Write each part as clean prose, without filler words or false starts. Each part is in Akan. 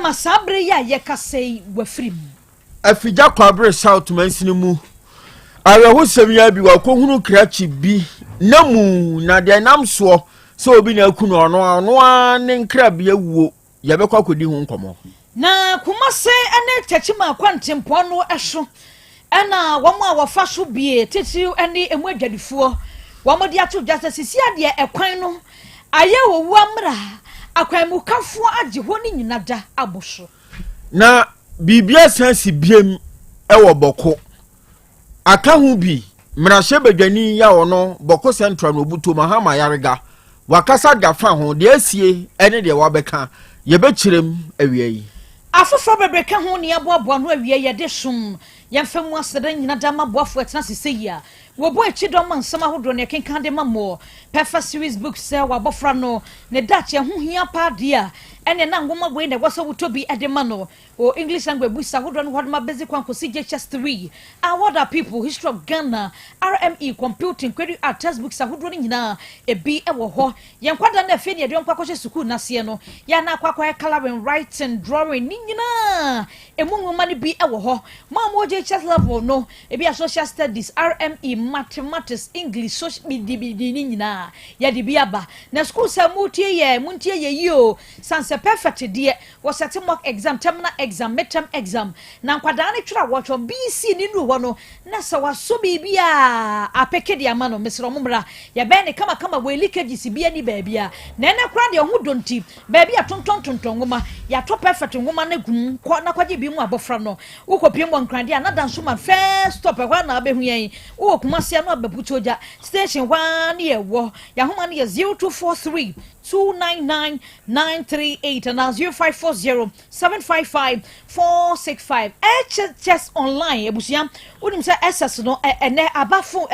masabre ya yekasei wafrim afija kwabre south mansini mu awe ho semia bi wa kohunu krachi bi namu na de nam so so obi na aku no no ne nkra bia wuo ye be kwakodi hu nkomo na kumase ene chachima kwantempo no ehso ena womo a wofa so bie titi ene emu adwadifuo womo de ato dwasa sisi ade ekwan no aye wowu amra akwan mukafo age ho ni nyinada aboso na bibia sansi biem ewo boko aka hu bi mrahye badwani ya ono boko central no buto mahama yarega wakasa gafa ho de asie ene de wabeka ye bekirem awie yi afofo bebreka ho ne aboabo no awie ye de som yemfemu aseda nyinada maboafo etena seseyia wobo echido man sama hodo ne kenkan de mamo perfect series books se wabofra no ne dache ho hia pa dia ene na ngoma boy ne wasa wutobi edema no o English language books hodo no hodma basic one ko CJHS 3 award are people history of Ghana RME computing query art textbooks hodo ni nyina ebi ewo ho yenkwada na afi ne de onpa kwahye school na se no ya na akwakwa coloring writing drawing ni nyina emunwoma ne bi ewo ho mamo JHS level no ebi social studies RME mathematics English social media ni nyina ya de bi aba na school sa mutie ye yo sanse perfect die was set mock exam terminal exam midterm exam na nkwada ne twira watcho BC ni nu ho no na sa waso bibia apeke de ama no mesro momra ya be ne kama we leakage si bia ni baabia na ene kra de ho donti baabia tonton ngoma ya to perfect ngoma na gum na kwaje bi mu abofra no ukopie mo nkrade anada nso ma first stop e kwa na abehu yen wo kumase no abapuchoja station 1 ye wo ya homa ne 0243 299-938 and 0540-755-465. HS online. Ebusiam. Unim say SS no ene abafu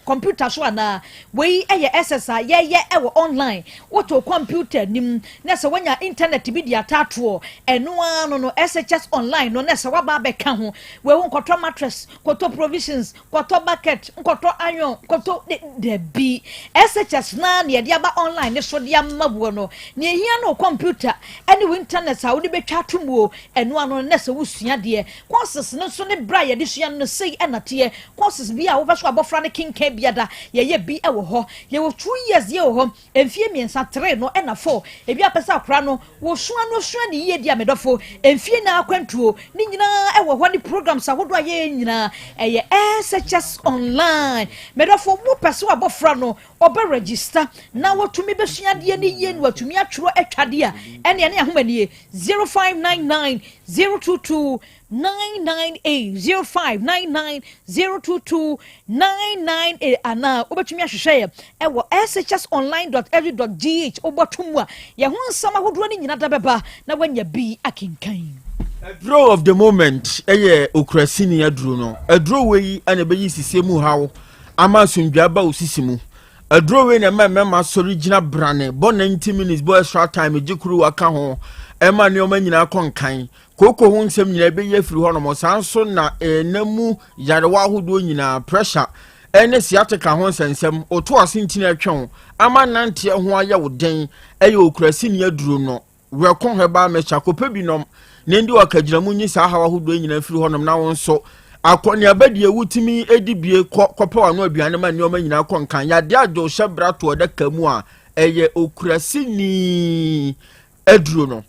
computer so na we SS ye online. Woto computer nim na se wanya internet bi dia tatuo eno ano no SHS online no na se waba beka ho we won kwoto mattress kwoto provisions kwoto bucket kwoto iron kwoto de bi SHS na ne dia ba online ne so dia mabuo no ne hia no computer any internet a wo de betwa tomuo eno ano na se wusua de courses no so ne bra ye de sua no sei enate courses bi a wo beso abofra ne kinka biada ye bi ewo ho ye wo 2 years ye wo ho emfie miensa 3 no ena 4 ebi apesa akra no wo sua no sua ne ye dia medofo emfie na akwantuo ni nyina ewo ho ne programs ahodo aye nyina eye SHS online medofo mu pese abofra no obe register na wo tumi besua de ni ye no atumi atworo atwade a ene ahomanie 0599 022 998 0599 022 998 ana obetumi ahwehwe ewo shsonline.edu.gh obotumu a ye ho nsama hodo ni nyina da beba na wanya bi akinkan draw of the moment okrasini aduro no aduro we ana beyi sisemu hawo ama sundwa ba osisimu aduro we na mema original brane bo 90 minutes bo extra time jikuru aka ho ema ne oma nyina konkan koko ho nsem nyina be yefiri ho no mo sanso na enamu yarewa hodo nyina pressure ene siateka ho nsensem oto asentina atwon ama nante ho aye woden okrasini aduro no wekon heba mecha kopa binom ne ndi wakagira munyi sa hawa hodo nyina firi ho no na won so akoni abadie wutimi edibie kopa wano aduane ma ne oma nyina konkan ya de ajo hyebrato odaka mu a okrasini aduro no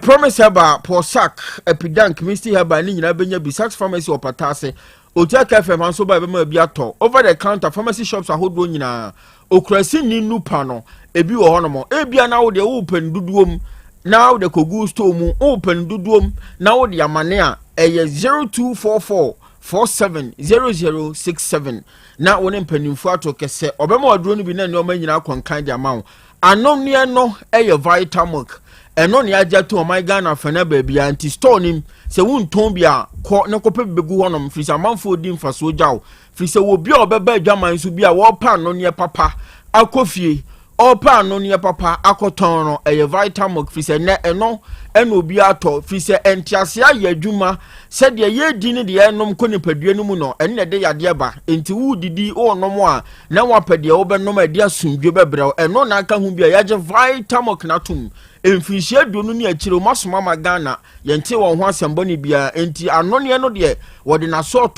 promise haba posak epidank misti haba ni nyina benya bisax pharmacy opatase otiaka fm anso ba be ma bi ato over the counter pharmacy shops ahodo nyina okrasini nupa no ebi wo hono mo ebia na wo de wo pen duduom na wo de kogu store mu wo pen duduom na wo de amane a 0244 470067 na woni mpanimfu ato kese obema waduro no bi na ne o manyina konkan de amawo anom ne no vitamilk eno ne agya to my Ghana fana baby anti store nim se wonton bia ko ne kope begu honom frisa manfo di mfaso gyaw frisa wo bia obeba adwaman so bia wo pa no ne papa akofie opa no ne papa akoton no vitamilk frisa ne eno obi ato frisa entiase aye adwuma se de ye di ne de enom ko ne padua no mu no enne de yade ba enti wu didi o nom a na wapade wo benom ade asundwe bebrɛ eno na aka hu bia yage vitamilk na tum emfinhia aduonu ne akire masoma ma Ghana yente won ho asemboni bia enti anone no de wode na so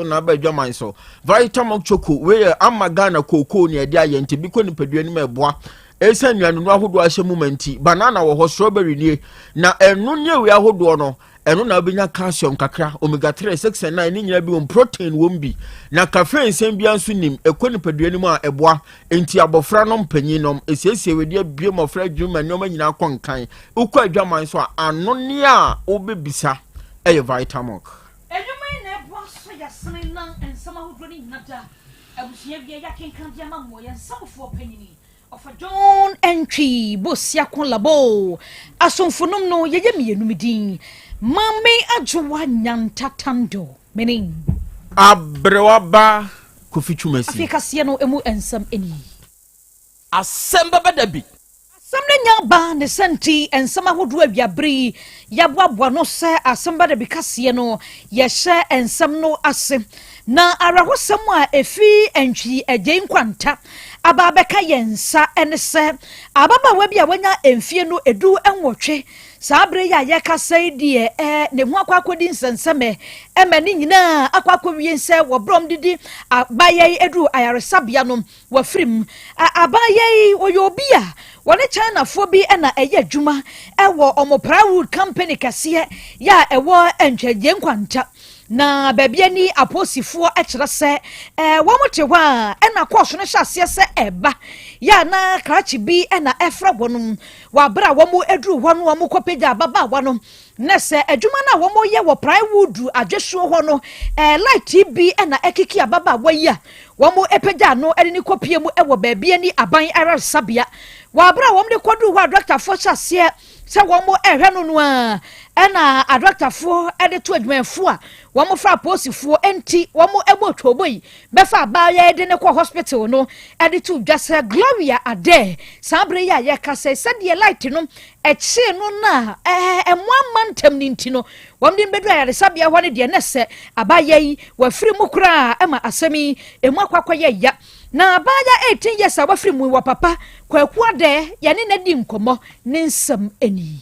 na ba adwaman so Vitamox choco we amma Ghana koko ne de ayente bi ko nipadua ni meboa esa nuanu ahodo ahye momenti banana wo ho strawberry nie na enu nye we ahodo no enu na obenya calcium kakra omega 3 6 and 9 ni nyina bi on protein won bi na caffeine sem bia nso nim ekoni padua ni mu a eboa enti abofra no mpanyin no esiesie we de bie mofra dwuma nyoma nyina konkan ukwa adwaman so anone a obebisa eye Vitamox edwuma na eboa so ya sene nan ensama hodo ni nyada abusia bia ya kenkan dia mammo ya nsafofo panyini of John entry bosia kon labo asomfonum no yeye mienu midin mame adwoa nyantatando menin abrewaba kofichumasi afika sie no emu ensam eni Asem Beba Dabi samne nya ba ne senti ensam ahodo awiabri yaboaboa no se Asem Beba Dabi kasie no ye hye ensam no ase na arahosam a efi entwi agyen kwanta ababeka yensa ene se ababa wabi a wanya emfie no edu enwotwe sabre ya yakasai die ne ho akwakodi nsenseme emani nyina akwakowie nse wo brom didi abayai edu ayaresabia no wafrim abayai oyobia wone China fo bi na eye adwuma ewo omoprawood company kase ya ewo entwagen kwanta na babia ni aposifo ekira se womote ho a na course no hyase se eba ya na krachi bi na efra bonum wa bra womo eduru ho no womo kopeja baba wano na se adwuma na womo ye wo plywood adwesuo ho no light bi na ekiki ababa waya womo epeja no eni kopie mu ewo babia ni aban ara sabia wa bra womo de kodu ho doctor fo hyase se womo ehwe no no a na adoctafo ede to adwumafo a womo fra posifo enti womo ebotwoboyi befa ba ya ede ne ko hospital no ede to dwase Gloria ade sabre ya ye kase sade light no echi no na emwa mantem ninti no womde bedu ya sabia hwane de ne se abaye wafiri mu kura ema asemi emu akwakoye ya na abaya 18 years wafiri mu wa papa kwaku ade ya ne nadi nkomo ne nsam eni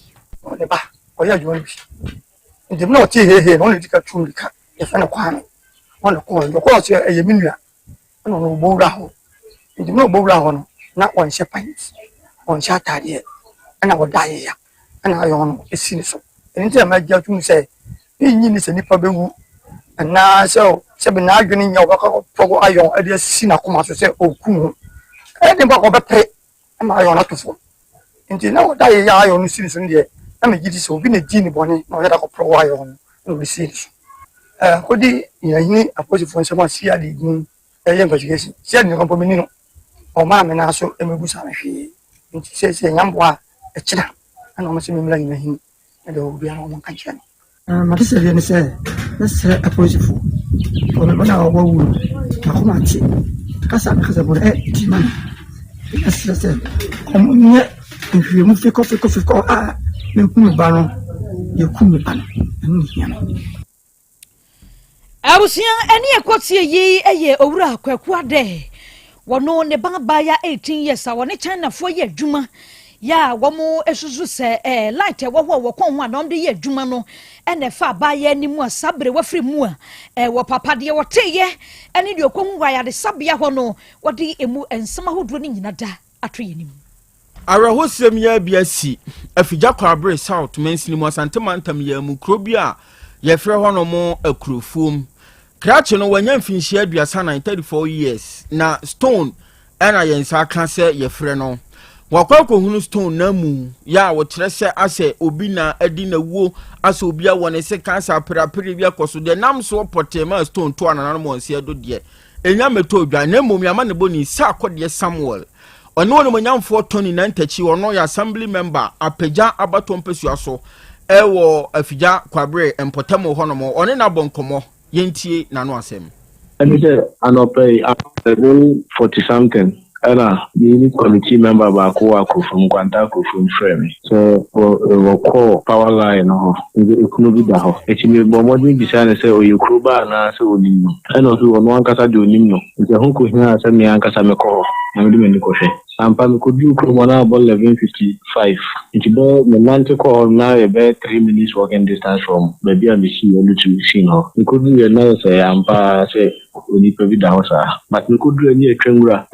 ba oya jwon bi ndi no ti he no ndi ka chumika ya fana kwano wona ko se eye minua no no bowra ho ndi no bowra ho no na on she pants on sha tade ana wodaye ya ana ayo no esini so ndi ma gya tum se nyi ni se nipa bewu na se be na adwene nya obaka fogo ayo ade asisi na koma so se oku ndi ba ko bepe ama ayo na tofo ndi na wodaye ya ayo no sini so ndi na me gidi so bi na di ni boni na yada ko pro wa yo no be serious kodi yini apozi fo nsema sia di gun investigation sia ni ko meni no o ma me na so emegu sa me hwe nti se nyambo a kira na o ma se me mla ni hin na do bi na o man kan kira ma ke se bi ni se na se apozi fo o me na o wu na ko ma ti kasa bo ti man na se o mo nye hwe mu fe ko Mekumi bano yekumi bano abusia eni ekotie yi eye owura kwaku ade wono ne baba ya 18 years a wone China fo ye adwuma ya womo esusu se light wo ho wo kon ho na omde ye adwuma no ene fa ba ya ni mu asabre wafri mu a wo papa de wo teye ene de okon wa ya de sabia ho no wode emu ensama hodo ni nyina da atwe ni Arahosem ya biasi afija kwabre south mensini Yaw Asante mantam ya mu Krobea ye frɛ hɔ no mo akurofom krache no wanya mfinhia aduasa 34 years na stone ana yensa ka sɛ ye frɛ no wakwakohunu stone na mu ya wo kyerɛ sɛ asɛ obi na adi na wuo asɛ obi a wone se cancer perapere bi akoso de nam so potema stone to anana mo nse do de enya meto odwa na mmom ya ma ne boni sa akɔde Samuel ono no manyamfo Tony Nantachi ono ya assembly member apagya abatompesu aso ewo afija kwabre empotamo honomo one na bonkomo yentie nano asem anije anope 40 something ana the committee member ba ko from Kwanta ko from frame so we call power line no ekunu bi da ho etimi bo modin bi say say oyekroba na say onimno ana so ono ankasa de onimno nti ho ko hia say me ankasa me ko na me de mani ko hwe I'm could do Cromona about 11:55. It's about the Mantic call now about 3 minutes walking distance from maybe I'm the see no. We could do another say I'm say we need to be down, sir. But we could do a tremor,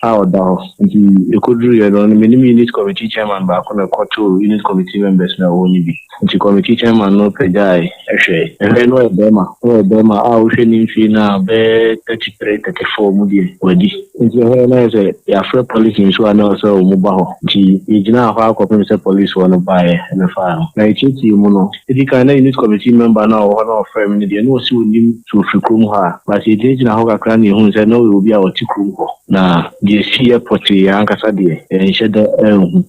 how down. You could do a many unit committee chairman back on a court to unit committee members now only be. The committee chairman no pay die, actually. And then no Bema, our training fee now, be 33, 34 moody. It's a free police in Swan also mobile. It's now how police want to buy and file. Now it's you mono. If you can unit committee member now, one of family, they know see him to Fukum, but he did now have a cranny who said no, will be our Tikum. Now, the sea potty, Ankasadi, and shed the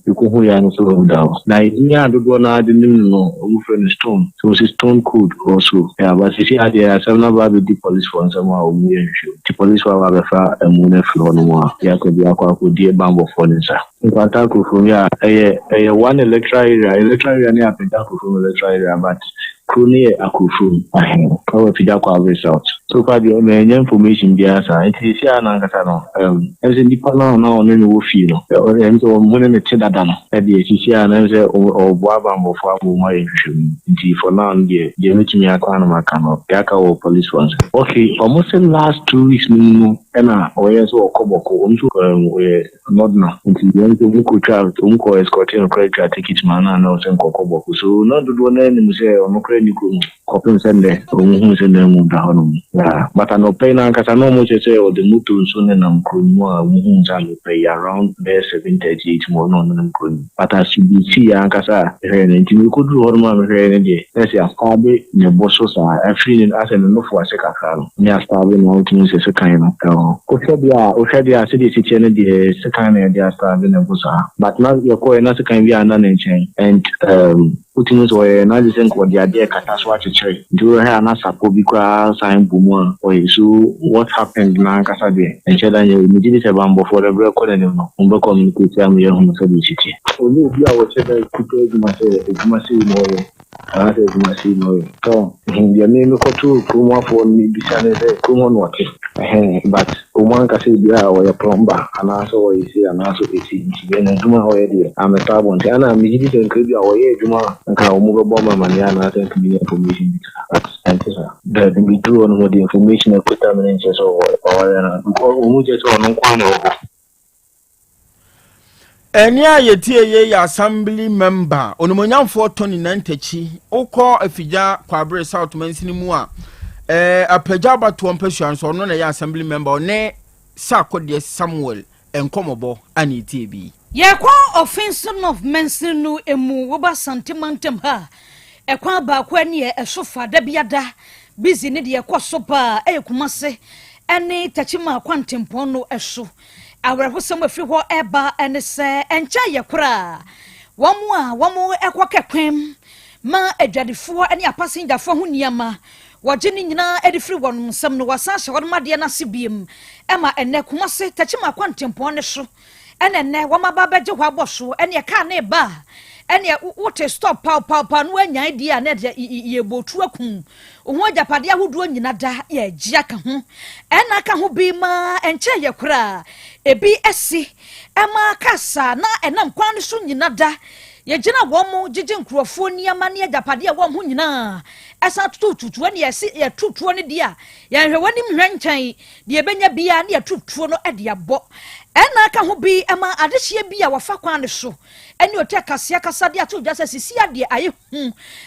Kukuyan so down. Now, yeah, the one I didn't know, friend stone, so it's stone cold also. Yeah, but you see, I had some about the police for somehow. The police were a moon floor no more. Yeah, could be a dear bamboo for inside. In contact with me, a one electoral area near Pentacle from electoral area, but Kuni Akufum, I have Pidako results. So far, the main information there, it is Yanakano. As in the Pala now, no Wufino, and so when the Chedadana at the HCA or Wabam of Wabu, for now, the Jimmy Akano, Yaka or police ones. Okay, almost the last 2 weeks, Emma, or yes, or Koboko, not now. Until the end of Muku travel to Unko escorting a credit ticket man and also Koboko. So, not the one enemy say, or no credit, copy send there, or who's in them down. But I know pay now because I know much say or the mutu soon and I'm going pay around there 7:30 more non but as you see Ankasa and you could do one man here. Let's say a stabby in the bosses are a feeling as an enough for a second. Near starving mountains is a kind of Oshabia city city and the second and they are starving a bossa. But now you're going not to kind of be chain and putting us away and I listen what they are there Kataswa to church. Do you have an Asapobika sign boom or so what happened now Casade and said I immediately a bamboo for the record and no communicate me on the city. Only if I was said I could myself, I said Massey no. So the name of two Kuma for me beside Kumon watch. But one can say they are a plumber and also is and also is in a Juma already. I'm a carbon and I'm immediately and could be away Juma and can move a bomber maniana and to be information. That we do on what the information of contaminants or just on one. Enya yetie ye assembly member onomonyamfo 29 tachi okọ afija kwabre south mansini mu a apagya bato mpasuan so no na ye assembly member ne sakode Samuel enkomobo aniti bi ye kwa offensive of mansinu emu woba sentimentum ha ekwa ba kwa ne esofa da biada busy ne de ekosopa ekumase ene tachima kwantempon no eso awreho some afri ho eba ene se encha yekora womu ekwakekwem ma adwadefo ene apasenjafo ho niama wajeni nyina edifri wonum sam no wasashe wonmade na sibiem ema ene kumase tachima kwantempon ne so ene wamaba beje ho aboso ene ka na eba ene wote stop pa no anya idea na ye botu akun oho ajapade ahodo nyina da ye gia ka ho ena ka ho bi ma enche ye kura ebi esi ema kasa na enam kwan so nyina da ye gina womo gigi nkrofo niama ne ajapade a wom ho nyina esa tututu ne ye tutuo ne dia ye hwe wani mhwanchan de benya bia ne ye tutuo no ede abo ena ka ho bi ema adehye bia wafa kwan so eni ote kasia kasade ato dwa sisi ade aye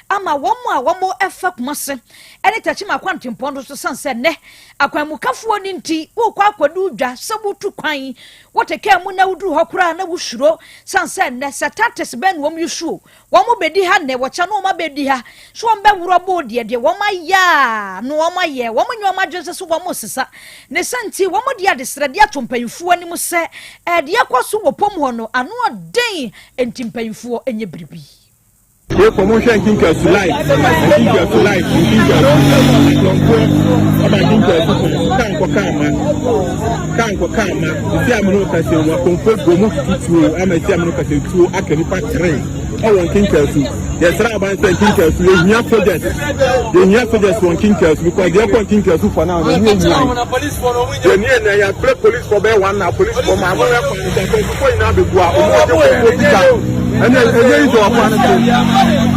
ama womo efa kumase eni tachima kwantempon so sanse ne akwanmukafo ni nti wo kwa akwadu dwa sabutu kwan wote ka mu na wudu hokura na wusuro sanse ne setates ben wom yusuo womo bedi ha ne wocha no ma bedi ha so mbe wurobo de womo ya no womo ye womo nyoma dwese so womo sesa ne santi womo de adesrade atompanfo ani mu se de akwaso wopom ho no ano den entimpanyfo enye bribi ye promotion kinka to life kanko kama si amno kase wa konko gomu tutu ama si amno kase tuo akanipa 3 ɛwɔ nkinkasu yɛsrɛ aban sɛ nkinkasu yɛhia soldiers wɔ nkinkasu because deɛ kɔ nkinkasu for now na ɛnyɛ nwan yɛnie na yɛfrɛ police for bɛyɛ one na police for ma amɔyɛ kɔ nkinkasu nyinaa bɛbu a ɔmo ɔde kɔ ɔbika ɛnɛ ɛnyɛ yi sɛ ɔkɔ ano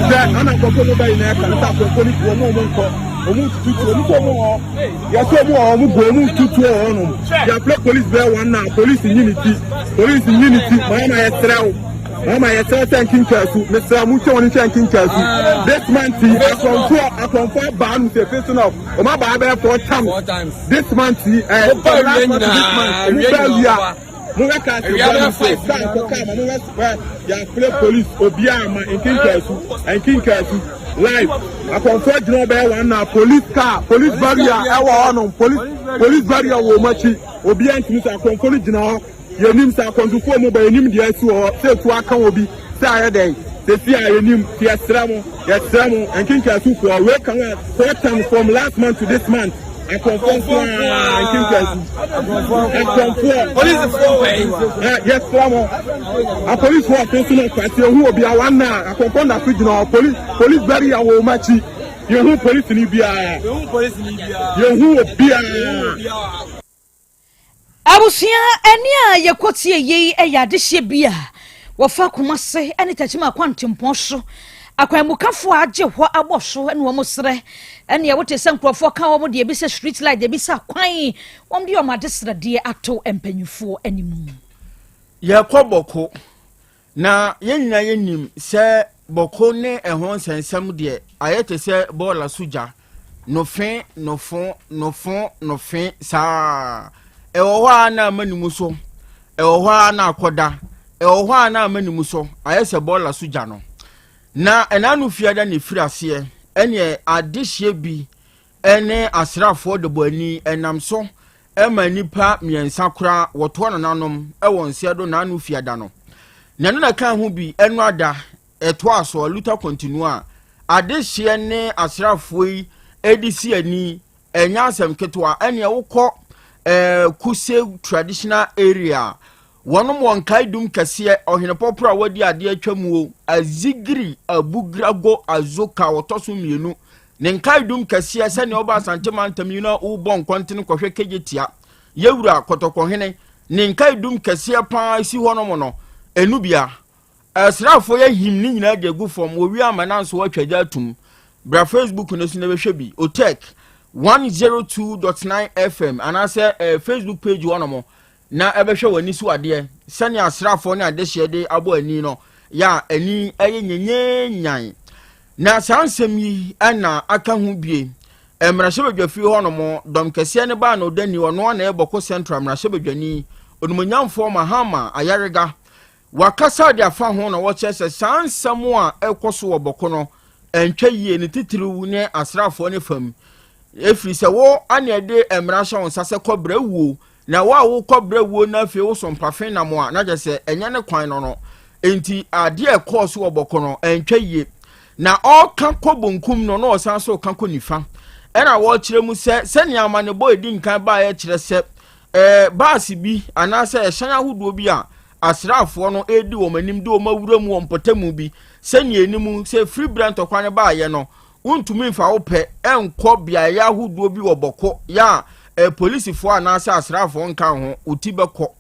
sɛ ana nkɔkɔ no bɛyi na ɛka no sɛ akɔkɔ no kuo mo nkɔ ɔmo tutu ɔmo kɔ mo hɔ yɛsɛ ɔmo wɔ ɔmo bu ɔmo tutu wɔ hɔnom yɛfrɛ police bɛyɛ one na police unity mama yɛsrɛ wo mama yɛsrɛ sɛ nkinkasu mesrɛ mu kyɛ wɔn nkyɛn nkinkasu this month akɔnfo baa no sɛ face no ɔmo abaa bɛyɛ 4 times this month ɔmo bɛɛ wia mo bɛ kaa se bɛɛ mo se saa nkɔkaa ma mo bɛ yɛafrɛ police obiara ma nkinkasu live akɔnfo gyina bɛyɛ wɔn na police barrier ɛwɔ hɔnom police barrier wɔ ɔmo akyi obiara ntumi sɛ akɔnfo no gyina hɔ yɛnim sɛ akɔntufoɔ mu ba yɛnim deɛ asi wɔ hɔ sɛ tu aka wɔ bi sɛ ayɛ dɛn sɛsi a yɛnim nti yɛsrɛ mo nkinkaasufoɔ wei kan a 4 times from last month to this month akɔnfoɔ nkinkasu akɔnfoɔ yɛsrɛ mo apolisifoɔ ɔtɔ so no kwasi ehu obi a wanna akɔnfoɔ na so gyina hɔ police barrier wɔ wɔn akyi yɛhu police ni biara yɛhu obiara abusua eni a yekotie yi eyadehye bia wofa komase ene tachima kwantempon so akwamukafo agye ho aboso ene wo mosre ene ye wote se nkrofo ka wo de bi se street light de bi se kwan wo de o madesrade ato empanyufo animu ye koboko na yenyina yenim se boko ne ehon sensem de ayete se bola suja no fin sa ewo hwa na manimu so ewo hwa na akoda ewo hwa na manimu so ayese bola suja no na enanu fiada ne firase ene adehye bi ene asrafo de boani enam so ema nipa miensa kura woto na nanom ewo nsedo na anu fiada no na no na kan ho bi enu ada eto aso luta continue adehye ne asrafo yi edisi ani enya asem ketwa ene wokọ kuse traditional area wonom wonkai dum kase ohene popra wadi ade atwamu azigiri abugrago azoka wotoso mienu ne nkai dum kase se ne oba asante mantam yi na ubon kontene kohwe kegetia yewura kotokohene ne nkai dum kase pa si honom no enubia asrafo ya himni nyina de gu fom wo wi amananso watwaja atum bra facebook no so na behwe bi otek 102.9 FM and I say Facebook page one more na ebehwe wani su ade sani asrafo ne adehye de abo ani no ya ani nyenyenyan na sansem yi ana aka hu bie emrahye badwafi ho no mo dom kese ne ba no dani wono na eboko central emrahye badwani onumonyamfo mahama ayarega wakasa de afa ho no wo chese sansem a ekoso wo boko no entwa yie ne titiriwu ne asrafo ne fam efri se wo anede emrahye on sase kobra wuo na wo kobra wuo na afie wo sompafen na mo a na je se enya ne kwan no enti ade e course wo boko no entwa yie na oka kobonkum no no san so ka konifa era wo kire mu se ne amane boy edi nkan ba ye kire se baasi bi anase ehyan ahodo bi a asrafo no edi wo manim de wo mawura mu wo mpotamu bi se ne enimu se free brand okwane ba ye no untumi fa ope enko bia ya ahodo bi wo boko ya polisifo anase asrafo nka ho utibeko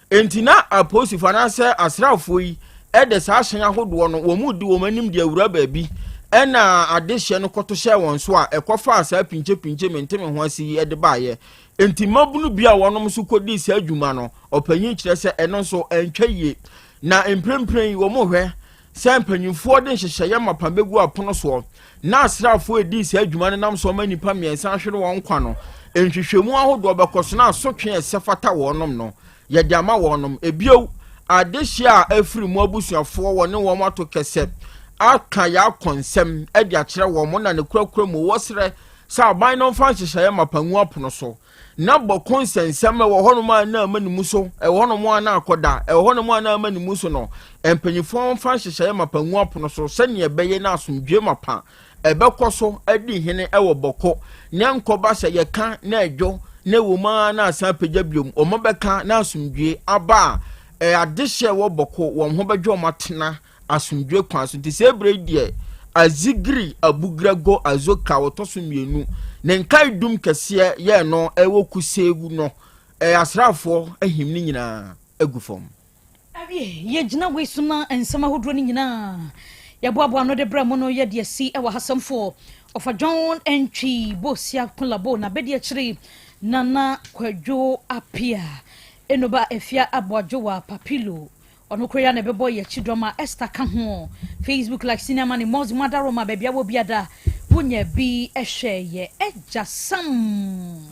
entina aposifo anase asrafo yi ede sa ahyan ahodo no wo mu di wo manim de awura baabi ena adehye no koto hye won so a ekofa asa pinche menteme ho asi ede baaye enti mabunu bia wonom so kodi sa adwuma no opanyin kire se eno so entwaye na emprempren wo mo hwe se mpanyimfo de hyehyeye mapambegu apono so na asrafo edi sa adwuma no nam so manipa miensa hwere won kwa no enhwehwemu ahodo bekoso na asotwe esefata wonom no ye de ama wonom ebio adehye a afiri mu abusuafo wone wo mato kese aka ya konsem e de akire wo mo na ne kurakura mu wosre sa aban no fa hyehyeye mapangu apono so na bokon sensem wo hono ma na manimu so e hono mo na akoda e hono mo na manimu so no empanyifo fa hyehyeye mapangu apono so se ne ebeye na asomdwe mapa ebekoso adi hene e wo boko ne nkoba se ye kan na edwo na wo ma na asan pagya biom o mobeka na asomdwe aba adehye wo boko wo ho bedwo matena asundwe kwa so ti se bre die azigri abugra go azoka wotoso mienu ne nkai dum kese ye no ewo kusegu no asrafo ahim ni nyina agufom abi ye gina we suma ensama hodro ni nyina ya boabo no de bra mo no ye de si e wa hasamfo ofa John entry bosia kolabo na bedi akire nana kwadwo apia enoba efia aboajo wa papilo ono koya na bebo ye chidoma Esther ka ho Facebook like cinema ni mozi madaro ma bebia wo biada wonya bi ehwe ye eja sam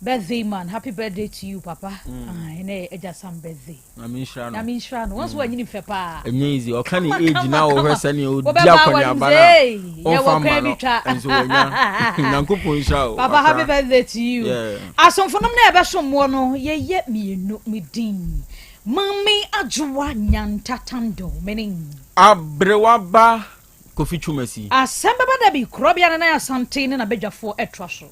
birthday man, happy birthday to you, Papa. Ene eja sam birthday. Na min shra no. Once we nyini fe pa. Easy. O kan age now o hwese ne o dia kwanya bana. O fama no. Enso wonya. Nankopon sha o. Papa, happy birthday to you. Asomfonom na ebe so mo no ye mienu midin. Mami ajwa nyantatando mening. Abrewaba Kofi Chumesi. Asem Beba Dabi Krobea na Asante na bedwafo etwaso.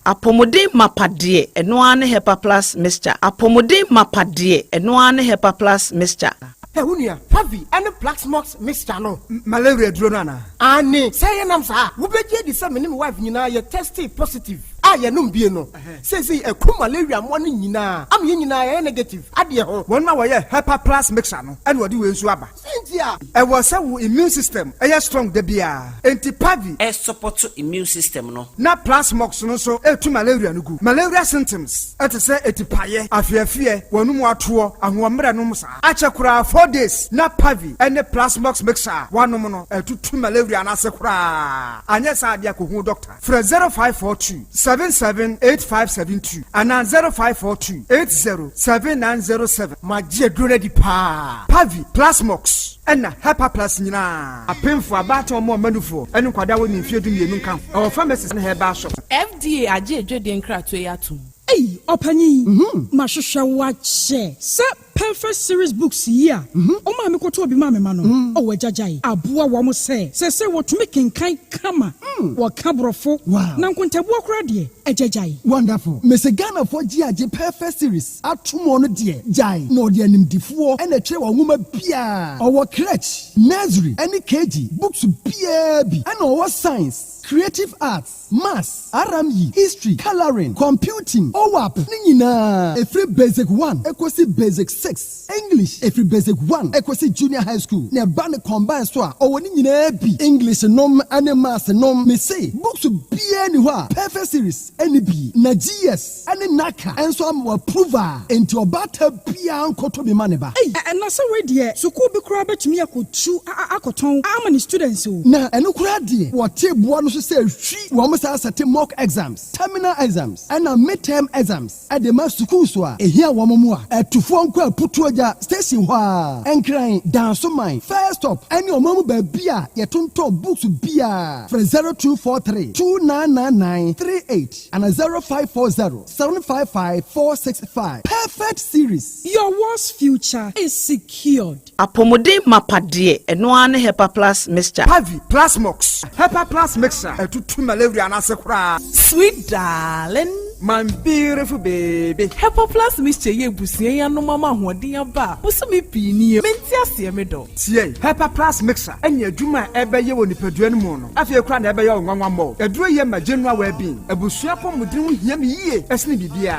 Apomode mapade eno ane hepa plus mixture. Apomode mapade eno ane hepa plus mixture. Hunia, heavy and Plaxmox mixture no malaria dronana. Ani say nam sa wo beje di say me wife nyina ye tested positive. Aye no mbie no. Say e ku malaria mo no nyina. Am ye nyina ye negative. Ade ho. Won na wo ye hepa plus mixture no. Ene wo di we nsu aba. Sentia. E wo say wo immune system e strong de bia. Enti pavi E support immune system no. Na Plaxmox no so e tu malaria no gu. Malaria symptoms. E te say etipaye, afiafie, wonu mu ato, ahoomre no msa. Achekura 4 days na pavi ene Plaxmox mixer wanom no etutu malaria na sekura anya sa dia ko hu doctor fra 0542 778572 ana 0542 807907 magie dure di pa pavi Plaxmox ena hepa plus nyina apemfo abato mo manufo ene kwada woni mfiedu mienu nka o pharmacist na heba shop FDA age edwede nkrato yatum Hey, opanyi. Mashusha wache. Se perfect series books here. Oma me koto obi ma me ma no. O wejajai. Abua wo mo se. Se wo tumi kenkan kama. Wo kabrofo. Na nkontabu akura de ejajai. Wonderful. Mese Ghana for GAJ perfect series. Atumo no de jai. No de animdifo ene tre wo nwoma bia. Owo crèche, nursery, any KG, books bia bi. Ene owo science, creative arts, maths, RME, history, coloring, computing, OWAP, nina. Every basic 1, equals basic 6. English, every basic 1, equals junior high school. Ne bane combine soa, or nina bi. English nom, and maths nom, me say, books be anywhere. Perfect series, any B, na GS, any NACA, and so I'm approver. Into a batter pian koto be maneba. Hey, and na so we there. So ko be kura bet me akotu akoton. How many students o? Na eno kura de. What table no so say we say mock exams, terminal exams, and midterm exams. At the mass school so here one more. To phone call put station wa. And crying down so mine. First up, and your mom be beer. Your tonto books beer. From 0243 2999 38 and 0540 755 465. Perfect series. Your worst future is secured. Apomode mapade eno ane hepa plus mixture. Pavi Plaxmox hepa plus mixer etutu malaria na sekura. Sweet darling, my beautiful baby. Hepa plus mixture ye busie ya no mama hoden aba. Busumi pini menti ase me do. Tie hepa plus mixer enya adwuma ebeye wo nipadua no mu no. Afie kura na ebeye onwanwa mo. Eduro ye ma January well being. Ebusua pomudin ho hia me yie. Esne bibia.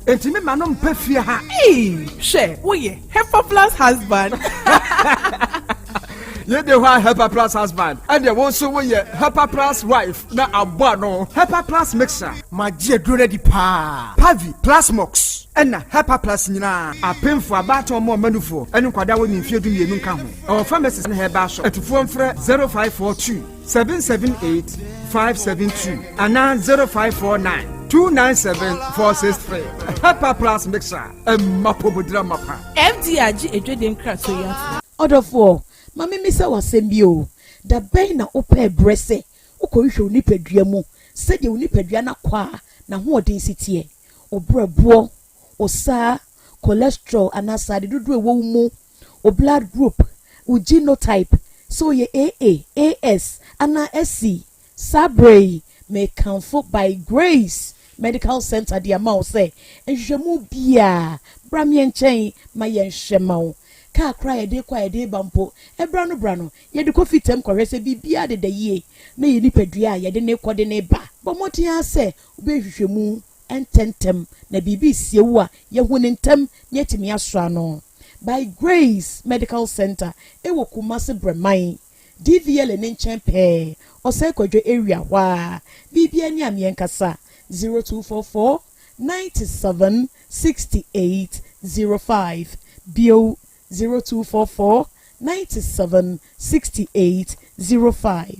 Enti me manom pafie ha. She, wo ye Hepa plus husband. Ye de wa Hepa plus husband. And there won so ye Hepa plus wife na abua no. Hepa plus mixer. Magie dure di pa. Pavi Plaxmox. Ena Hepa plus nyina. Apemfo abato mo manufo. Enu kwada woni mfiedu mienu nka ho. Our pharmacist na heba shop. Etufo mfre 0542 778 572 ana 0549 297-463. Hepa plus mixer. Mapobodra mapa. FDA age edwede nkrato yatum. Odofo, mami misa wasembi o. Da ben na ope brese. Ukohwe onipadua mu. Sede onipadua na kwa na ho odensity. Obrabo, osa, cholesterol anasa de dodo ewo mu. O blood group, o genotype. So ye AA, AS, ana SC, Sabre, may comfort by grace. Medical Center the amount say, and Jamu Bia, Bramian chain, my yen shemau. car cry a day quiet day bampo brano ye de coffee tem correse bibia de ye na ye nipadua ye de ne kwode ne ba bomotia se obehwehwemu ententem na bibi siewu a ye hu ne ntem ne timi asra no by Grace Medical Center ewo Kumasi Bremai DVL ne nchen pe osai kwadwo area wa bibia ni amienkasa 0244 97 68 05 bio 0244 97 68 05.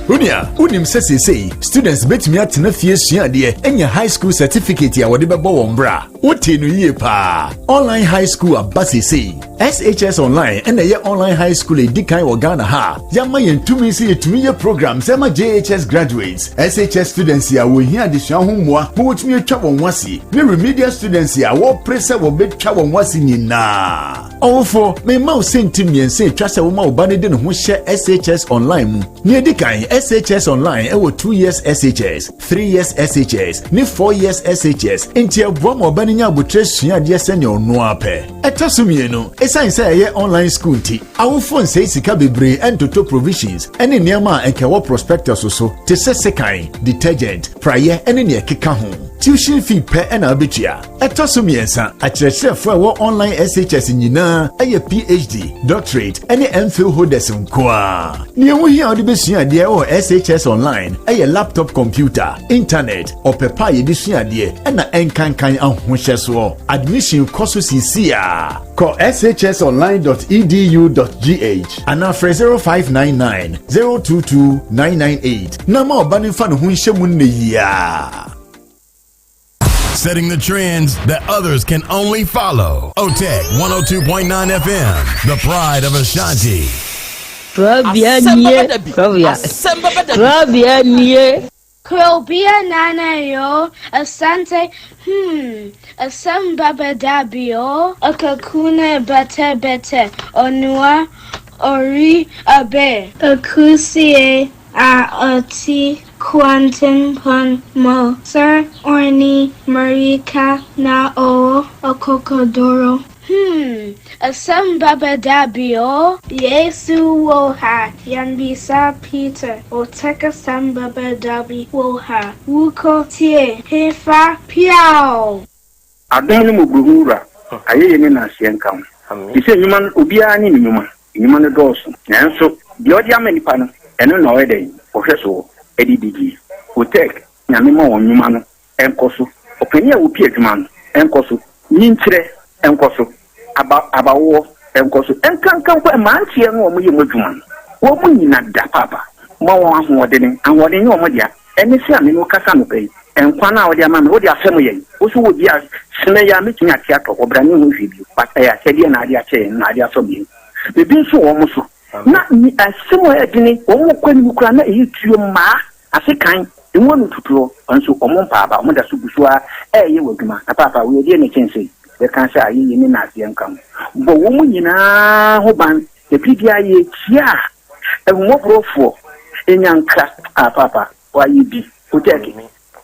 Unia, unim say students bet me at Nafia Siadia and your high school certificate ya whatever bombra. Utinu ye pa. Online high school at Bassi say SHS online and a year online high school a Dikai or Ghana ha. Yamayan 2 minutes to me programs, Emma JHS graduates. SHS students ya will hear the Shahumwa, who would me a trouble wasi. Me remedial students ya war presser will be trouble wasi na. All for me mouse sent to me and say trust a woman abandoned who share SHS online. Near Dikai. SHS online ewo 2 years SHS 3 years SHS ni 4 years SHS enti abo mo baninya abutre sua de sene ono ape etasumienu esan ye online school ti awo phone say sika bebre entoto provisions ene niam a enkewo prospectus so te sekan detergent prayer ene ne keka ho tuition fee per ena abetua etasumiensa akyerɛkyerɛfo ewo online SHS nyina eye PhD doctorate ene MPhil holders nkoa ni ewo hia ode besua de SHS online a laptop computer internet or pepa yedisua de na enkankan ahohyeso admission course CCA call shsonline.edu.gh and after 0599 022 998 nama obanfa no hunhyemu nneya. Setting the trends that others can only follow. OTEC 102.9 FM, the pride of Ashanti. Krobea nana yo Asante Asem Beba Dabi yo akakuna bete onua ori abe akusie ati Quantum pon mo sir orni marika na o okokodoro Asem Beba Dabi o Yesu wo ha yanbisa Peter o teka Asem Beba Dabi wo ha wuko tie hefa piao adonu mubuhura ayeye ne na asienka ise nyuma obia ni nyuma ne doso nanso de odi amanipa no eno na wede ohweso edidigi hotek nyame ma wonyuma no enkoso openia wo pie adwuma no enkoso nyinkyere enkoso abawo enkoso enkankan kwa mantie no omo yemu adwuma wo mu nyina da papa ma wo ahoɔden ahoɔden wo mo dia ene se ame no kasa no pɛi enkwa na wo dia ma me wo dia asɛm yɛ wo so wo dia sene ya metumi ate atɔ obrane ho hwebio pata ya sɛdeɛ na ade akyɛ na ade asɔ bi bebi nso wo mo so na ni asɛm yɛ dine wo mo kwani mu kura na eyi tuo ma asekan enwo no tutuo nso omo mpaaba omo da so busua ɛyɛ wadwuma na papa wo yɛ ne kyɛnse de kan sɛ ayi ni na aseɛ nkam bo wo mu nyinaa ho ban e bibia yɛ kia ehumɔborofo enyanka papa wa yi bi hoteki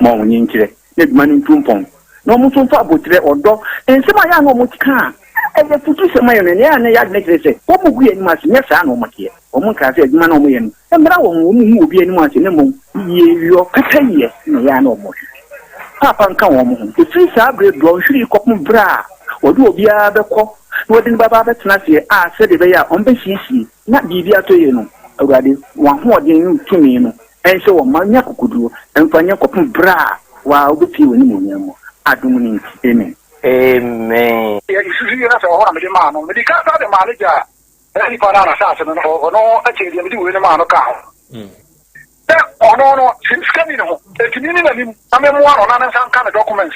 ma wo nyinkire na duma ni ntumpɔn na ɔmo so mfa abotre ɔdɔ ensɛm a ya na ɔmo tika ɛyɛ futu sɛm ayɛ ne ya ne ya ne kyerɛ sɛ ɔmo gu yɛ ni ma se nyɛ saa na ɔmo teɛ ɔmo ka sɛ adwuma na ɔmo yɛ no ɛmra wɔ mo mu obi ani ma se ne mo yɛ yo kaka yɛ na ya na ɔmo papa nka wɔ mo ho efiri saa bre do hwiri kɔpem bra ɔde obi a bɛkɔ na ɔde ne baba bɛtena se a sɛ de bɛyɛ a ɔmo bɛhiesie na biribi atɔ yɛ no awurade wɔn hoɔden no tumi no ɛnhyɛ wɔ ma nya kokoduro ɛmfa nya kɔpem bra wa obɛpie wɔ ne mu nyamo adom ne nti amen amen ya isusu na sɛ ɔhɔ na mede maa no mede ka sa de maa no gya ɛne nipa no anasase no ɔno akyere deɛ mede wei no maa no ka ho sɛ ɔno no sika ni ne ho ɛtumi ne nanim na memmoa no na ne nsa nka ne document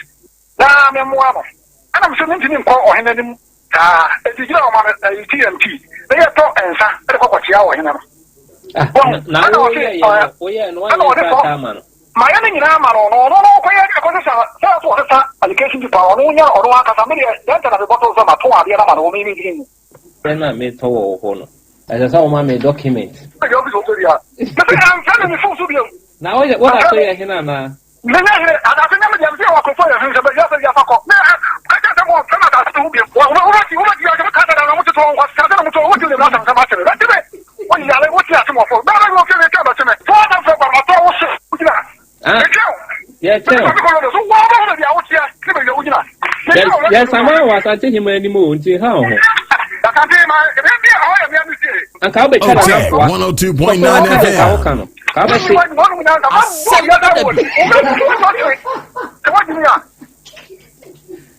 na memmoa no ɛna mesɛ mentimi nkɔ ɔhene anim saa ɛti gyina ɔma no TMT na yɛtɔ nsa ɛde kɔkɔkyea ɔhene no ma ya ne nyina ma no ko ya ko sa allocation to power no nya oro aka sa me ya ta na be bottle so ma to ade na ma no me ngin na me to wo ho no asa sa o ma me document yo bi so to ya am fa me so bi na o what so ya hina na me na here ada fa me dem se wa ko so ya hin se be ya fa ko me ka ta mo Yes, I'm was I taking my moon to how. Okay, 102.9 FM.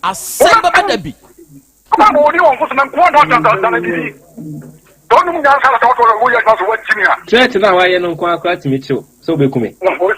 Asem Beba Dabi. Church now I am quite to meet you. So be coming. Oh,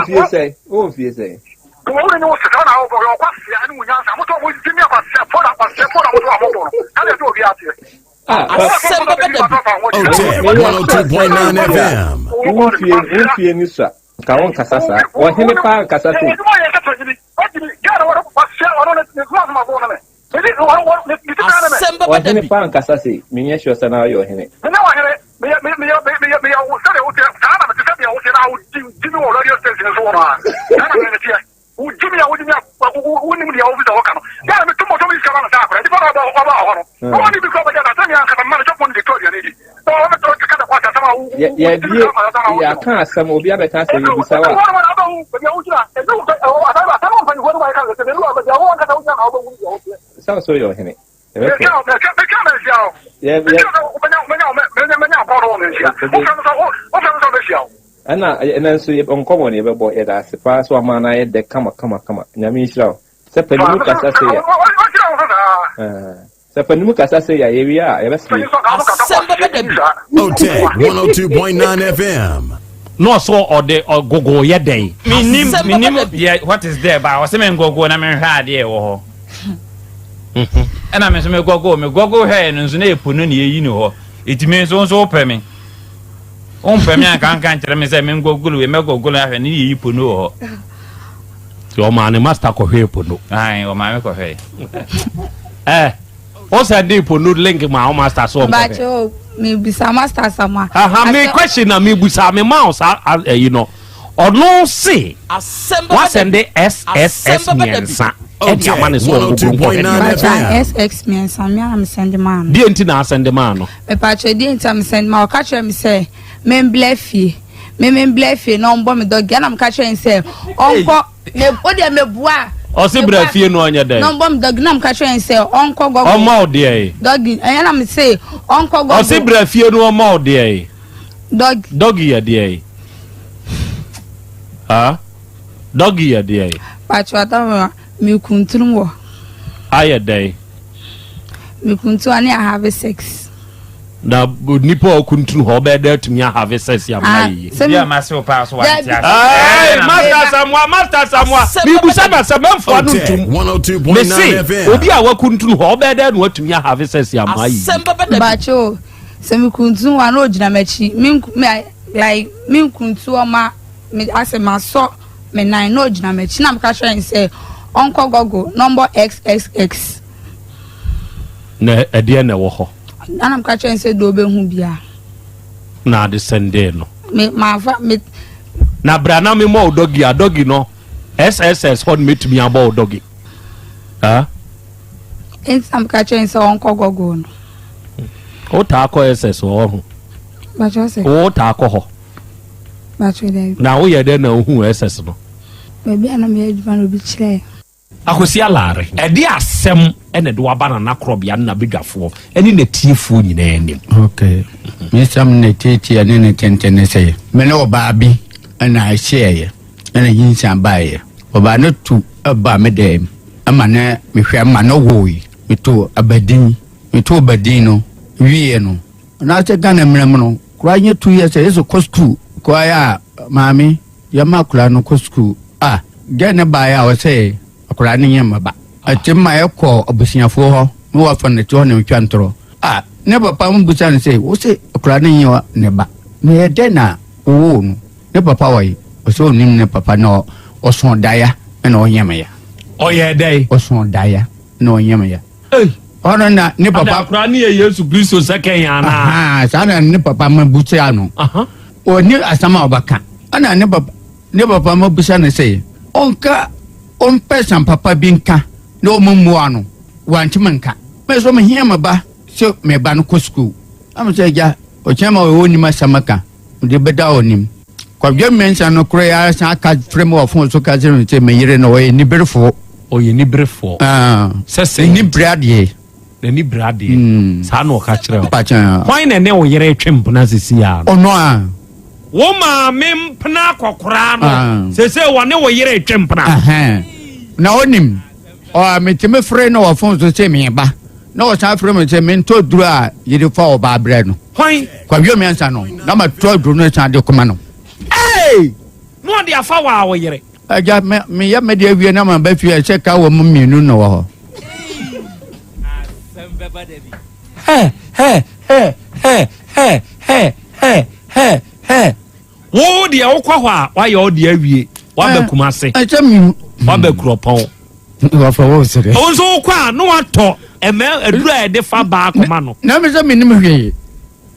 you say. Asem Beba Dabi. 102.9 FM. Kawon kasasa. Wa hene pa kasasa. Asem Beba Dabi. Wa hene pa kasasa. Minye sure sana yo hene. Yeah, can't some of the other cast in the Sawa. Sounds so your henny. And then so you're uncommon, you boy, as the first one man I had the come. Yamisha. Separate Sepanuka say, area, I was 102.9 FM. No, so or the or go ya day. Minim, what is there? But I was saying go and I'm had here. And I'm saying go ahead and Zune Pununi, you know. It means also open. On Pemia can't tell me, say, go good, we may go good and you puno. Your man must have a puno. I or my coffee. What's a deep no link my master so much? Maybe some master some. Me question me busa me mouse you know. Or no say what's and the SSS mensa. Okay, 102.9 FM. SX mensa me am send the man. The antina send the man. Me patcho the antina send my catch me say men bleffy. Me bleffy no mbo me dog and I'm catching say onko me odi me bua. Osi brafie no anya dey. No bom dog na mka twen say onko gogo. Omo dey. Dog anya na me say onko gogo. Osi brafie no omo dey. Dog ya dey. Ah? Dog ya dey. Pacho ata me kuntrum wo. Aya dey. Me kuntu ani have sex. Na nipa okuntun ho be there to me have sex ya mai. Yeah, master pass one. Hey, master Samwa. Mi busa ba samfo anu tum. 102.9 FM. Obi a wakuntun ho be there no to me have sex ya mai. Bacho, semi kuntun wa no gina mechi. Me like me kuntu o ma me asema so me nine no gina mechi na mka sure say onko gogo number XXX. Na ade na wo ho. Anam catch and say do be hu bia na de sende no me na bra na me mo doggy no SSS hon me to me about doggy am catch and say onko gogo no o ta ko SS ho ba jo say o ta ko ho ba jo dey na wo ye de na hu SS no baby ana me aduma no bi chire akosi alare edi asem ene de wabana na Krobea na bigafo eni na tiefo nyina enim. Okay, me sam na tete ene ne tentene say me na oba bi na share ene yinsan bae oba no tu aba me dem ama na me hwe ama no woyi meto abadin meto badin no wie no na che Ghana mrem no kura nye 2 years yeso ko school ko ya maami ya makura no ko school gane ba ya o say akura ne nyema ba atimma ekọ obusiafo ho no wa fa ne to ne twantro ne papa mo busa ne say wo say akura ne nyewa ne ba ne de na wo no ne papa wai o so nim ne papa no o so daya na o nyema ya o ye dai o so daya na o nyema ya ono na ne papa akura ne Yesu Kristo second ya na sana ne papa mo busa no o ni asama obaka ana ne papa mo busa ne say onka person papa binka no mumua no wantimanka me so me hiama ba so me ba no ko school am say ja o chema o ni masamaka de beda onim kwa bia mensa no kro ya sa ka frame of phone so ka zero say me yire no ni berefo o ye ni berefo se ni brade ni brade sa no ka kire why na o yire twempna sisi ya ono wo ma mempna kokora no se wone wo yire twempna na onim metime frɛ no phone so say me ba na o sa frɛ me say me to duru a yire fa o ba bre no kwa bia mensa no na ma to duru no sa de koma no no de afa wa wo yire aja me ya me de awie na ma ba fi se ka wo mminu no wo Asem Beba Dabi wo de wo kwa ho a wa ye o de awie wa ba kuma se wa ba kuropon wa fa wo se de o so kwa no ato adura e de fa ba akoma no na me se minim hwe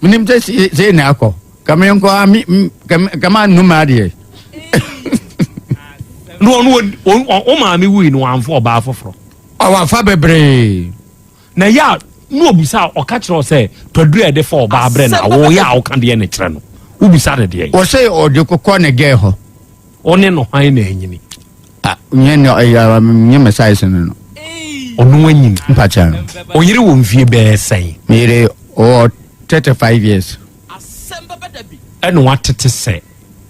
minim se na akọ kama nko kama numa de no o ma mi wi no amfo ba afoforo wa fa bebre na ya no obusa o ka kire se todura e de fa ba abre na wo ya o kan de ne kire no ubisa de de wo say o de kokọ ne ge ho one no han na enyini nye no nye message no onu anyini mpacha o yire wo mfie be sen mere o 35 years eno watete se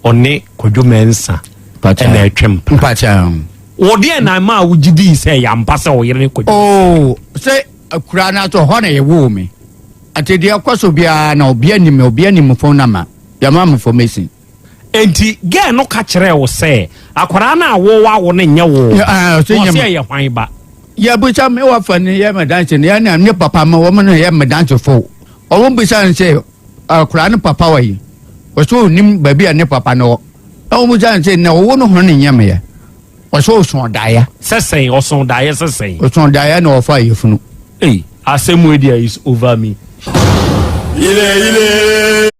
one kodwomensa na atwem mpacha wo de na ma wo gidi se ya mpase o yire kodwo se akura na to ho na ye wo me atede akwaso bia na obi anim phone number ya ma information enti ge no ka kire wo se akwara na wo wa wo ne nye wo se ye hwan ba ya bucha me wa fa ne ya madanche ne ya ne papa ma wo me ya madanche fo o wo bucha nse akwara ne papa wa yi o so nim baby ne papa no o mu jan se ne wo no ho ne nyame ya o so daya sesen o so daya sesen o so daya na o fa yefunu Asem Media is over me ile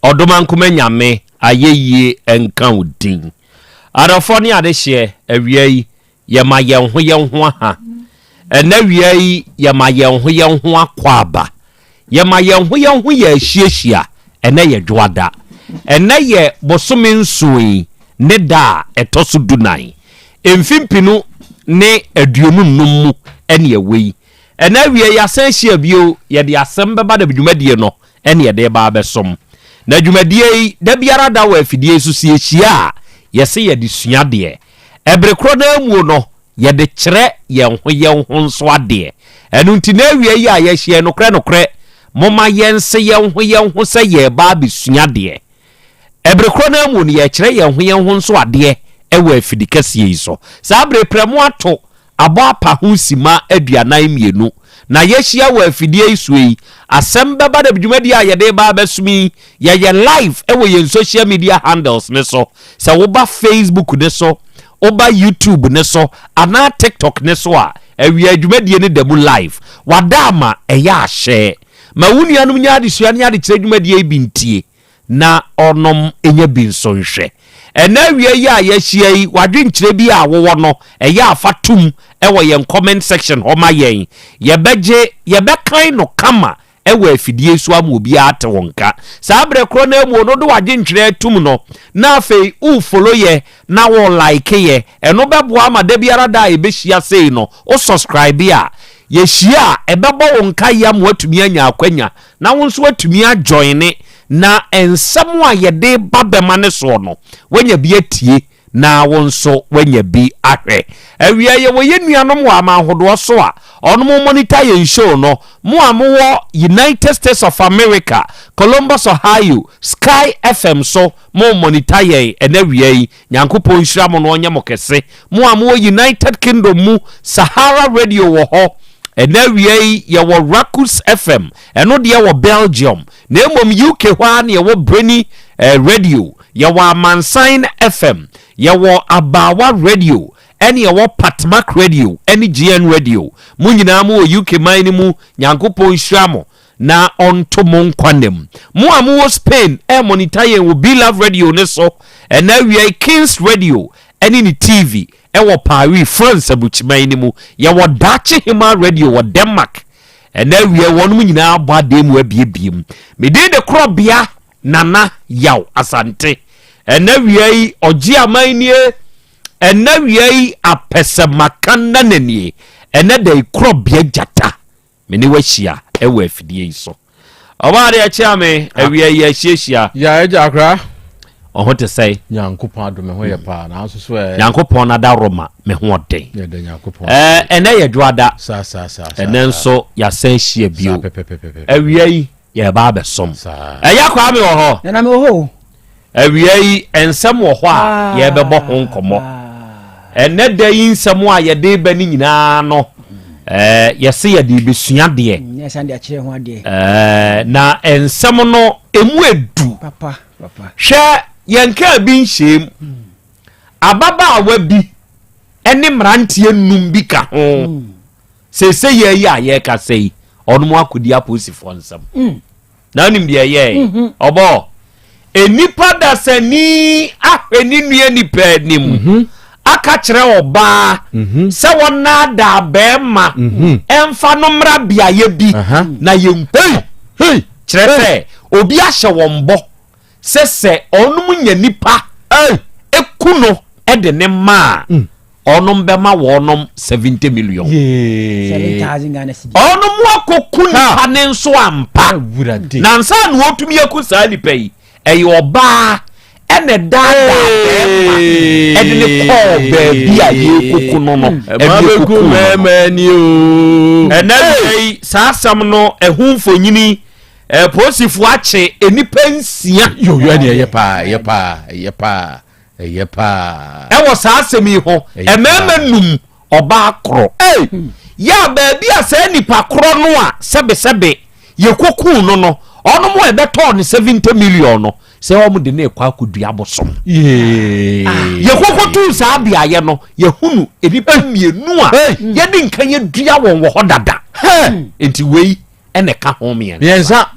Odoma nkuma nyame ayeye enka odin. Adofo ne ade hye awiai ye ma ye ho ha. Ena wiai ye ma ye ho akwaba. Ye ma ye ho ye hyiehia ena ye dwoada. Ena ye bosome nsoi ne da etoso dunai. Emfimpinu ne aduonum num ene awei. Ena wiai asan hia bio ye de Asem Beba Dabi dwumadie no ene ye de ba besom. Na dwumadie da biara da wa afidie so sie hia yese ye de suade. Ebrekro na amu no ye de kire ye ho nso ade. Enu nti na wiai a ye hie no kre moma yense ye ho se ye ba be suade. Ebrekro na amu no ye kire ye ho nso ade ewa afidikasie yi so. Sa abre premo ato abo apa ho sima aduanan mienu. Na yeshia wa afidie isui Asem Beba Dabi dwumadi a yede ba besumi ye live ewo ye social media handles ne so se wo ba Facebook ne so oba YouTube ne so ana TikTok ne so a awi adwumadi ne demu live wadama eya ahye ma wunianum nya adesua ne ade kire dwumadi bi ntie na onom enya bi nso nhwe ena wie ya yeshia yi wadwenkire bi a wo no eya afatum ewo ye comment section ho ma yen ye bekan no kama ewo afidie so am obi ate wonka sa abre kro na emu no do wadwenkire atum no na afei u follow ye na wo like ye eno bebo ama da biara da e be hia sei no o subscribe ya ye hia ebebo wonka ya mo atumi anya akwanya na wo nso atumi ajoin na ensam a yede babema ne so no wanya bi atie na wonso wanya bi ahwe awia ye wo yenuanom wa ma hodo so a onom monitor ye show no mo amwo United States of America Columbus Ohio Sky FM so mo monitor ye enawia yi nyankopon hira mo no onye mo kese mo amwo United Kingdom mu Sahara Radio wo ho enawia yi ye wo Rakus FM eno de ye wo Belgium na emom UK hwa na ye wo Breni Radio ye wo Amansan FM ye wo Abawa Radio ene ye wo Patmak Radio ene GN Radio mu nyina mu UK man ni mu nyankopon hyiamo na onto mo nkwanem mu amu Spain monitor ye wo Be Love Radio ne so enawia Kings Radio ene ni TV ewo Paris France abuchiman ni mu ye wo Dachi Hima Radio wo Denmark enawia wonum nyina abade mu abiebiem mede de Krobea nana Yaw Asante enawia yi oji amanie enawia yi apesemakana nanie enade Krobea jata mene wahia ewo afidie yi so obaade achia me awia yi ahiehia ya eja akra oho te sei nyankopon adome ho ye pa na so so nyankopon na da Roma me ho den ye de nyankopon ene ye dwada sa ene nso ya san hia bio awia yi ye ba besom eya kwa me wo ho na me wo ho awia yi ensem wo ho a ye bebo ho nkomo ene da yi nsem a ye de ba ni nyina no ye se ye de besua de ya san de akire ho ade na ensem no emu edu papa hwe yenka bi nhyem ababa awa bi ene mrantie num bi ka ho se ye ya ye ka sei onumu akodi aposifo nsam na nim de ye obo enipa da sani ahweni nua nipa nim aka kire oba se wona da bema emfa no mra bia ye bi na ye hey kire se obi ahye wombo sese onum nya nipa ekuno ede ne ma onum be ma wonom 70 million 7,000 Ghana cedi onum akoku nipa ne nso ampa na nsa no otumi aku saa nipa yi eyo oba ene dada ede ne ko be a ye koku no ebeku memani o enai saa sam no ehunfo nyini posifu ache enipa nsia yo ne ye pa ewo saa semi ho emema num oba akro ya ba bi asa nipa kro no a sebe ye koku no ono mo ebeto ne 70 million no se o mo de na ekwa akudua abosom ye koku tu saa bia ye no ye hunu enipa mienu a ye de nkan ye dua won wo ho dada enti wei ene ka ho me yensa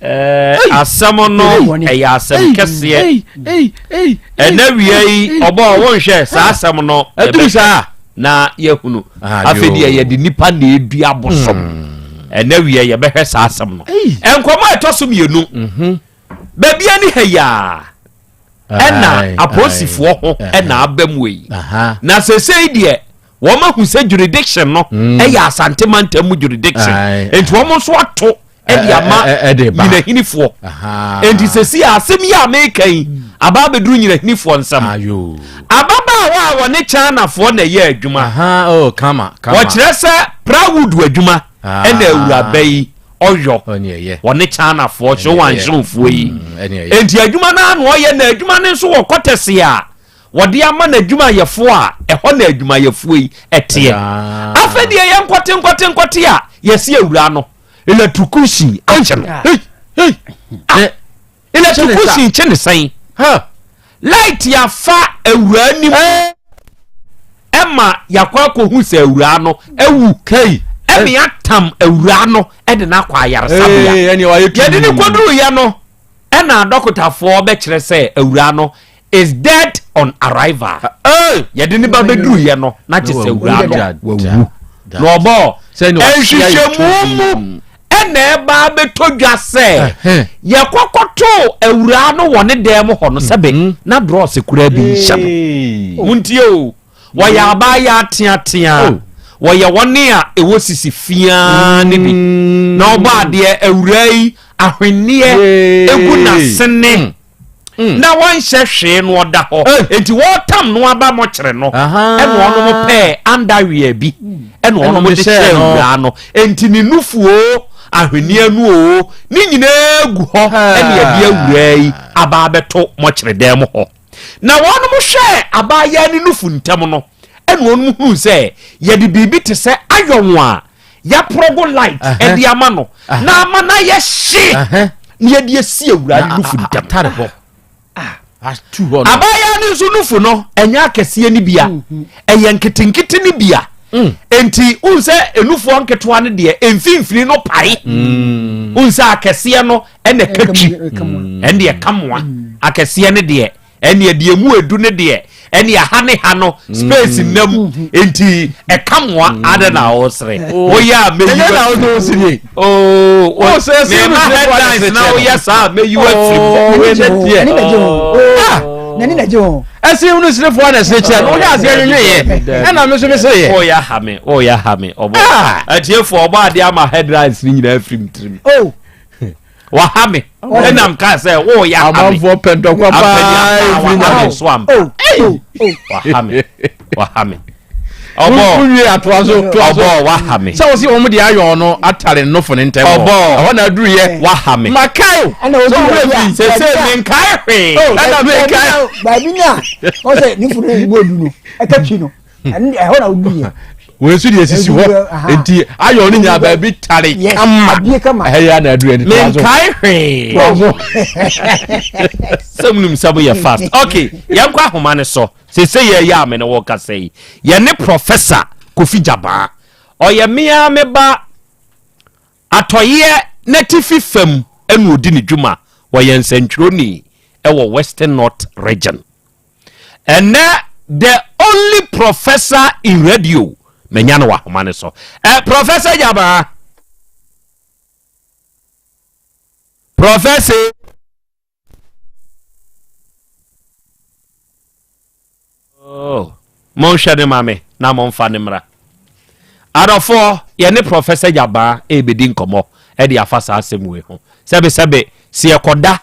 asɛm no ɛyɛ asɛm kɛseɛ ɛna wiei ɔbɔ wɔnhwɛ saa asɛm no ɛduru saa na yɛhunu afei deɛ yɛde nipa na ɛdu abosom ɛna wiei yɛbɛhwɛ saa asɛm no ɛnkɔmɔ ɛtɔ so mmienu baabia ne ha yaa ɛna apolisifoɔ ho ɛna aba mu yi na sesei deɛ wɔn ahu sɛ jurisdiction no ɛyɛ asante mantam mu jurisdiction nti wɔn nso ato ɛde ama nyinahinifoɔ nti sesi asɛm yi a meka yi aba abɛduru nyinahinifoɔ nsɛm ababaawa a wɔne Chinafoɔ na ɛyɛ adwuma wɔkyerɛ sɛ prawood adwuma ɛna awuraba yi ɔyɔ wɔne Chinafoɔ hyɛ wɔn anhyɛnfoɔ yi nti adwuma no ano ɔyɛ na adwuma no nso wɔ kɔtɛse a wɔde ama na adwumayɛfoɔ a ɛhɔ na adwumayɛfoɔ yi ɛteɛ afɛ deɛ yɛ nkɔte a yɛsi awura no electrocution akyɛ no electrocution kyɛ ne sɛn light yafa awura nim ɛma yakɔ akɔhu sɛ awura no ɛwu ɛmi atam awura no ɛde no akɔ ayaresabea yɛde ne kɔduru yɛ no ɛna dɔkotafoɔ bɛkyerɛ sɛ awura no is dead on arrival yɛde ne ba bɛduru yɛ no na kyɛ sɛ awura no wawu na ɔbɔ ɛnhwehwɛmu mu ɛna ɛba bɛtɔ dwa sɛ yɛkɔkɔto awura no wɔ ne dɛm hɔ no sɛbe na drɔs kura bi nhyɛ no muntie o wɔyɛ abaayɛ ateatea wɔyɛ wɔne a ɛwɔ sisi fiaa ne bi na ɔbɔ adeɛ awura yi ahwenneɛ egu n'asene na wɔnhyɛ hwee no ɔda hɔ enti wɔtam no aba mɔkyerɛ no ɛna ɔnom pɛɛ andaweɛ bi ɛna ɔnom de hyɛ awura no enti ne nufuo ahwenneɛ no o ne nyinaa gu hɔ ɛna yɛde awura yi aba abɛto mɔkyerɛ dɛm mu hɔ na wɔnom hwɛ abaayɛ ne nufu ntam no ɛna wɔnom hunu sɛ yɛde biribi te sɛ ayɔnwo a yɛprogo light ɛde ama no na ama na yɛhye ne yɛde asi awura ne nufu ntam tare hɔ abaya ne nso nufu no ɛnyɛ akɛseɛ ne bia ɛyɛ nketenkete ne bia enti unse enufoɔ nketewa ne deɛ emfimfini no pae unse akɛseɛ no ɛna katwi ɛne ɛkamoa akɛseɛ ne deɛ ɛne deɛ mu edu ne deɛ ɛne aha ne ha no space nam enti ɛkamoa ada na ɔsere oyɛ a meyi na ɔsere o se no headlines na oyɛ sa meyi wa film nani na jo ese unu sirefo na seche no ya ase nwenye e na me so me se ye o ya ha me obo atiefo obo ade ama headlines ni nyina film trim wa ha me e na mka se o ya ha me amfo pentokwa pa swam wa ha me obo kunwi atoaso obo wa ha me se wo si omo de ayo no atare no fo ne ntem obo ho na duru ye wa ha me makai ana o duru se me nkai hwe ana me nkai ba binya o se ni funu igbo du no ekatwi no and ho na duru ye we su de sisi ho enti ayo no nya ba bi tare kama ya na duru ni me nkai hwe samnum sabo ya fast okay yankwa homa ne so se ye ya me ne wo ka sei ye ne professor Kofi Jaba oye mia me ba atoye natifi fam enu odi ne dwuma wo ye nsantwroni e wo Western North region and the only professor in radio menya no wa homa ne so Professor Jaba professor mon shade mame na mon fa ne mra adofo ye ne Professor Jaba e bedi nkomo e de afasa asemwe ho sebe se ekoda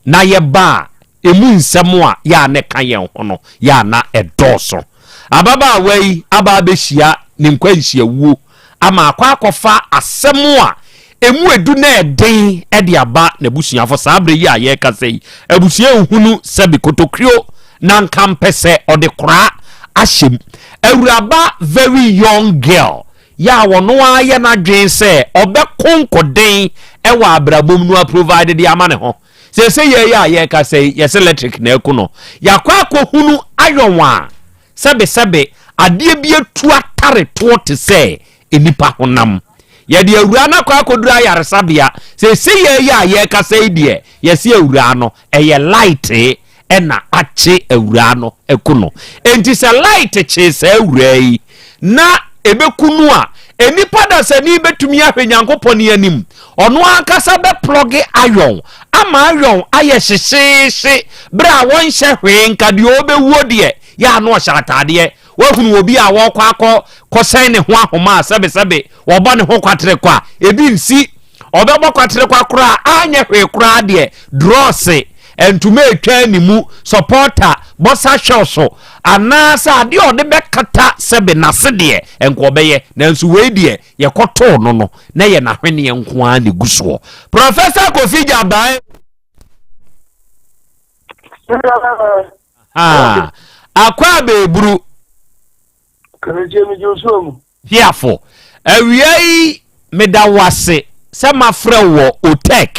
na ye ba emu nsem a ya ne kan ye ho no ya na edoso ababa wei aba behia ne nkwanhia wuo ama akwakofa asem a emu edu na eden e de aba na busuafo sabre yi a ye kasei abusua ehunu sebe kotokrio na nkampese ode kora ashem awuraba very young girl ya wono aye na dwen se obekonkoden ewa abrabom no provide the amane ho se ye ya ye ka se yes electric na ekuno yakwa akohunu ayonwa sebe ade bia tu atare to te se enipa honam ye de awura na kwa kodura yaresabia se ye ya ye kasa idie ye se awura no eye light na ache awura no ekuno enti se light che se awura yi na ebekunu a enipa da se ni betumi ahwe Nyankopon ni anim ono akasa be plug iron ama iron aye hyehyehye bra won hye hwe nka de obewuo de ya no hyatade wahunu obi a wokwa kosen ne ho ahoma sebe wo bo ne ho kwatre kwa ebi nsi obebo kwatre kwa kura anya hwe kura de drose entume etwa ni mu supporter bossa shoso anasa ade ode bekata sebe na sede enko beye nanso we de ye koto no na ye na hwene enko a ne guso Professor Kofi Jabai akwa beburu kanejemi josomu hiafo awiei medawase sema frewo otek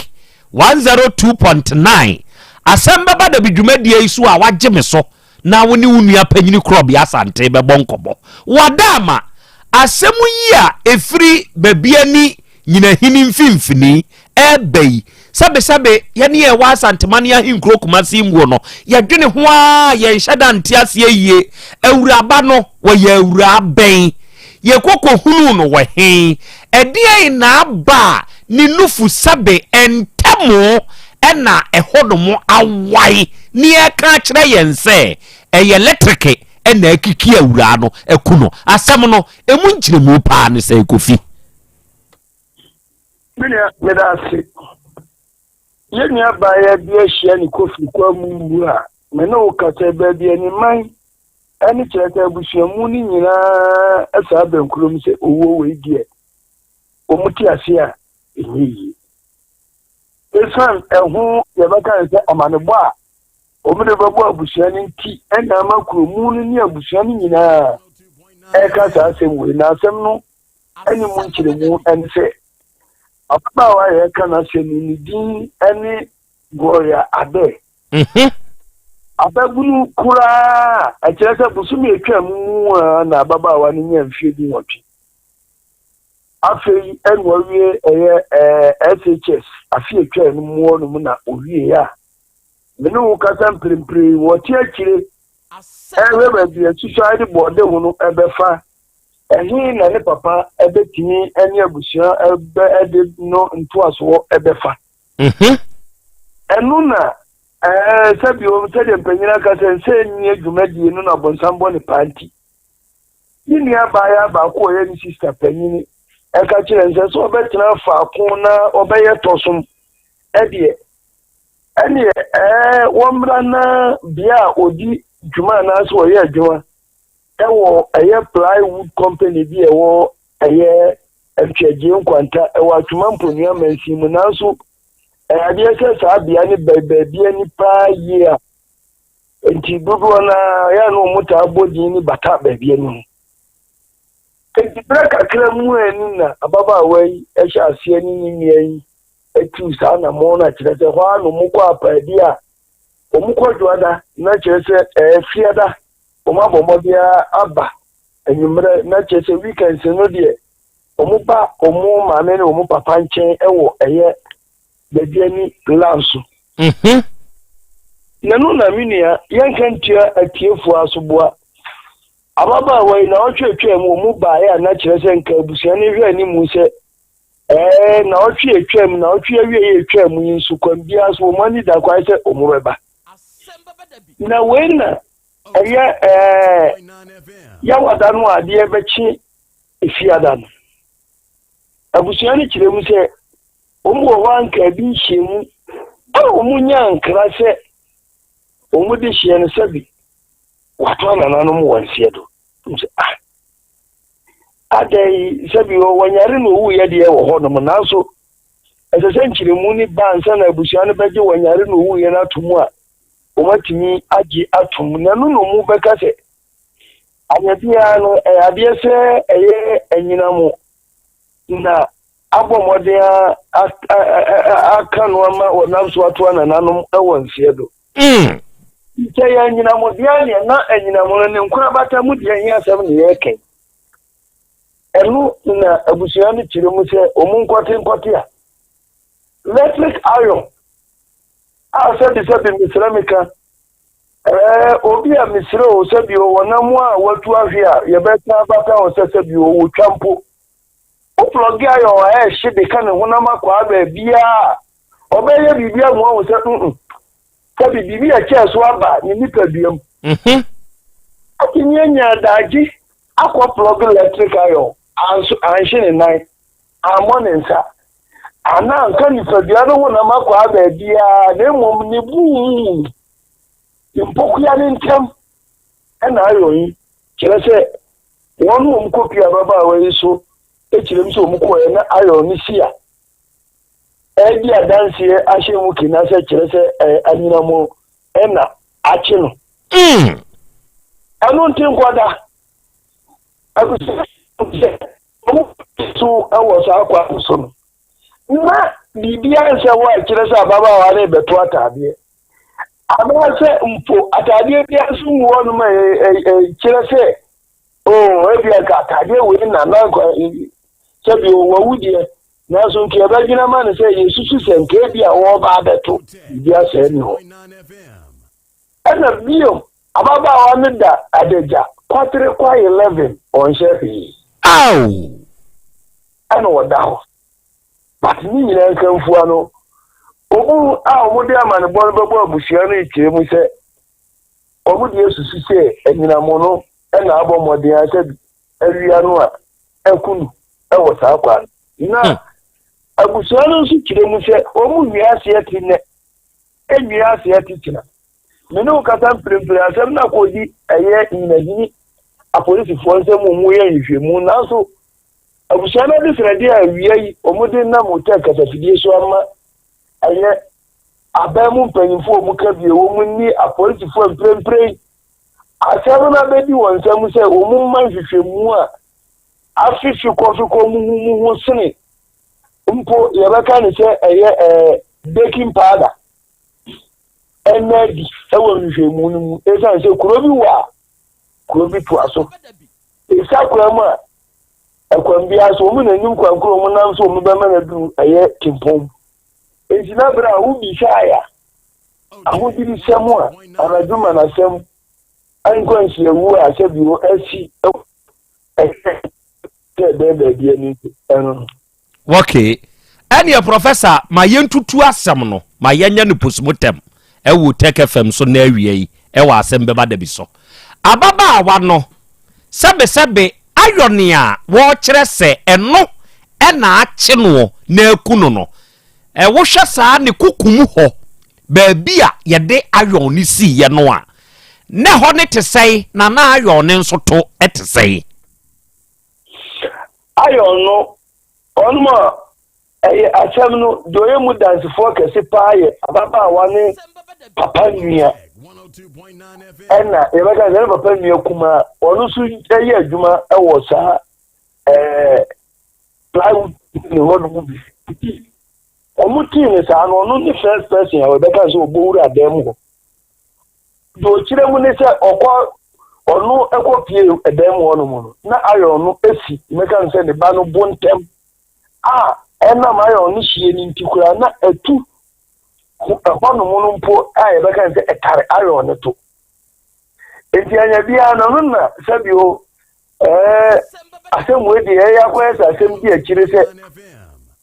102.9 Asem Beba Dabi dwumadie isu a wagye me so na woni wunua panyini Krobea Asante bebo nkobo wadama asemu yi a efiri babiani nyina hini mfimfini ebei sabe yene ye wa Asante mane ya hinkro kumasi mwo no ye dwene ho a ye hyada ntiase yie awuraba no wo ye awuraben ye kokko hunu no wo he edie na ba ni nufu sabe entamo ena ehodomo awai ni eka kire yense electric ena ekiki awura no ekuno asem no emu nkyiremu pa ne sai Kofi medasi yeni abaya bia hia ni Kofi kwa mu a me no kata ba bia ni man ani kyereta abusuamu ni nyina asa bankurom se owo we die omuti ase a eyi esan ehu yabaka se amanebo a omede babo abusuani nti ena makromu ni abusuani nyina eka sa asem we na asem no ani mu nkyeremu ense apa wa ye kana se ni din ani goya abe abagunu kura akyeresa busumi etwamu na baba wa ni nyamfie di wotwe afei enwawie SHS afi etwa no mu no na owie ya mene wo kasa mprempre wote akire ba bia suicide board ho no ebefa ehi na ne papa ebetini ene abusua ede no ntoaso ebefa enu na sabi o tede mpanyina kasa nse ni adwumadie no na bonsambo ne panti yini abaya ba ko ye ni sister panyini eka kire nse so obetina fa ko na obeye tosum edie ene womra na bia odi dwuma na so ye adwuma ewo plywood company bi ewo ntwaje nkwanta ewo atuma mponua mansimu na so abia se sa bia ni bebia ni pa ye a enti dodo na ya no muta abodi ni bata bebia ni enti braka kramu eni na ababa wai ehya ase ni ni etu sa na mo na kirete ho anu mukọ apadi a omukọ joada na kirete fiada omabomobia aba enyumre na kirete weekends no de omuba omu maame ne omu papa nchen ewo bebiani lanso nanu na minia yankantia atiefu asoboa ababa wai na otwetwe mu ba ya na kirete nka abusuani hwe ani mu se na otwe etwam na otwe awie etwam yinsu kwambia so mani da kwa se omureba na wena ya wadanu ade bechi efiadan abusuani kiremu se omu wanka bi hyemu omunya nkra se omu de hye ne sabi wato na nanu mu wansiedo adai sabi wanyare no wu ye de wo ho no naso esese nkyiremu ni bansa na abusuani beje wanyare no wu ye na atumu a omatimi agi atum na no mu beka se anyabia no abia se enyinamu na abomode aka no ama wonamso ato na nanom ewonsiedo nke ya nyinamu dia ne na enyinamu ne nkura bata mu dia hi asem ne yeke enu na abusia ni chire mu se omu nkɔte a electric iron asa de se bi misramika obi a misre o se bi o wonam a watu ahwe a ye beta bata o se bi o wotwampo o plug iron a hye de ka ne honam akwa ba bia obeye bibia mu o se ka bibia che so aba ni nipa biam akinye nya daji akwa plug electric iron anhye ne nan amonensa ana nka nipa bia no honam akwa ba bia na mom ni bu impokuya ni ntem na ayoyi kire se wonu omkopia baba wa yeso ekirem se omko na ayo ni sia ebi adansie ahyemu kina se kire se anyinamo na achi no anu ntin kwada akuso so awo sa akwa so no na bibia se wa kire se baba wa na beto atade amase mpo atade bia so wo no ma kire se ebi aka atade we na na kwa sebi wo wudie na so nke ba gina ma ne se yesusu se nke bia wo ba beto bia se ni ho ana bio ababa wa ne da adeja kwatere kwa 11 on shefi ana wada ho but ni nyina nkamfu ano obu a omudi amane bo bebo abusia no ikire mu se omudi yesusu se enyina mo no na abo mode ya se awia no a ekunu ewo sa kwa na abusia no su kire mu se omu wiase atine wiase atitina menu kata mprempre asem na kodi eye inagini apolisi fonse mu ye nhwemu na so abusia na de srade a wiai omudi na motel kasafidie so ama eye abamu mpanyimfo omuka bie wo munni apolisi fo mprempre asem na bedi wonsam se omu manhwehwemu a afifi ko mu sene mpo yabaka ne se eye baking powder energy ewo nhwehwemu no mu esa se kurobi to aso esa kurama akwambia so mu nanim kwankuro mu nam so mu be ma na du eye timpom ejina bra ubi shaya ahudiri semu a anaduma na sem ankwansi ewu a sebiwo asi bebe dia ni okay any professor ma yentutu asem no ma yenya ne postmortem ewu Tech FM so na awie yi ewa Asem Beba Dabi so ababa awa no sebe ayone a wo kire se eno na ache no na akunu no wo hwe saa ne kukumu ho baabia yede ayon ni si ye no a ne ho ne tesei na ayon ne nso to etesei ayon no onmo asem no doye mu dance for kese paaye ababa wane papa nua ena ebeka zere papa nua kuma onu su eye adwuma ewo saa plywood ni hono mu bi omutine sa no no ni first person ya webeka so obowura dem ho do kire mu ne se okwa onu ekopie edem ho no mu na ayo no esi meka nse ne ba no bontem ena ma ayo no hie ni ntikura na atu hono mu no mpo yebeka nse etare ayo no to enti anya bia no na sabio asem we de ya kwa sa asem bi akire se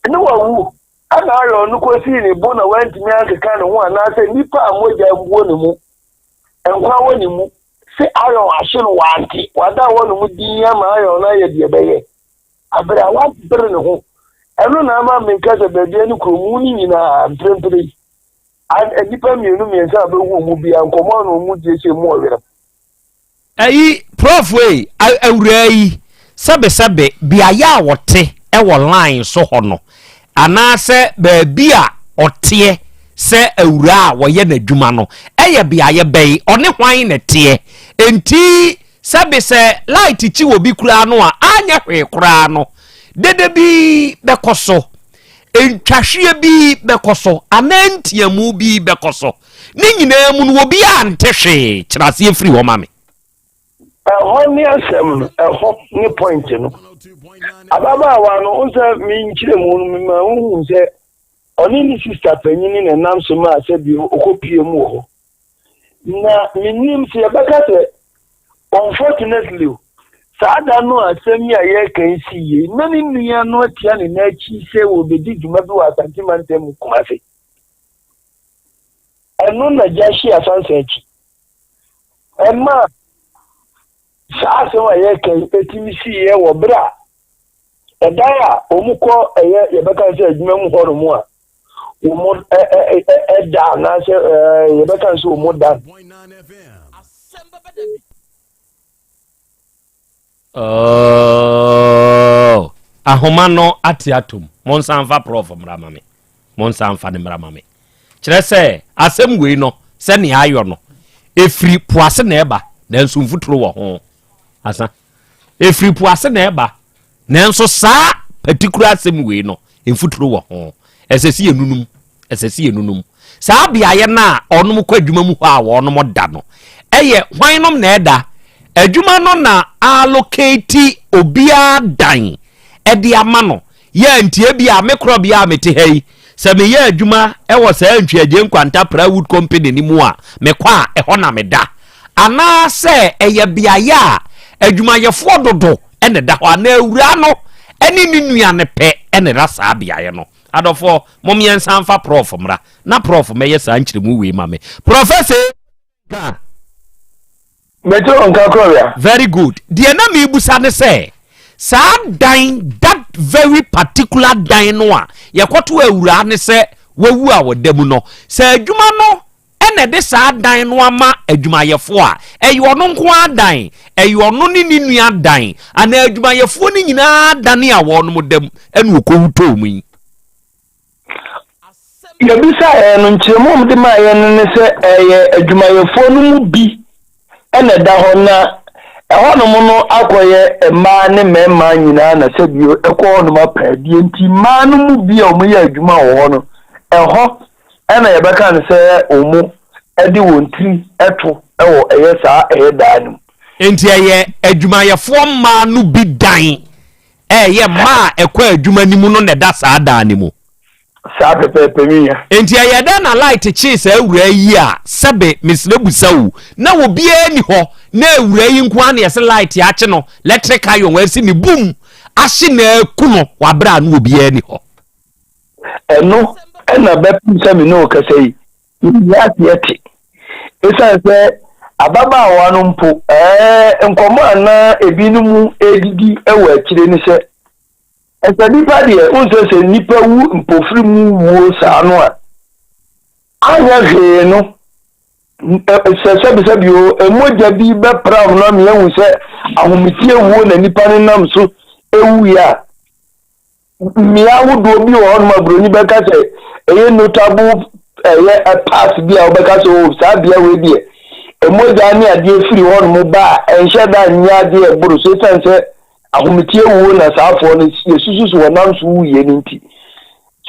ne wawu ana ayo no ko si ni bo na wanti mi akeka ne ho ana se nipa amoja mbuo ne mu enkwa woni mu se ayo ahye no wanti wada wonu mu dinya ma ayo na ye de beye abra wa bre ne ho eno na ama me kase bebia ni kromu ni nyina mprempre an nipa mienu miensa abewu mu bia nkomo no mu die se mu owere prof we awurai sabe bia ya wote ewo line so ho no anase baabia ote se awura wo ye nadwuma no eye bia ye bei one hwan na te enti sabe se light chi wo bi kura no a anya hwe kura no dede bi bekoso entwahwe bi bekoso anantiamu bi bekoso ni nyina mu no obi antehwe kirase efiri wo mame ni asem no ni point no ababaawa no unsa mi nkyire mu no ma hu sɛ ɔne ne sister panyin ne nam so ma sɛ bi okopie mu ho na minim sɛ yɛbɛka sɛ unfortunately saada no asɛm yi a yɛka nsi yie na ne nua no atia ne n'akyi sɛ wɔbɛdi dwuma bi wɔ Asante mantam mu Kumase ɛno na gyahyɛ Asante akyi ɛma saa asɛm a yɛka ɛtumi si yɛ wɔ berɛ a ɛdan a ɔmu kɔ ɛyɛ yɛbɛka sɛ adwuma mu hɔ no mu a ɔmu ɛda anaasɛ yɛbɛka sɛ ɔmu da ahoma no ate atom monsanfa prof mramame monsanfa ne mramame kyerɛ sɛ asɛm wei no sɛ ne ayɔ no efiri poase na ɛba nanso mfuturo wɔ ho asa efiri poase na ɛba nanso saa particular asɛm wei no mfuturo wɔ ho ɛsɛsi enunum saa biaye na ɔnom kɔ adwuma mu hɔ a wɔnom da no ɛyɛ hwannom na ɛda adwuma no na allocate obia dan ɛde ama no yɛ ntie bia me Krobea mete ha yi sɛ me yɛ adwuma ɛwɔ saa ntwiagye nkwanta Prawood company ni mu a me kɔ a ɛhɔ na me da ana sɛ ɛyɛ biaye a adwumayɛfoɔ dodo ɛne da hɔ ana awura no ɛne ne nua ne pɛ ɛne ra saa biaye no adɔfo momyɛnsa mfa prof mra na prof mɛyɛ saa nkyerɛmu wei ma me professor ka Metro onka Krobea very good deɛ na me busa ne sɛ saa dan that very particular dan no a yɛkɔto awura ne sɛ wawu a wɔda mu no sɛ adwuma no ɛna de saa dan no ama adwumayɛfo a ɛyɛ ɔno nko adan ɛyɛ ɔno ne ne nua dan ana adwumayɛfo no nyinaa dane a wɔnom dam ɛna wɔkɔwutɔ mu yi yɛbisa no nkyerɛmu de ma yɛ no ne sɛ ɛyɛ adwumayɛfo no mu bi ɛna da hɔ na ɛhɔ no mu no akɔyɛ mmaa ne mmarima nyinaa na sɛ bio ɛkɔ hɔ no apɛdeɛ nti mmaa no mu bi a wɔn yɛ adwuma wɔ hɔ no ɛhɔ ɛna yɛbɛka no sɛ wɔn ɛde wɔn tiri ɛto ɛwɔ ɛyɛ saa ɛyɛ daa no nti ɛyɛ adwumayɛfoɔ mmaa no bi dan ɛyɛ mmaa ɛkɔ adwuma no mu no na ɛda saa daa no mu saa pɛpɛɛpɛ miya enti ɛyɛ da na light kye saa awura yi a sɛbe mesle busa wo na wo bia ni hɔ na awura yi nko an yɛse light akye no electric iron wasi ni boom ahye na ku no wabra no wo bia ni hɔ ɛno ɛna bɛpem sɛ me no kasa yi yɛate ɛsan sɛ ababaawa no mpo nkɔmɔ ana ebinom edidi ɛwɔ akyire ne sɛ ɛsɛ nipa deɛ unse sɛ nipa wu mpofiri mu wuo saa no a anya hwee no sɛ bio emogya bi bɛpram na mehu sɛ ahometie wuo na nipa no nam so ewu ya mmea ahodoɔ bi wɔ hɔ nom aburoni bɛka sɛ ɛyɛ notable ɛyɛ pass bi a wɔbɛka sɛ saa bea wei deɛ emogya ne adeɛ firi hɔ nom ba a ɛnhyɛ da nyɛ adeɛ ɛboro so ɛsiane sɛ ahometie wuo na saafoɔ no yɛsusu wɔ nam so wuiɛ no nti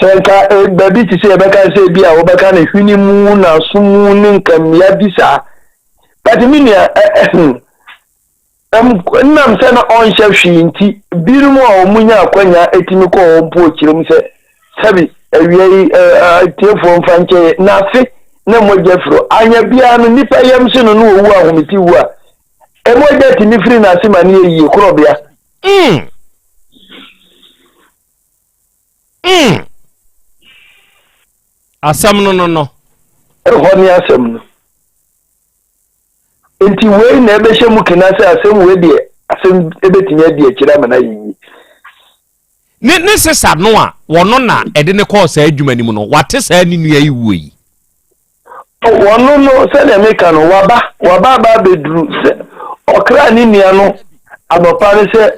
sɛ nka baabi te sɛ yɛbɛka sɛ bi a wɔbɛka no hwene mu na so mu ne nkammea bi saa but me nua nam sɛ na ɔnhyɛ hwee nti binom a ɔmo nya akwanya ɛtumi kɔ wɔ mpo kyerɛm sɛ sɛbi awia yi tiefoɔ mfa nkyɛ na afe na mmɔgya firo anya biara no nnipa yam se no no wɔwu ahometie wu a ɛmɔgya tumi firi n'ase ma ne yɛyie Krobea asɛm no ɛhɔ ne asɛm no nti wei na ɛbɛhyɛ mu kena sɛ asɛm wei deɛ asɛm ɛbɛtumi adi akyirɛ ama no yɛyie ne sesa no a wɔno na ɛde ne kɔɔ saa adwuma no mu no wate saa ne nua yi wuo yi wɔno no sɛdeɛ meka no waba abɛduru sɛ ɔkra ne nua no anɔpa ne sɛ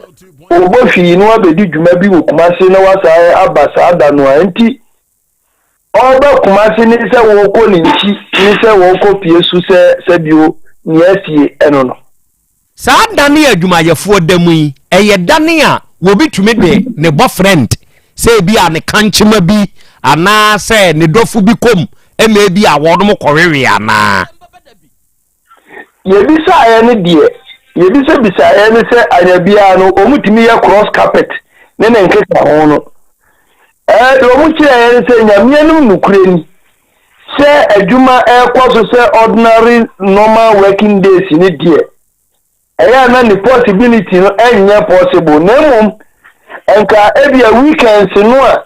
ɔbɔ hwii no abɛdi dwuma bi wɔ Kumase na wasa aba saa da no a nti ɔba Kumase ne sɛ wɔkɔ ne nkyi ne sɛ wɔkɔ pie su sɛ bio nea asie ɛno no saa da ne adwumayɛfoɔ da mu yi ɛyɛ da ne a wɔbi tumi de ne boyfriend sɛ bi a ne kankyema bi anaa sɛ ne dɔfo bi kom ɛma bi a wɔnom kɔwewe anaa yɛbisaeɛ no deɛ ye bi se bisa e ne se anyabia no omutimi ye cross carpet ne ne nkeka ho no omuchi e ne se nyamia num nukure ni se adwuma e kwaso se ordinary normal working days ni die eya na the possibility no enya possible na mum enka ebia weekends no a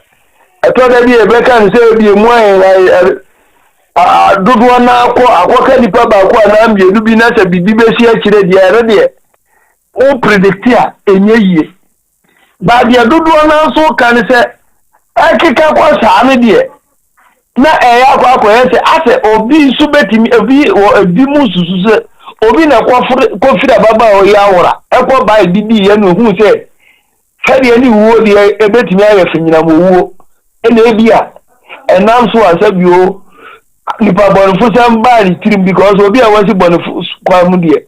atoda bi ebeka nse ebi emu dodo na akwaka nipa ba kwa na ambienu bi na se bibi besi akire dia re de o predictia enye yie ba dia dodo na so kan se akika kwa sa ne de na eya kwa yese ase obi su betimi obi mu susu se obi na kofira baba o ya wora ekwo ba bibi ye no hu se hadi ani wo de ebetimi aye finyina mo wo ene ebia enam so asabio nipa bonfu sam ba ni trim because obi a wasi bonfu kwa mu de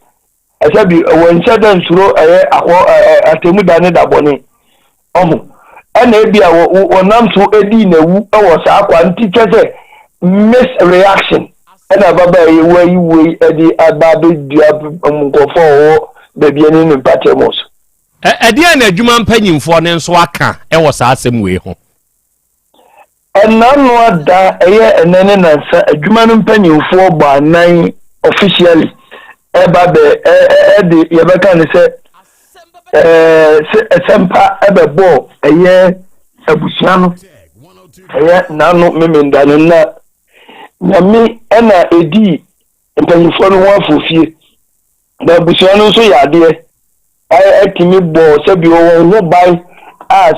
asabi won shada nsuro akwo atemu dane da bone omo ene ebia wonam so edi na wu ewo sa akwa ntikese misreaction ena baba yi edi abado dia mkofo bebi eni no patemos edi na adwuma mpanyimfo ne nso aka ewo sa asem we ho enano ada enene na sa adwuma no mpanyimfo gba nan officially ebabe edi yebeka ne se sempa ebebo abusia no nanu memendano na nyami ena edi mpanyimfo no ho afofie na abusia no so yade etimi bo sabi o no bai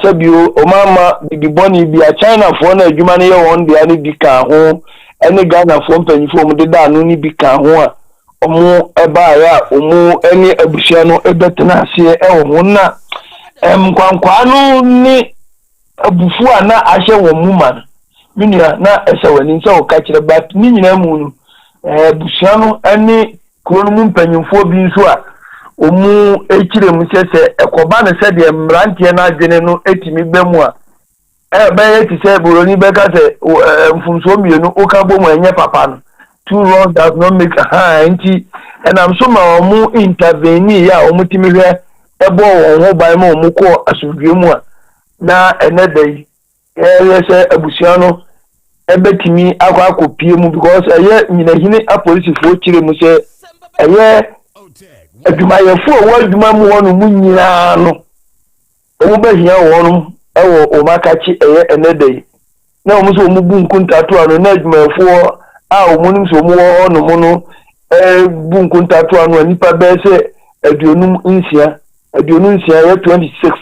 sabi o mama bibiboni bi a China fo na adwuma no ye won de ani bi ka ho ene Ghana fo mpanyimfo mu de da no ni bi ka ho a omo eba ya omo eni abusia no ebetena ase ho na kwankwa no ni abufu a na ahye wo mu man minia na esewani nse o ka kire bat ni nyina mu no abusia no eni kuro mu mpanyimfo bi nso a omu ekire mu sese ekoba ne se de mrantie na adwene no etimi bemu a be ti se boroni be ka se mfumso mienu o ka bomu enye papa no two wrongs does not make anti and I'm so ma omu intervene ya omu timi hwe ebo won ho ban ma omu ko asudwe mu a na enedai se abusia no ebetimi akopie mu because nyina hine a police fo kire mu se adwuma yefo wo adwuma mu wonu mu nyina no omu behia wonu ewo o makachi enedai na omu so omu bu nkuntato ano na adwuma yefo omunim so mu wo no mu no bu nkuntato ano nipa be se aduonum nsia ya 26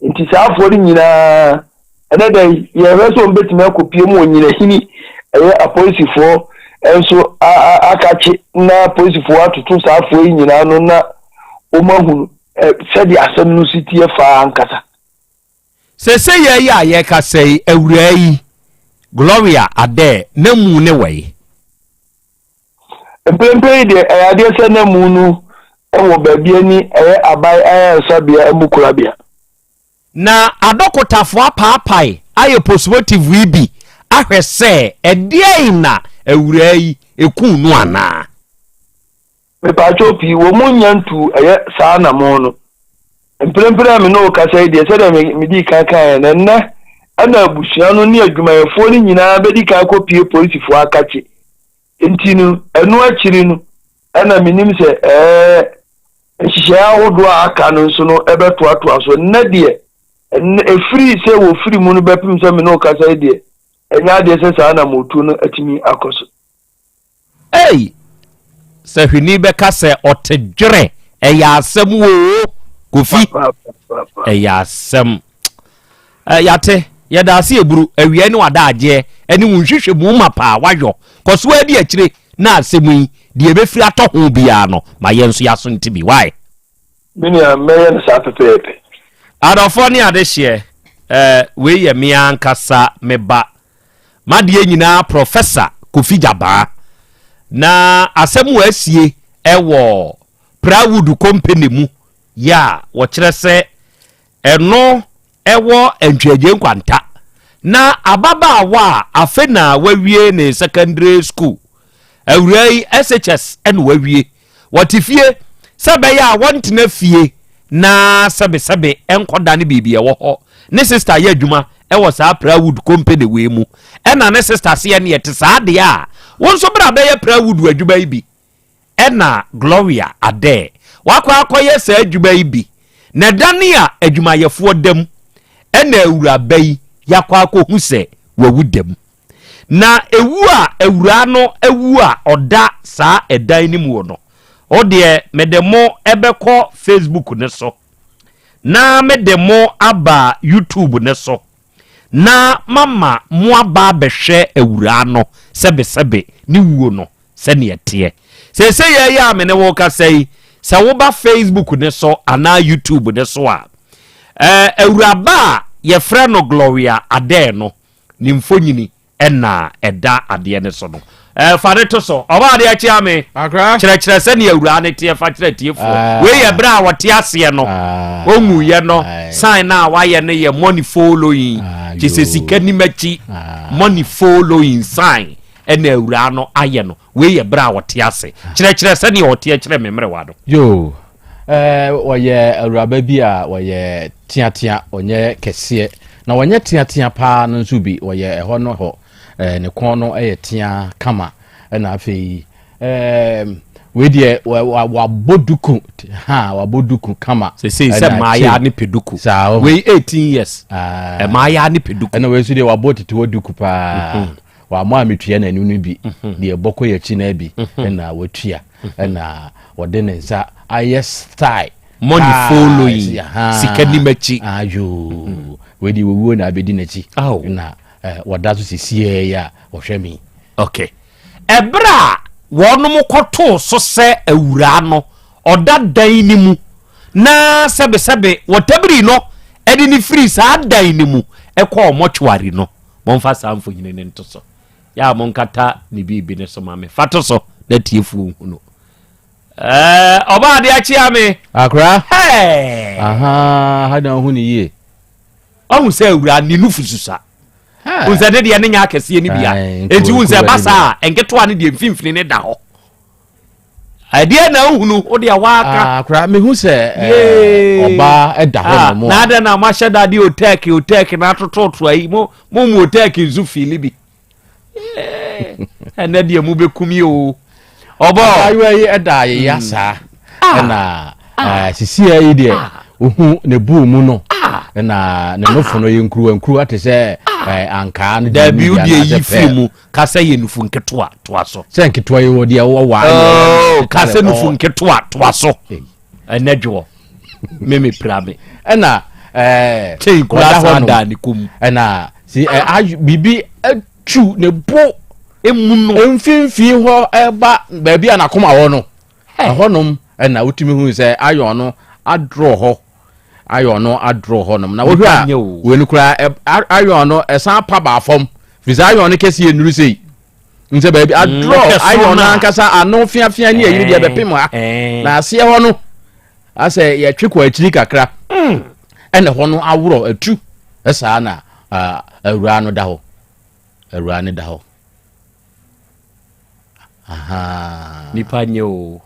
nti saafo ri nyina enedai ye reso mbetimi akopie mu nyina hini a police fo enso akachi na police fo atutu saafo yi nyina no na omahunu sedi asem no sitie fa ankasa sese ye ya ye ka sei awura yi Gloria ade na mu ne wei empempe de ade se na mu nu ewo baabi ani abai sabia emukurabia na adokotafo apaapai aye positive wi bi ahwese ede na awura yi ekun nu ana me pa chopi wo munyantu saa na mo no empempe me no ka sai de se de me di kan na ana abusia no ni adwumayefo ni nyina bedi ka kopie polisifo akache entinu enu akiri no ana minim se ehihia hodo aka no nso no ebeto ato aso na de efiri se wo firi mu no bepim se me no kasa de enya de se sa na motu no atimi akoso se hwini beka se otedwere eya asem wo kofi eya asem yate yada se eburu awie ni wada aje eni wunhwehwe mu mapa wayo koso adi akire na asemu yi de ebefiri atoho bia no ma yenso yaso ntibi why minia meyen sa pepepe adofo ni adehye we ye me ankasa meba madie nyina professor Kofi Jaba na asemu asie ewo Prawood company mu ya wo kire se eno ewo entweje nkwanta na ababaawa afena wawie ne secondary school awurai SHS en wawie watifie sebe ya want na fie na sebe enkoda ne bibie wo ho ne sister ya adwuma e wo sa Prawood company we mu e na ne sister se ne yete sa de a won so bra be ya Prawood adwuma ibi e na Gloria ade wakwa akoye sa adwuma ibi na dania adwuma yefo dem e na awura bai yakwa akohu se wawudem na ewu a awura no ewu a oda sa edan ni mu no odie medemo ebekọ Facebook ne so na medemo aba YouTube ne so na mama mo aba behwe awura no sebe ni wuo no se ne yete se ye ya me ne wo ka sei se wo ba Facebook ne so ana YouTube ne so a awura ba ye frɛ no Gloria ade no ni mfonyini ena eda ade ne so no fare to so oba de achi ame kire se ne awura ne tie fa kire tie fo we ye bra wote ase no onwu ye no sign na wa ye ne ye money following kise sika ni machi money following sign ena awura no aye no we ye bra wote ase kire se ne wote kire memre wado yo woye awura ba bi a woye tiatia onye kese na wonye tiatia pa no nso bi woye eho no ho ne kon no tia kama na afei we die wa boduku wa boduku kama se maya ni peduku we 18 years maya ni peduku na we so die wa botete woduku pa wa ma metua na anu bi die boko ya chi na bi na watua na wode ne nsa style money following sikani machi ayo we die wo na abedi na chi na wada so sisie ya wohwemi okay ebra wonum koto so se awura no oda dan ni mu na sebe wotabri no edi ni free sa dan ni mu ekọ mochwari no monfa samfo nyine ne ntoso ya monkata ni bibi ne so mame fatoso na tiefu hu no oba de achi ame akra hada hu ni ye ohu se awura ni nufususa unse de ne nya akese ni bia enti unse basa enketo ane de mfimfini ne da ho ade na hunu o de awaka akra me hu se oba eda ho mo na da na ma sheda de oteki na tototo ayi mo oteki zu fili bi ene de mu bekumi o oba ayo ayi eda ye yasa na sisi ayi de ohu ne bu mu no na ne nofo no ye nkuru atese anka no da bi udi yi fimu kasa ye nufu nketoa toa so se nketoa ye wo de wo wa kasa nufu nketoa toa so enedwo meme prame na chain kula da ni kum na si bibi atu ne bo emuno emfimfi ho eba ba bia na koma wo no ahonom na utimi hu se ayo no adro ho nom na wohwa wenu kura ayo no esan pa ba fom fiza ayo no kesi enuru sei nse ba bi adro ayo no ankasa ano fiafia ni ayi de bepem ha na ase ho no ase ye twekwa akiri kakra ene ho no awro atu esa na awura no da ho nipa nye o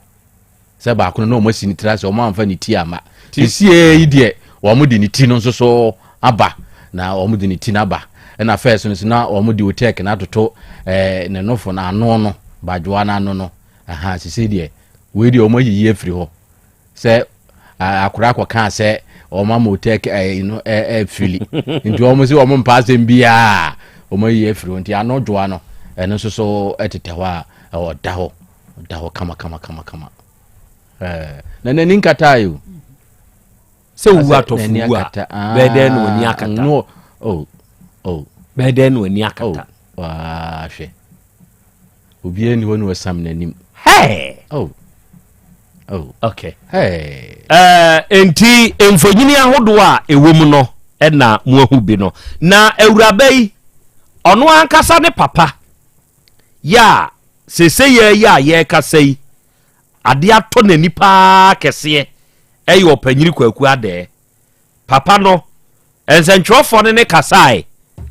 se ba kono no masi ni trase o ma amfa ni ti ama tisie yi de wo mo de ni ti no nso so aba na wo mo de ni ti na aba na first no na wo mo de hotek na toto ne nofo na ano no badwa na ano no sisi de we de o mo yiye free ho se akura kwa kan se o ma mo hotek fili nti wo mo se wo mo mpa asem bia o mo yiye free nti ano dwa no eno nso so etete ho a o da ho kama na nani nkatayo se wu atofu a beden woni akata no beden woni akata wa hwe obi ni woni wasam nanim okay enti emfonyini ahodo a ewom no na mu ahu bi no na awurabai ono ankasa ne papa ya sese ya ye kasai ade ato nani pa kese eyo opanyiri kwaku ade papa no ensentrofo ne kasai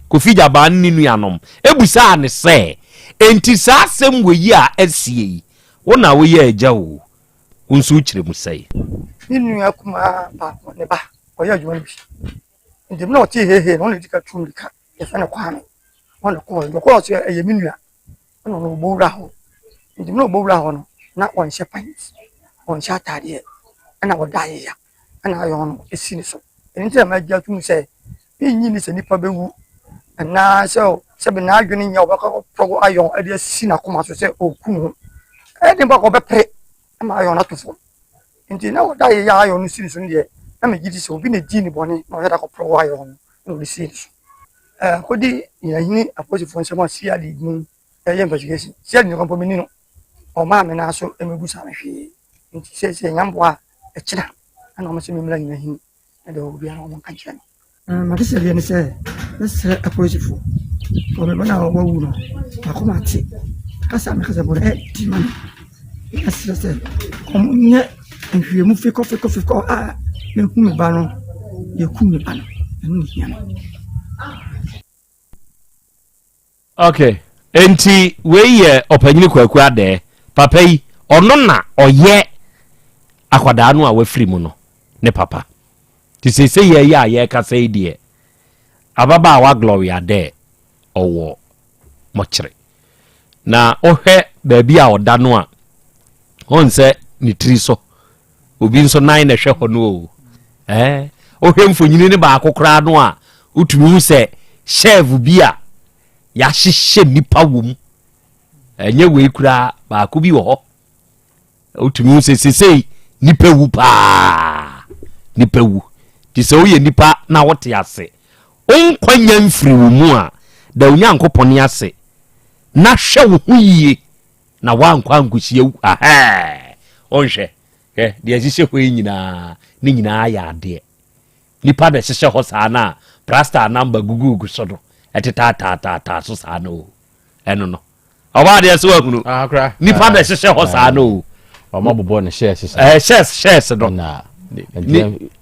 kofija ban ni nuanom ebusa ne se enti sa asem weyi a asie wona we ye agya o unsu chire musai ninu akuma ba ne ba oya adwuma bi ndim na oti hehe no le dika tumika ye fa na kwame wona ko so eye minua no no bowra ho ndim no bowra ho no na on she pants on sha tade na wodaye ya na ayo no esi ni so nti ma gya tum se nyi ni se nipa bewu na se be na adwene nya obaka progo ayo ade asi na koma so se okunu e ba ko be pre ma ayo na tofo nti na wodaye ya ayo no si ni so ne na me gidi se obi na di ni bone na oda ko progo ayo no le si so kodi ya hini aposi fo nsema si ade ni investigation si ade ni ko pomini no o ma me na so emebu sa me hwe nti se nyambo a ekira ana mo se me mla nyina hini na de obi ana mo kan kire ma ke se bien se se aposi fo o me bana wo wu no akoma ti kasa me kasa bo ti man kasa se o nye nhwe mu fe ko a me hu me ba no ye ku me ba no ni hia okay enti we ye opanyini kwaku ade papa yi ono na oye akwada no a wafiri mu no ne papa ti se ye ya ye ka se die ababa wa glory ade owo mochire na ohwe baabi a oda no a onse ni tri so obi nso nan na hwe ho no ohwe mfonyini ne ba akokra no a utumi hu se chef bi a ya hihye nipa wom enye we kura ba ko bi wo ho utumi hu se sesei nipa wu pa nipa wu ti se wo ye nipa na wote ase onkwanya mfiri wo mu a da onyankopone ase na hwe wo hu yie na wankwa nkuhie onhwe de hihye ho nyina ni nyina ya ade nipa da hihye ho saa na plasta number gugu so do etata so saa no eno no oba de so ahunu nipa da hihye ho saa no omo bobo ne shares do na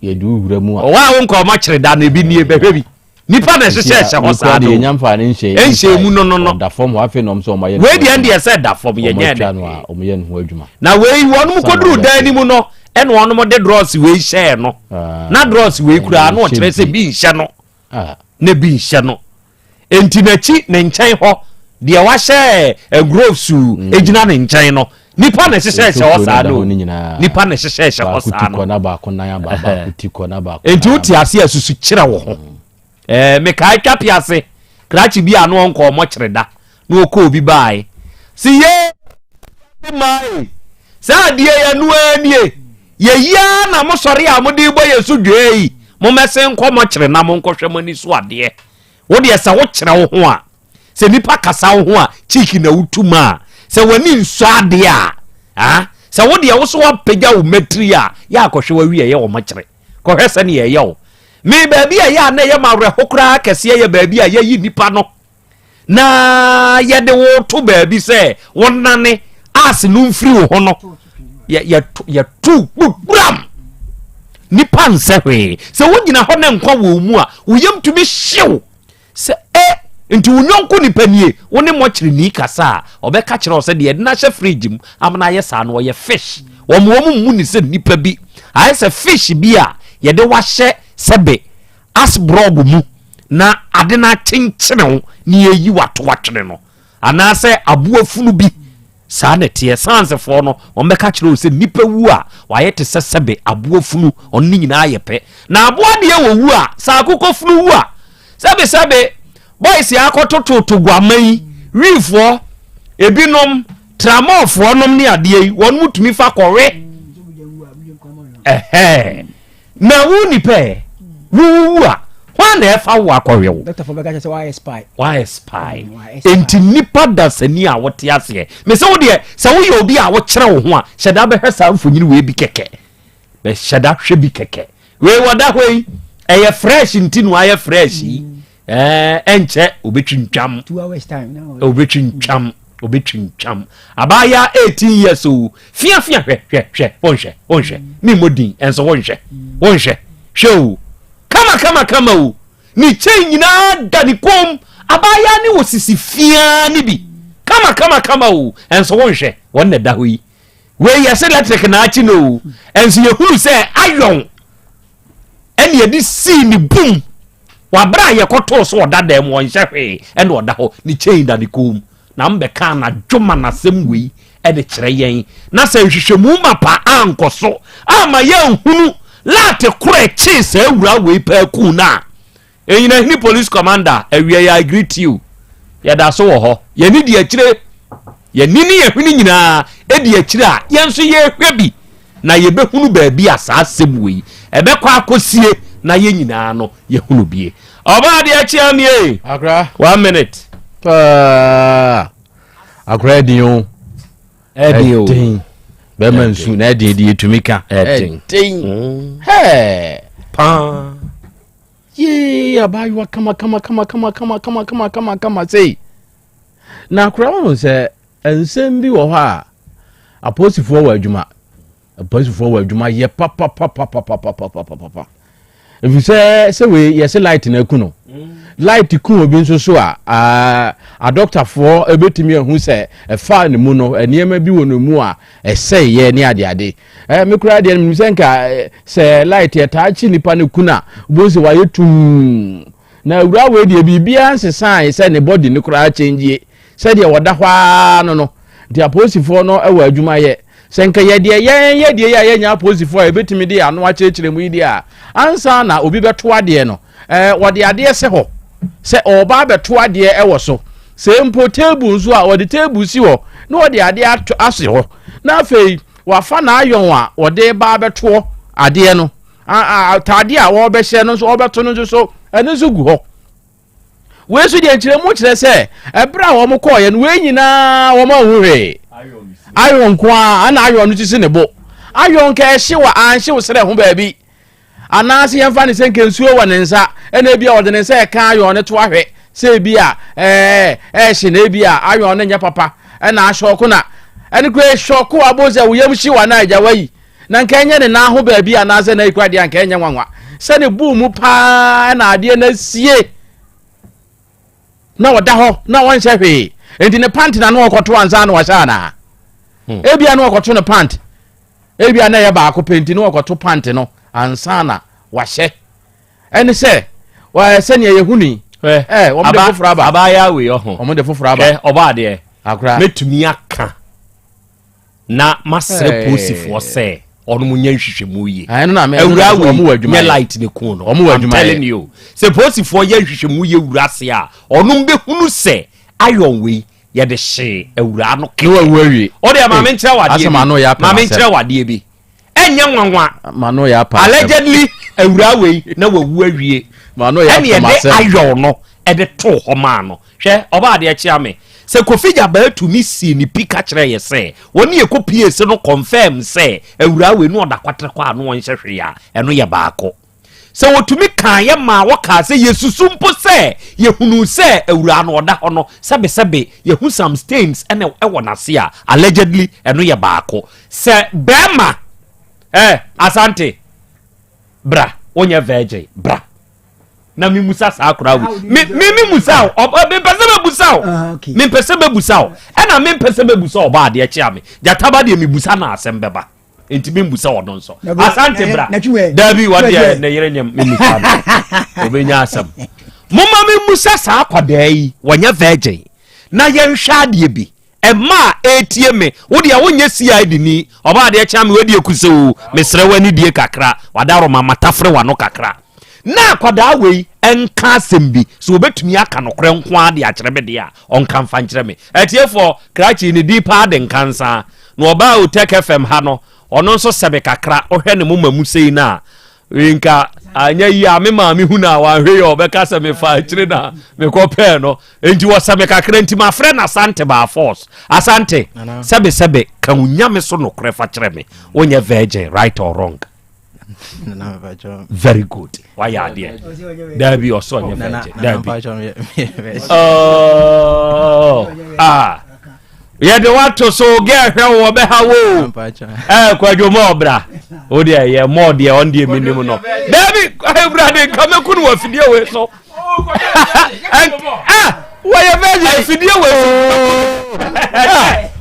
ye du wura mu a wa won ko ma kire da na bi nie behwe bi nipa da hihye ho saa no nyamfa ne enhye mu no da form wa fe nom so ma ye we de ende se da form ye nye de omo ye no adwuma na we wonu koduru dan ni mu no ene wonu mo de dross we share no na dross we kura no kire se bi nhye no na bi nhye no enti na chi ne nkyɛn ho de wa hye grovesu ejina ne nkyɛn no nipa na hyehyɛ ho saa no nipa na hyehyɛ ho saa no na ba ko na ya ba kutiko na ba enti uti ase asusu kyerɛ wo ho me kai twapi ase krachi bi anu onko mo kyerɛ da na okɔ obi bae si ye mai sa die ya nu anie ye ya na mo sɔre a mo de bɔ yesu dwei mo mɛsen kɔ mo kyerɛ na mo nkɔhwɛ mo ni so ade wo de sa wo kyerɛ wo ho a se nipa kasa wo ho a chiki na wutuma se wani nso ade a se wo de wo so apagya wo matri a ya akɔhwɛ wa wie ye wo mo kyerɛ kɔhwɛ sɛ ne ye wo me baabi a ya na ye mawre hokra kɛse ye baabi a ye yi nipa no na ye de wo to baabi sɛ wonane as no mfiri wo ho no ye tu bram nipa nsehwe sɛ wogina hɔ na nkwa wo mu a wo yam tumi hyew sɛ nti wonyonko nipa nie woni mo kyere ni kasa obeka kyerɛ sɛ de na hye fridge mu amna ye sa no ye fish wo mu ni sɛ nipa bi aye sɛ fish bi a ye de wa hye sebe as brog mu na ade na kyenkyere ho ni yeyi wato watwene no ana sɛ aboa funu bi saa na tie sansefo no ombeka kyerɛ sɛ nipa wu a waye te sɛ sebe aboa funu on ni nyina aye pɛ na aboa de wo wu a sa akokɔ funu wu a sebe boys ya akototo guamai wifo ebinom tramofo nom ne ade yi won mutumi fa kɔwe na wu ni pe wu a hwan na fa wa kɔwe wo Dr. Fobega say why spy enti nipa da sani a wote ase me se wo de se wo ye obi a wo kyerɛ wo ho a hyɛda be hwɛ sa mfonyini we bi kɛkɛ be hyɛda hwɛ bi kɛkɛ we wada hoi ɛyɛ fresh nti no ayɛ fresh yi enche obetwintwam 2 hours time now obetwintwam abaya 18 years o fia hwɛ wonhwɛ mi modin enso wonhwɛ show kama o ni chen nyina da ni kom abaya ni wosisi fia ni bi kama o enso wonhwɛ wonne da ho yi we yes electric na achi no enso ye huru say ayon ene ye di see ni boom wa bra ye koto so oda dem won hwehwe ene oda ho ni chain da ni kom na mbeka na dwoma na sem we e de kire yen na say hwehwemu mapa ankoso ama ye hunu late kure chi say wura we pa ku na enyina hini police commander ewie ya greet you ya da so wo ho ye ni di akire ye nini ye hwini nyina e di akire a ye nso ye hwebi na ye behunu ba bi asa semwe e be kwa akosie na ye nyina no ye hunu bie oba de achi amie agra 1 minute agra dion edio be mansu na de etumika edin hey pa ye abayo kama say na akra won say ensem bi wo ha aposifo wa adwuma ye papa if you say we yes light na ku no light ku obi nso so a doctor for ebetimi ehun say e fa ne mu no enema bi wo no mu a say ye ne ade me kura de me senka say light ye ta chi nipa ne ku na bo se wa yetum na wura we de bibia nsesan say ne body ne kura change say de woda hwa no the aposifo no e wa adwuma ye senka ye de ye nya aposifo ebetimi de ano a chekire mu ide a ansa na obi beto ade no wode ade se ho se oba beto ade e wo so se mpo table nso a wode table si ho na wode ade ase ho na afei wafa na ayon a wode ba beto ade no tade a wo be hye no so obeto no so ene so gu ho we so de nkire mu kire se ebra wo mo koye no we nyina wo ma huhwe ayon kwa ana ayon no tisi ne bo ayon ka hye wa anhye wo sere ho ba bi anase yemfa ne senke nsuo wa ne nsa ena bia ode ne nsa e kan ayon ne to ahwe se bia hye na bia ayon ne nya papa ena ahwoko na ene ko ehwoko aboze wo yam hye wa na agya wayi na nka enye ne na ho ba bi anase na ikwade anka enye nwanwa se ne bu mu pa na ade na sie na wada ho na won hye enti ne pant na no okoto anza na wa sha na ebia no okoto ne pant ebia na ye ba akopenti no okoto pant no ansana wahye ene se wa se ne yehuni wo mde foforo aba abaya we ho wo mde foforo aba oba de akra metumi aka na masre posifo se onu munya nhwehwemu yi eno na me awura we mu adwuma ye light ne ku no omu adwuma I'm telling you se posifo ye nhwehwemu ye wura se a onu be hunu se ayon we ye de hye awura no ke no awie o de ma me nkyere wade asema no ya ma me nkyere wade bi enya nwanwa mano ya pa allegedly awura we na wawu awie mano ya pa ma se ayon no e de to ho ma no hwe oba de chia me se kofija ba tumi si ni pika kire ye se woni ye kopie se no confirm se awura we no oda kwatre kwa no won hwehwe ya eno ye baako se wotumi kan ye ma woka se yesusu mpo se ye hunu se awura no oda ho no sebe ye hu some stains ene ewo na se a allegedly eno ye baako se bema asante bra onye virgin bra na mi musa sa akura wu mi musa mi pese be busa o mi pese be busa o na mi pese be busa o ba de echi ame jataba de mi busa na Asem Beba enti mi busa odon so asante bra dabi wa de na yere nyam mi musa obenya asam mama mi musa sa akwada yi wonya virgin na ye nhwa de bi ema etie me wo de wonye CID ni oba de echi ame we de ekuso mesre wani die kakra wadaro mama tafre wano kakra na kwada wei enka sembi so obetumi aka nokre nko ade a kyerebe de a onka mfa nkyere me etiefo krachi ni deeper de nkansa no oba Otek FM ha no ono nso sebe kakra ohwe ne mumamu sei na winka anya yi a me ma me hu na wa hwe yo obeka se me fa kyere na me ko pe no enti wo sebe kakra enti ma frɛ na Asante ba force Asante sebe kan unya me so nokre fa kyere me onye virgin right or wrong. Very good. Why are there? Dabi or so on yeah, the want to so get her or be how quite your more bra. Oh dear, yeah, more dear on the minimum. Dabi, I brother come and couldn't work video with so. Why a very video with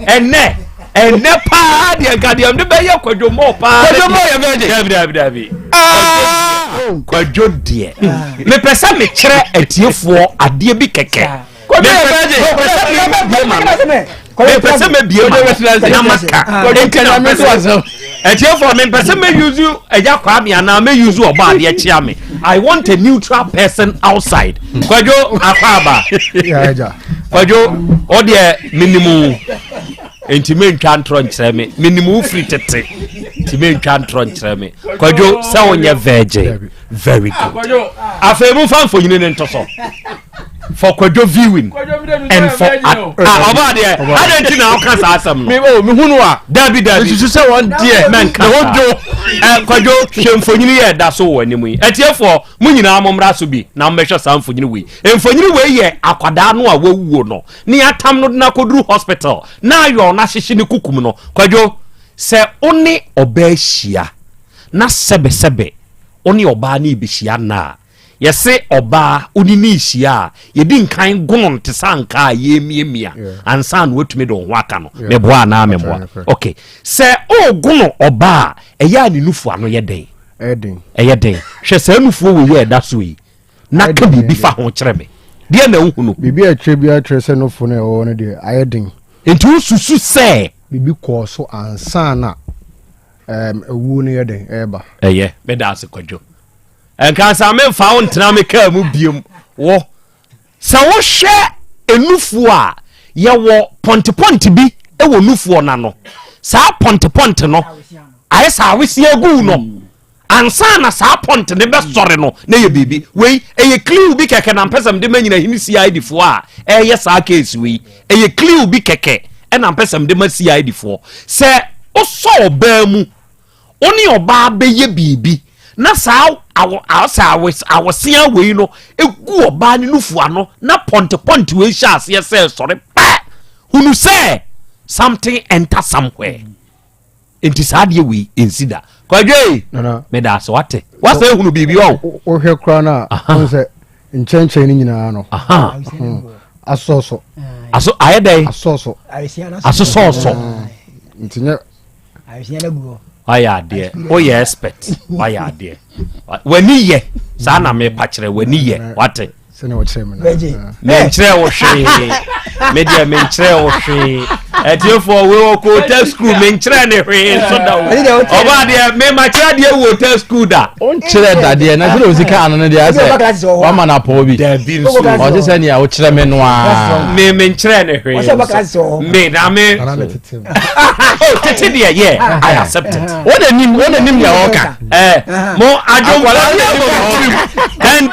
and ne and nepa the guardian the be kwadwo mo pa kwadwo mo ya be dabi kwadwo de me pesa me kire atiefo ade bi keke kwadwo me pesa me bie na maka kwadwo me so atiefo me pesa me use eja kwa me na me use oba ade chia me I want a neutral person outside kwadwo afaba kwadwo o de minimum entimen twantro nkyerɛ me minimu free tete entimen twantro nkyerɛ me kwadwo sɛ wonyɛ virgin very good afemu fan for yine ntoso for kwadwo viewing and for oba de adenti na oka sa asem no me hunu a dabi su sɛ won de men ka kwadwo hwemfonyini yɛ da so wɔ animu yi etiefo mu nyina momra so bi na mmehwɛ samfonyini we emfonyini we yɛ akwada no a wawuo no ne atam no na koduru hospital na ayo na hyehye ne kukum no kwadwo sɛ one oba hia na sebe one oba na ibehia na yɛse oba oni ni hia yɛdi nkan gonon te sanka yemiemia ansa na watumi de ho aka no meboa na meboa okay sɛ o gono oba ɛya ne nufu ano yɛ den ɛyɛ den hwɛ sɛ nufu wo yɛ da so yi na ka bibi fa ho kyerɛ me de na hu no bibi atwe bi atwe sɛ nufu na ɛwɔ no de ayɛ den enti susu sɛ bibi kɔ so ansa na ewu no yɛ den ɛba ɛyɛ bɛda ase kwadwo enka sa me fa wo ntena me ka mu biem wo sa wo hwɛ enufu a ye wo ponte bi e wo nufu na no sa ponte no aye sa awesi agu no ansa na sa ponte ne be sore no na ye bibi wei eye clue bi keke na mpesam de manyina hini CID fo a eye sa case wei eye clue bi keke e na mpesam de ma CID fo se o so oba mu oni oba be ye bibi na sa awosia wei no egu oba ne nufu ano na ponte we sha ase se sore pa hunu se something enter somewhere enti sa de we insida kwadwe me da so wate wasa hunu bibi o hwe kra na on se nchenchen ni nyina no asoso ayedai asoso ntinya ayesiana guo aya de o ye expert aya de wani ye sa na me pa kire wani ye wate sene wo kire me me kire wo hwe me dia me kire wo hwe etiefo we wo ko test school me kire ne hwe so da oba de me ma kire de wo test school da on kire da de na kire osika anu ne de ase wa ma na po bi da bi so o se se ne ya wo kire me no a me kire ne hwe me na me oh tete de ye I accept it wona nim ya woka mo ajonkwala and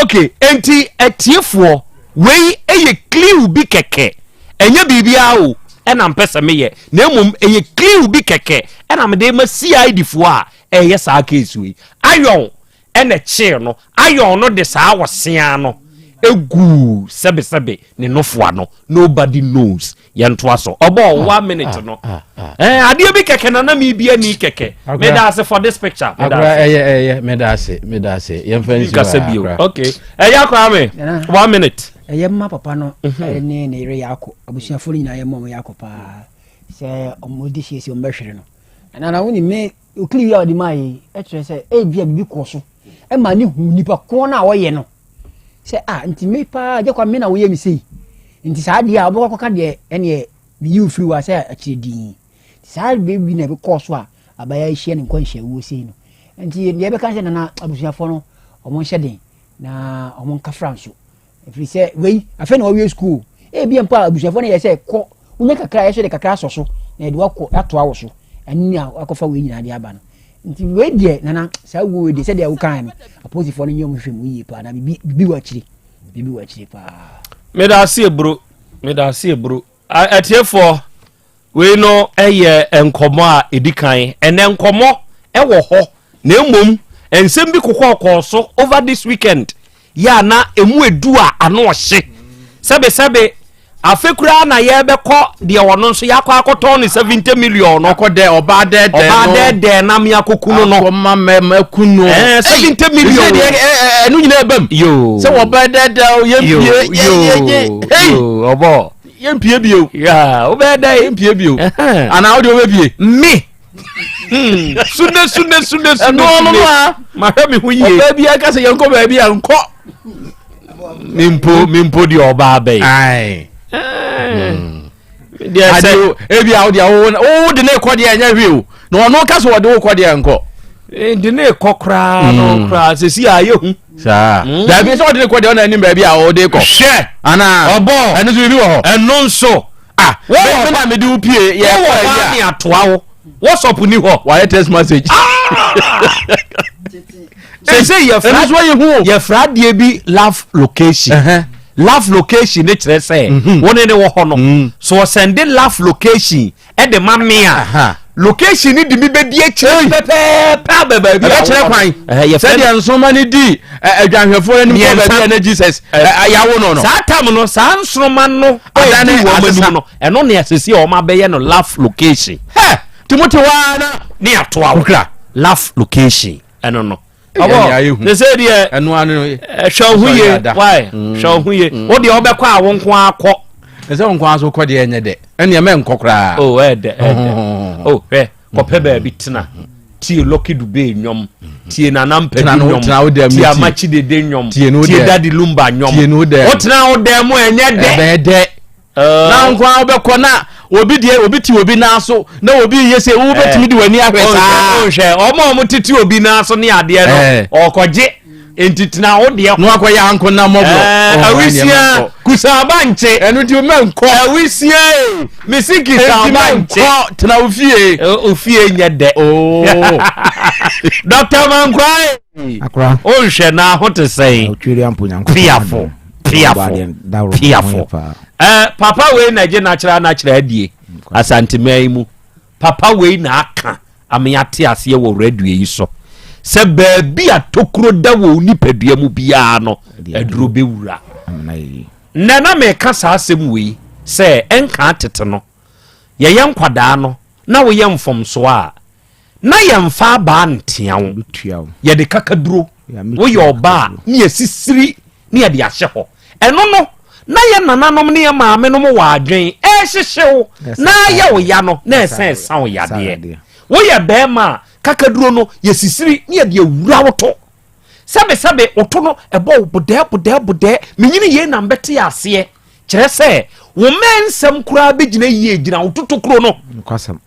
okay enti etiefo wei eye clue bi keke enye bibia o ena mpesa meye na emum eye clue bi keke ena me de ma CID fo a eye sa case wei ayon ena che no ayon no de sa awosea no egu sebe ne nofo ano nobody knows yento aso obo 1 minute no ade bi keke na mi bia ni keke me da say for this picture me da me da say yemfa ni okay yakwa me 1 minute ma papa no ne ire yako abusuafo ni na yemma yako pa se omodi hie o mbehwere no na woni me okli ya odi mai kire se bia bibi ko so ma ni hu nipa ko na wo ye no se nti me pa je kwa me na wo ye mi sei nti sa dia oboko ka de ene mi you free wa say akiredi sa baby na be course wa abaya hie ne nkwanhia wo sei no nti ne be kan se na abusuafo no omo hye den na omo nka franso free say wei afa na wo school bi empa abusuafo na ye say ko unya kakra ye so de kakra soso na de wako ato awo so ani akofa we nyina de aba no nti we de na sa wo de se de wo kan aposifo no nyom hwem yi pa na bibi wa kire pa me da se bro atiefo we no eye enkomo a edikan ene enkomo ewo ho na emom ensem bi kokọ so over this weekend ya na emu edu a ano hye sebe afekura na ye beko de wono nso yakọ akoto no 70 million no akode oba de na me akokunu no ma makunu 70 million enu nyina ebam yo se oba de ye obo yempie bio ya obeda yempie bio ana wo de obebie me sunne no ma hwe me ho yie obebie aka se yenko baabi anko mimpo di oba abai ai dia se ebi a wo dia wo de na ekode anya hwe o no no ka so wo de wo kode anko de na ekokra no kra se si aye hu sa da bi so de na ekode ona ni baabi a wo de ko hwe ana obo eno so bi wo ho eno nso wo na me de wo pie ye wo ni atoa wo what's up ni ho why text message say your friend bi love location love location ne kire say woni ne wo ho no so send love location e de ma me a location ni di mi be di e kire pa ba bi e kire kwan say dia nsoma ni di adwanhwefo ni ko ba bi na Jesus yawo no sa tam no sa nsoma no adane wo manu no eno ne asesi o ma be ye no love location Timothy wana ni atoa wokra love location eno no abo ne say dia eno anu hwuye why hwuye wo de obekọ a wonko akọ ne say wonko aso kọ de enye de ene me nkokra oh ede oh ko pe ba bi tena tie Lucky Dube nyom tie nanampe nyom tie amachi de nyom tie Daddy Lumba nyom o tena o de mo enye de na nko obekọ na obi die obi ti obi na so na obi yese wo betimi di wani ahwesa o hwe omo titi obi na so ne ade no okoje entitina wo de no akoya anko na mobro awisia kusabanche enu di menko awisia misiki sabanche tena ofie nya de Dr. Mankwai akra o hwe na ho te sei otwiri ampo nyanko piafo papa we na je na kira adie Asante mai mu papa we na aka amiate ase wo radio yi so se baabi atokuro da wo nipadua mu bia no aduro bewura na me ka sa asem we se enka tete no ye nkwada no na wo ye mfomso a na ye mfa ba ntia wo ye de kakaduro wo ye oba ni esisiri ni ye de ahye ho eno no na ye nananom ne ye maame no mo wa adwen hyehyew na ye wo ya no na esensa wo ya de wo ye be ma kakaduro no ye sisiri ne ye de awura woto sabe oto no ebo bude menyini ye na mbete ase kire se wo mensem kura begina ye gina wototo kuro no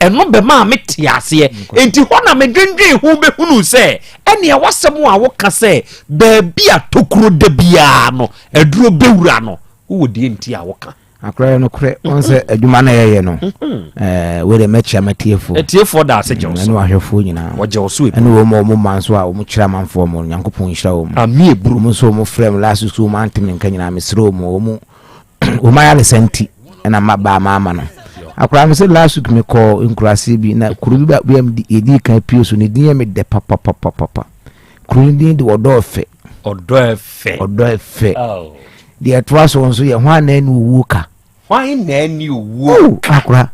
eno be ma mete ase enti ho na medwendwen hu be hunu se ene wasem a wo ka se baabi atokuro da bia no aduro bewura no wo di enti a wo ka akra no kure onse adwuma na yeye no we de mecha matiefo da se jewo no ahwefo nyina wo jewo so ene wo mo manso a wo kira manfo mo nyankopon hira wo ami eburu mo so mo frem last so mo antem nka nyina mesro mo mo o ma yale senti ena maba mama no akra me se last week me ko nkurase bi na kuru bi ba am edi kan pio so ne din me de papa kuru din de odofe oh de atwa so nso ye hwan na ni wuka hwan na ni wuka akra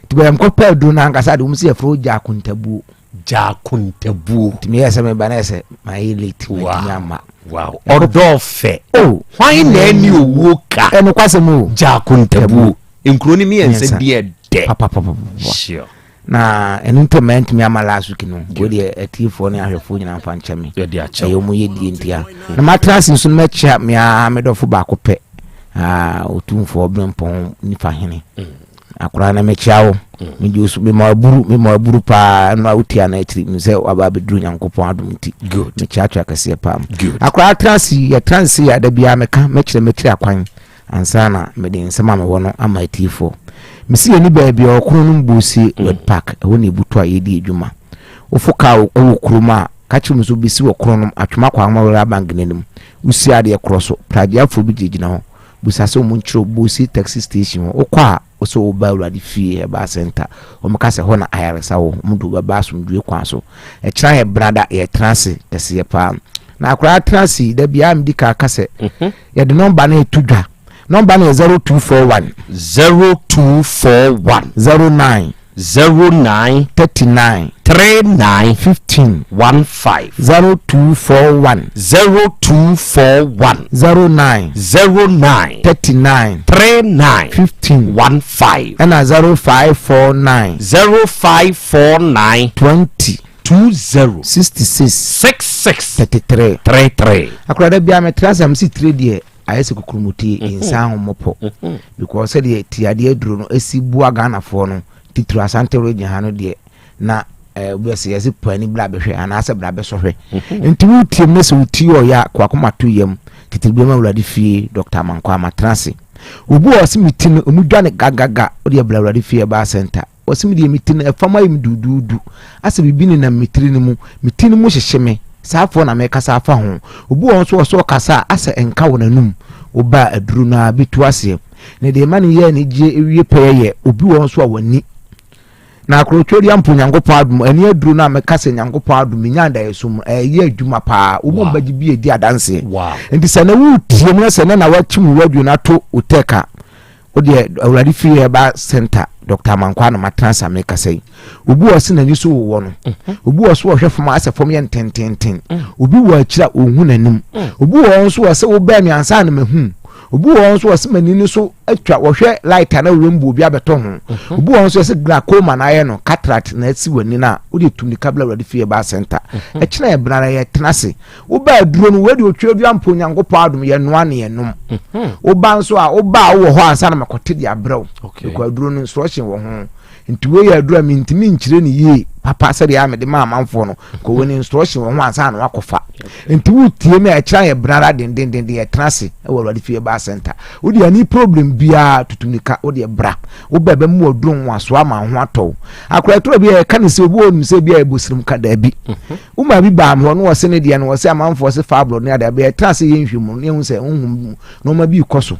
tibo yam ko pa du na ngasa de umsi afro jakuntabu timi yesa me banese my late nyama wow odofe hwan na ni wuka eno kwase mu jakuntabu enkuro ni mi ense die de papa sure na entertainment mi amala suki no godi atifo ne ahwefo nyina mfa nchame ayo mu yedi ntia na matrasi nso mecha mi amedofo ba ko pe otumfo obrempon nifa hene akura na mechawo mi jusu mi maburu pa na utia na etri mi se ababedru nyankopon adumti me chacha kase pam akura transi ya da bia meka mechire akwan ansana mede nsema me wono ama atifo misi ni baabi okuru no mbusi wed park ewo ne butu a yedi adwuma ofuka owo kuruma kachi muso bisi okuru no atwema kwa amawura bangenenim usi ade ekroso pragiafo bi gigina ho busase o munchiro busi taxi station okwa oso obawura di fie ba center o mekase ho na ayaresa wo mudu baba asumdue kwa so e kira he brada e transi kese pa na akura transi da bia mdika akase ye de number na etudwa number is 0241 09 09 39 39 15 15 0241 0241 09 09 39 39 15 15 and 0549 0549 20 20 66 66 33 33 akwada bia metrasa am si 3 die ayese kokrumuti insan homopo because said the tiade aduro no esibua Ghana fo no titru Asante region ha no de na obese yesi pani bla behwe anase bla besohwe enti wutiem ne se wuti oya kwakoma to yam titibia ma wurade fie Dr. Mankwa matrase obu osimiti no omudwane gagaga ode bla wurade fie ba center osimidi emiti no efama yim dududu ase bibini na mitiri no mu mitini mu hyehyeme saafo na meka saafa ho obu won so kasa ase enka wonanum oba aduru na bitu ase ne de mani ye ne je ewie peye obi won so awani na akrotwori ampo nyankopɔ adum ani aduru na meka se nyankopɔ adum nyanda yesum ye adwuma pa obo mbaji bi edi adanse enti se na wutie mu se na wachim wadu na to uteka ode awurade fie ba center Dr. Mankwa na matransa meka sei obi wose na niso wo no obi wose wo hwefom asefom ye ntententen obi wo akira ohun nanim obi wo so wose wo ba mi ansa na mahu obi wo so wose manini so atwa wo hwe light na wembo obi abeto ho obi wo so wose glaucoma na ye no cataract na esi wani na ode tumni kabla wadi fie ba center ekina ye brana ye tenase wo ba duro no wadi otwa du ampo nyankopɔ adum ye noa ne ye nom wo ba nso a wo ba wo ho ansa na makote dia brew ko duro no instruction wo ho nti we ya duro mi ntimi nkyire ni ye papa se de amede ma amanfo no ko woni instruction wo ho ansa na wakofa nti wo tie me a kira ye brana den ye tenase e wo wadi fie ba center wo di ani problem bia tutunika wo de bra wo bebe mu odun waso ama ho atɔ akora toro bi e kan se obi onum se bia ebosirim ka da bi wo ma bi ba am ho no wo se ne de no wo se amanfo se fablo ne ada be tenase ye nhwemu ne hu se honhum no ma bi koso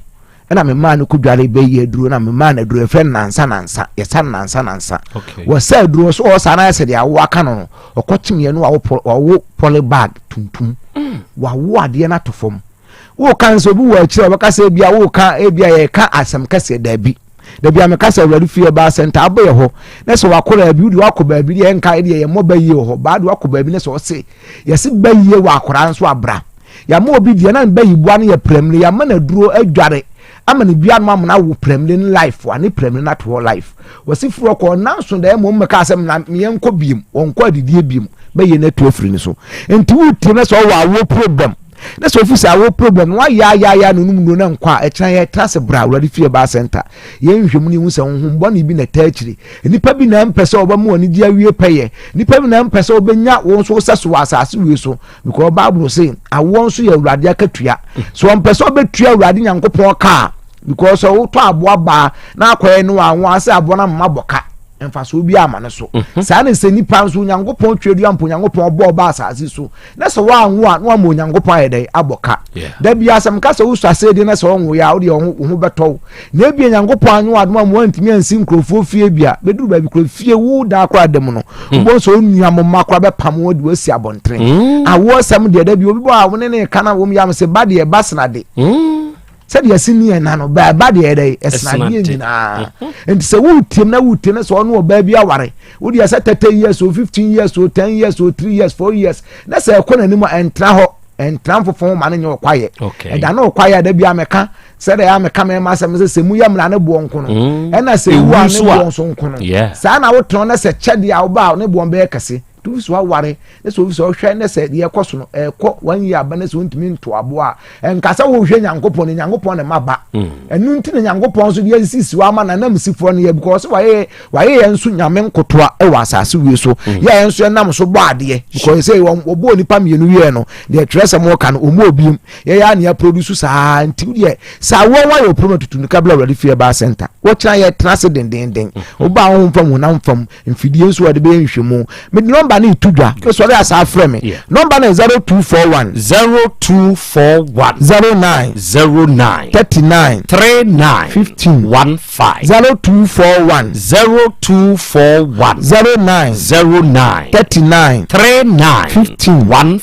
na me ma no kudware be ye duro na me ma na duro fe nansa ye san nansa wo se duro so wo sana se de awo aka no okochim ye no wo poly bag tuntum wo ade na to fom wo kan so bi wo akira wo ka se bia wo ka e bia ye ka asem kase da bi me ka se awurade fie ba center aboye ho na so wakora bi udi wakoba bi ye nka ye mo ba ye ho ba do wakoba bi ne so se ye se ba ye wa akora nso abra ya mo obi die na ba yi bua ne ye premle ya ma na duro adware amani bia no amana wo premle in life wa ne premle na to life wasifuro ko nanso da mo mmeka asem na me enko biem wonko adidie biem ba ye na to afiri ni so enti wo tie na so wo problem na so fi sa wo problem wa ya no num no na nkwa e kira ye trase bra wurade fie ba center ye nhwemu ni hu se honhom bo ne bi na taachiri nipa bi na mpese oba mu oni dia wie peye nipa bi na mpese obenya won so seso asase wie so because bible say awon so ya wurade akatua so mpese obetua wurade nyankopon ka because wo to aboa ba na akoye no anwo ase abo na mmaboka emfa so bi ama ne so sa na se nipa so nyankopon twedu ampo nyankopon bo ba asase so na so wa anwo a no mo nyankopon ayedai aboka da bi asem ka so usu asedi na so onwo ya wo de ho beto na bi nyankopon anwo adoma mo antimi ansi nkrofo fie bia beduru ba bi kro fie wu da akwa dem no bo so nuam makwa be pam wo de wasi abontren awo sam de da bi obi bo a wo ne kana wo yam se ba de basna de said yasini na no ba de ede esnadie nyina and se wutim na so no ba bi aware wo dia say 30 years or 15 years or 10 years or 3 years 4 years na say ekona ni mo entra ho entram fofo ma ne nyo kwaye and na kwaye da bi ameka said ya ameka me ma say se mu yamra ne bo nko no e na se wu a ne bo nso nko no sa na wo tron na se chede a wo ba ne bo mbe kase tu so aware ne so so hwe ne se de ekoso no ekọ 1 year ba ne so ntimi nto abo a enkasa wo hwe nyankopon ne maba enu nti ne nyankopon so de sisi wa ma na nam sifo ne ye because waye enso nyame nkotoa e wa asase wie so ya enso nam so bo ade because say obo onipa mienu wie no de trese mo ka no omo obiem ya ne ya produce sa nti de sa wo wa yo promote to kabla ready fie ba center wo kira ye trase den oba ho mfam na mfam mfidie nso wa de be nhwemu me number ni tudwa so le asa afre me number na 0241 09 39 15 09 39 15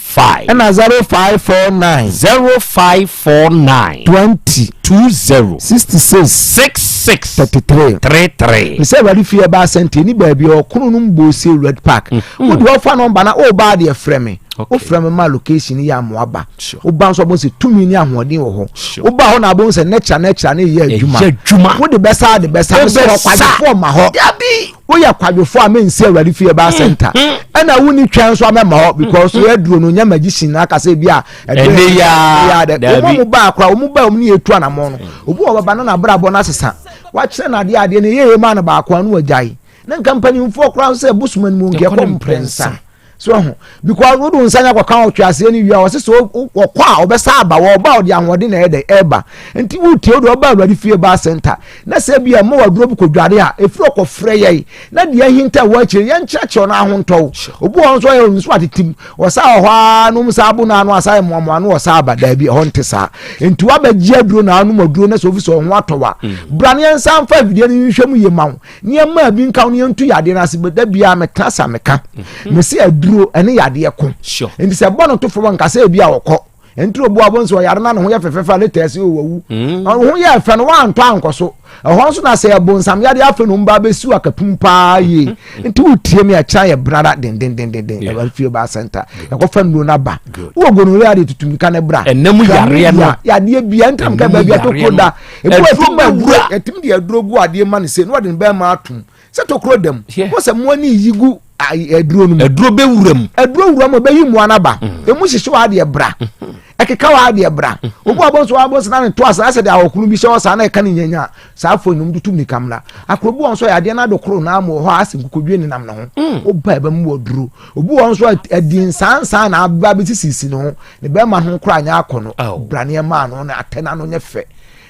and 0549 20 020 66 66 33 33 say Awurade fie Yaw Asante ni ba bia okunu no mbo se Red Park wo de ofa number na o ba de frame o frame ma location ya moaba o ba nso bo se tumi ni ahoden wo ho o ba ho na bo se nature ne ye adwuma wo de besa so kwadefo ma ho wo ya kwadefo a mensi Awurade fie Yaw Asante na wo ni twan so amema ho because we aduro no nya magician aka se bia ene ya o mo ba akra o mo ba o ni etu anamo no obu o baba na brabo na sesa wa kire na ade ne ye ma na ba akwa no wajai na company mfo kra se busman mu nge ko prensa so because we do nsanya kwa kan otwase ni wia wo se so kwa obesa aba wo ba odi anwode na ede eba nti wuti odo ba Awurade fie Yaw Asante na se bia mo waduro bu kodware a efiro ko frɛ ye na de ahinta wa akire ye nkyerɛkyerɛ na ahonto obu won so ye nso atetim wo sa ho anu msa abu na anu asa mo anu wo sa aba da bi ho ntesa nti wa ba gi aduro na anu maduro na so fi so ho atowa brane nsa mfa video ni hwehwem ye mawo ne ma bi nka no ntu yade na se da bia metasa meka me se aduro ene yade ye ko nti se bono to fo nka se bia wokɔ enti obu abonso yare na ho ye fefefa le tese owu ho ye fe no wan to ankoso ho nso na se abonsam yade afa no mba be siwa kapum pa ye enti utie me acha ye brada den Awurade fie Yaw Asante yakɔ fa no na ba wo gonu yade tutumika na bra enemu yare no yade bia ntam ka ba bia to koda e bo atumba bura etim de adrogu ade ma ne se no de ba ma atum se to krodam wo se mo ani yigu aduro no aduro be wuram be yi mu anaba emu hihye wa ade bra ekeka wa ade bra obu abonso na ne to asa ase de awokunu bi hye osa na eka ne nyanya sa afo num dutum ni kamla akrobu onso ya ade na do kro na amo ho ase nkokodwe ni nam na ho oba eba mu oduro obu onso adin sansan na aba bi sisi no ne be ma ho kro anya akono bra ne ma no na atena no nye fe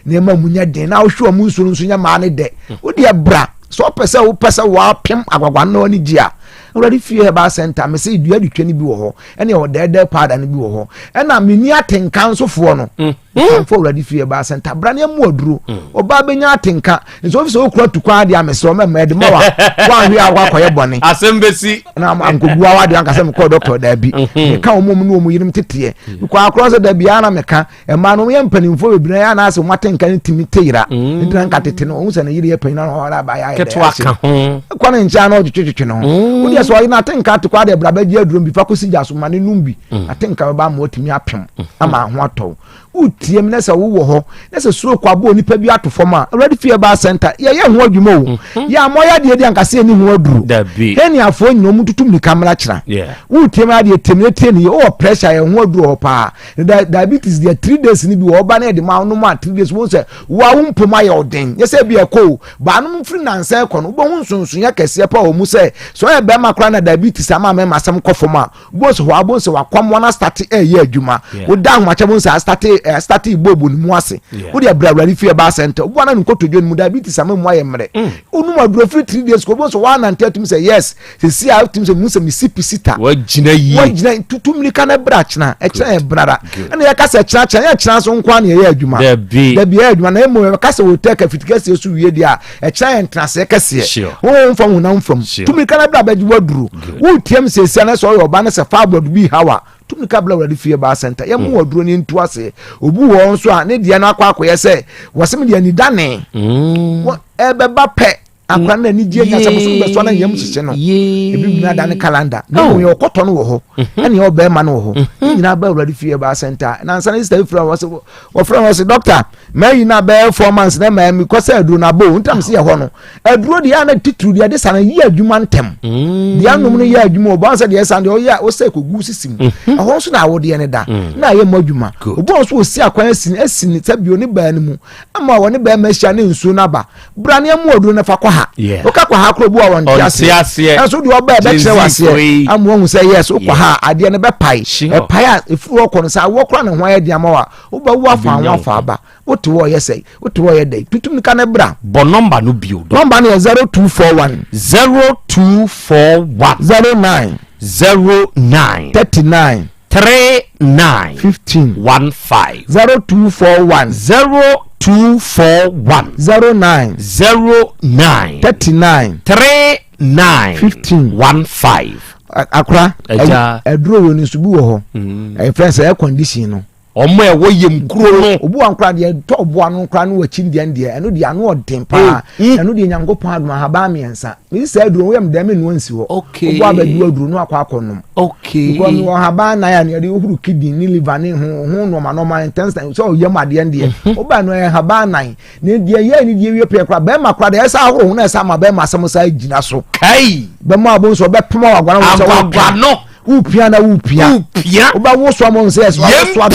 ne ma munya den na wo hwe mu nsuru nso nya ma ne de wo de bra so pese wa pem agwagwa na oni gia Awurade fie Yaw Asante me se dua de twani bi wo ho ene o dede pada ne bi wo ho ena meni atenka nsofo no fo Awurade fie Yaw Asante brane mu aduro oba benya atenka nso ofise okura tukwa de amese o mema de ma wa hwe akwakoye bone asem besi na ankogua wa de ankase me ko doctor da bi me ka omom no omu yirim tete kwa akro se da bia na me ka e ma no ye mpanimfo bebire ya na ase mo atenka ne timi teira ndran nka tete no o se na yiri ye panina no ora ba ya ketwa ka ho kwa ne ncha na otwetwe no so ina tenka to kwa de braba gi aduro bi fa ko si jaso mane numbi atenka ba ma otimi apem ama ho atɔ utie me nese wo ho nese suro kwa bo nipa bi ato fom a Awurade fie Yaw Asante ye ho adwuma o ya moya de ankase ni ho aduru heni afo nyom tutum ni kamera kira utie me ade temete ni o pressure ye ho aduru pa diabetes de 3 days ni bi wo ba na de ma no ma 3 days wo se wa wo mpoma ye oden ye se bi e ko ba no mfiri nansa ko no bo hu nsonson ya kese pa o mu se so ye be ma kra na diabetes ama me masem ko fom a bo so wa bo se wa kwam wana start ye adwuma wo da ho ma che bo se start igbobo ni mu ase wo de abra Awurade fie Yaw Asante wo na nkotodwe ni mu diabetes ama mu ayemre unu ma duro free 3 days ko bo so 130 say yes se si out tim se mu se misipita wa gina tutum ni kana bra chena e chena e brada na ya kasa chena ya chena so nkwa na ye adwuma da bi ya adwuma na emo kasa wo take fitikasi so wie dia e chena entrance kase wo mfam wo na mfam tumi kana bra ba ji waduro wo tiem se si na so yo ba na se fa blood bi hawa tumi kabla Awurade fie Yaw Asante ye mu waduro ni ntu ase obu wo nso a ne dia na akwakoye se wasem dia ni dane ebeba pe akwa na ni die nya sabusu be so na yam hihye no ebi na dane calendar na wo ye okoto no wo ho ene ye oba ma no wo ho nyina ba Awurade fie Yaw Asante na ansa na sister ifra was doctor me na be 4 months na me because aduro na bo ntam se ye ho no aduro dia na titru dia de sana ye adwuma ntem dia nom no ye adwuma obo ansa dia san de o ya o se kogu sisim ho so na wo de ne da na ye mo adwuma obo so o si akwan asini tabio ne ba ne mu ama wo ne ba ma hia ne nsu na ba brane mu aduro na fa kwa oka kwa ha krobu a won tiase enso de oba be kire wase amu hu say yes okwa ha ade ne be pai e pai a efuru okọ no sa wo kra ne ho ade amawa wo ba wo afa aba wote wo ye say wote wo ye dai tutum ni kana bra bo number no bio number no 0241 09 39 15 0241 09 39 15 akra aduro woni subu wo ho e friends air condition no omo e wo yem kuro no obu ankra de to bo no nkra no wachi de eno de ano odin pa eno de nyankopon adoma haba miensa mi se aduro wo yam de me no ansi ho obu abadu aduro no akwakonom because no haba na ya ne de ohuru kidney ni liver ni ho no ma intense so yam ade de oba no haba nan ne de ye ni de wie pe kra be ma kra de esa ahoro ho na esa ma be ma asem sa gina so kai be ma abon so be pema wagwana wo so wagwana upia na upia oba wo so amon say so yempia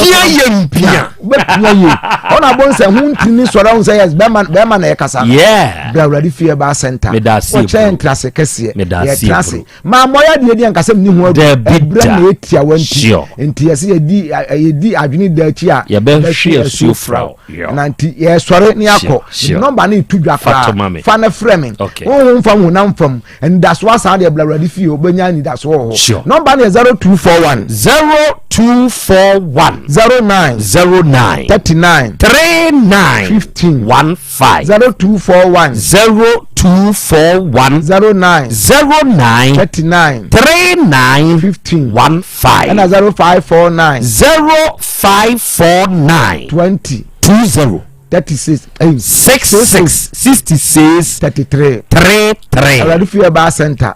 be pia ye ona bon say huntini so ra say yes be man na ekasa yeah be already fear ba center o chen class kese ye class ma moya de de ankasem ni ho ebra na etia wanti enti yesi yedi adwini da chi a ye be hwe asu fra na nti ye sore ni akọ number na itudwa fa na framing o mfa hu na mfam and that's why sound ebra already fear obenya ni that's all number 0241 09 39 39 15 15 0241 09 39 15 15 and 0549 20 36 66 66 33 33 already fear ba center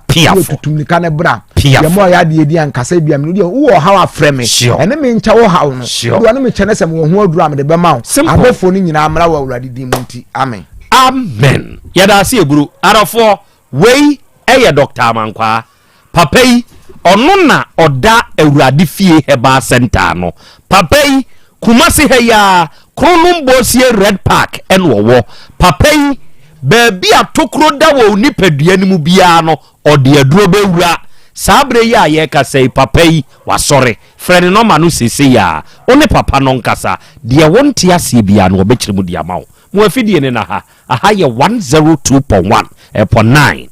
tutumnika ne bra ya mo ya de edi ankasa bia me wo how afreme ene me ncha wo how no do ane me chene sem wo ho adura me de be ma abofo ni nyina amra wa awurade din munti amen amen yada se eburu arafo wei eye Dr. Amankwa papa yi ono na oda awurade fie heba center no papa yi kumasi heya kronum bosie red park enwo papa yi baabi atokro da wo nipadua ni mu bia no ode aduro bewura sabre ya ye kasa papa yi wasore frene no ma no sese ya one papa no nkasa de wonte ase bia no obekire mu dia mawo mo afidie ne na ha ye 102.1.9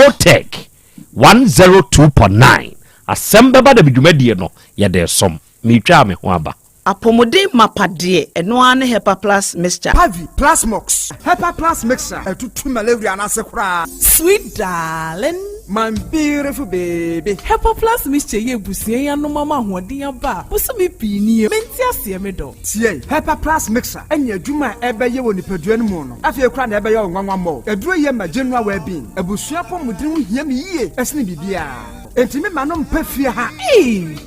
otek 102.9 Asem Beba Dabi dwumadie no ye de som mitwa me ho aba apomode mapade eno ane hepa plus mixture Pavi plus mox hepa plus mixture etutu malaria na sekura sweet darling my beautiful baby hepa plus mixture ye busie ya no mama hoden aba busumi pini menti ase me do tie hepa plus mixture enya adwuma ebeye wo nipadua no mu no afie kura na ebeye onwanwa mo eduro ye ma general well-being abusua pomodin ho hia me yie esne bibia Entimi manom pefia ha.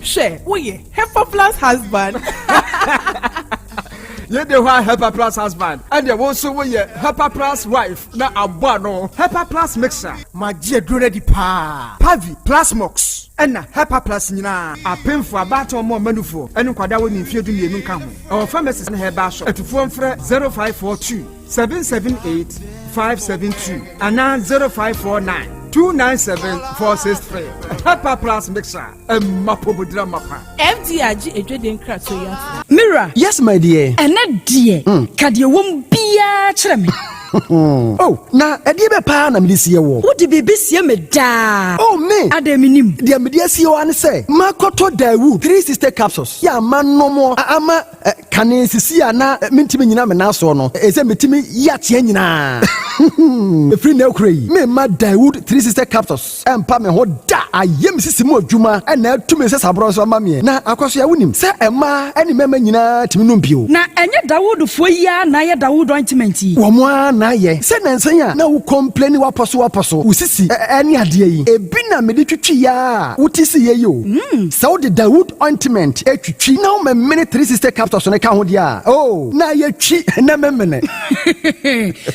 She, oye, Hepa Plus husband. Ye de wa Hepa Plus husband. And ye also we Hepa Plus wife. Na abano. Hepa Plus mixer. Ma je drone di pa. Pavi Plus mox. Ena Hepa Plus nyina. Apemfo abato mo manufo. Enu kwada wo ni mfiedu ni enu nka ho. Our pharmacist na heba shop. Etufo mfre 0542 778 572 ana 0549 297-463. Hepa Plus mixer. Mapobudra mapa. FDRG ejweden krato ya. Mira. Yes, my dear. Ene dear. Kadie wom bia kyerɛ me. Oh, na edie be pa na me sie wo. Wo de bebe sie me da. Oh, me. Adaminim. De me sie wo an say. Makoto dawu 3 sister capsules. Ya manomo ama kane sisi ana mentimi nyina me na so no. Ese metimi yatie nyina. Free na ukrai. Me ma Dawood 3 sister capsules. Empa me ho da ayem sisi mu adwuma na tumi se sabro so ma me. Na akwaso ya wonim. Se ema eni mema nyina timi no mpio. Na enye Dawood fo ya na ye Dawood ointment yi. Wo mo na ye. Se nansan ya na wo complain waposo. Usisi eni ade yi. Ebi na me de twitwi ya. Utisi ye yo. So the Dawood ointment etwitwi na wo me 3 sister capsules na ka ho dia. Oh, na ye twi na memene.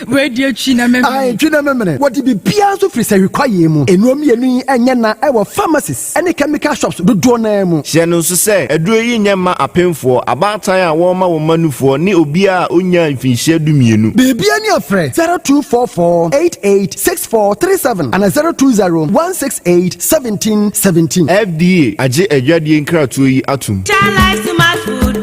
We die twi na memene. Ai twi na memene. What be bia so free say require mu. Enuom ye nu enye na e wo pharmacies any chemical shops do na mu. Hye no so say aduro yi nyema apemfo abatan a wo ma wo manufo ni obi a onya mfinhye dumienu. Bibia ni afre 0244886437 and 0201681717. FDA age adwadie nkratoyi atum. Life to my food,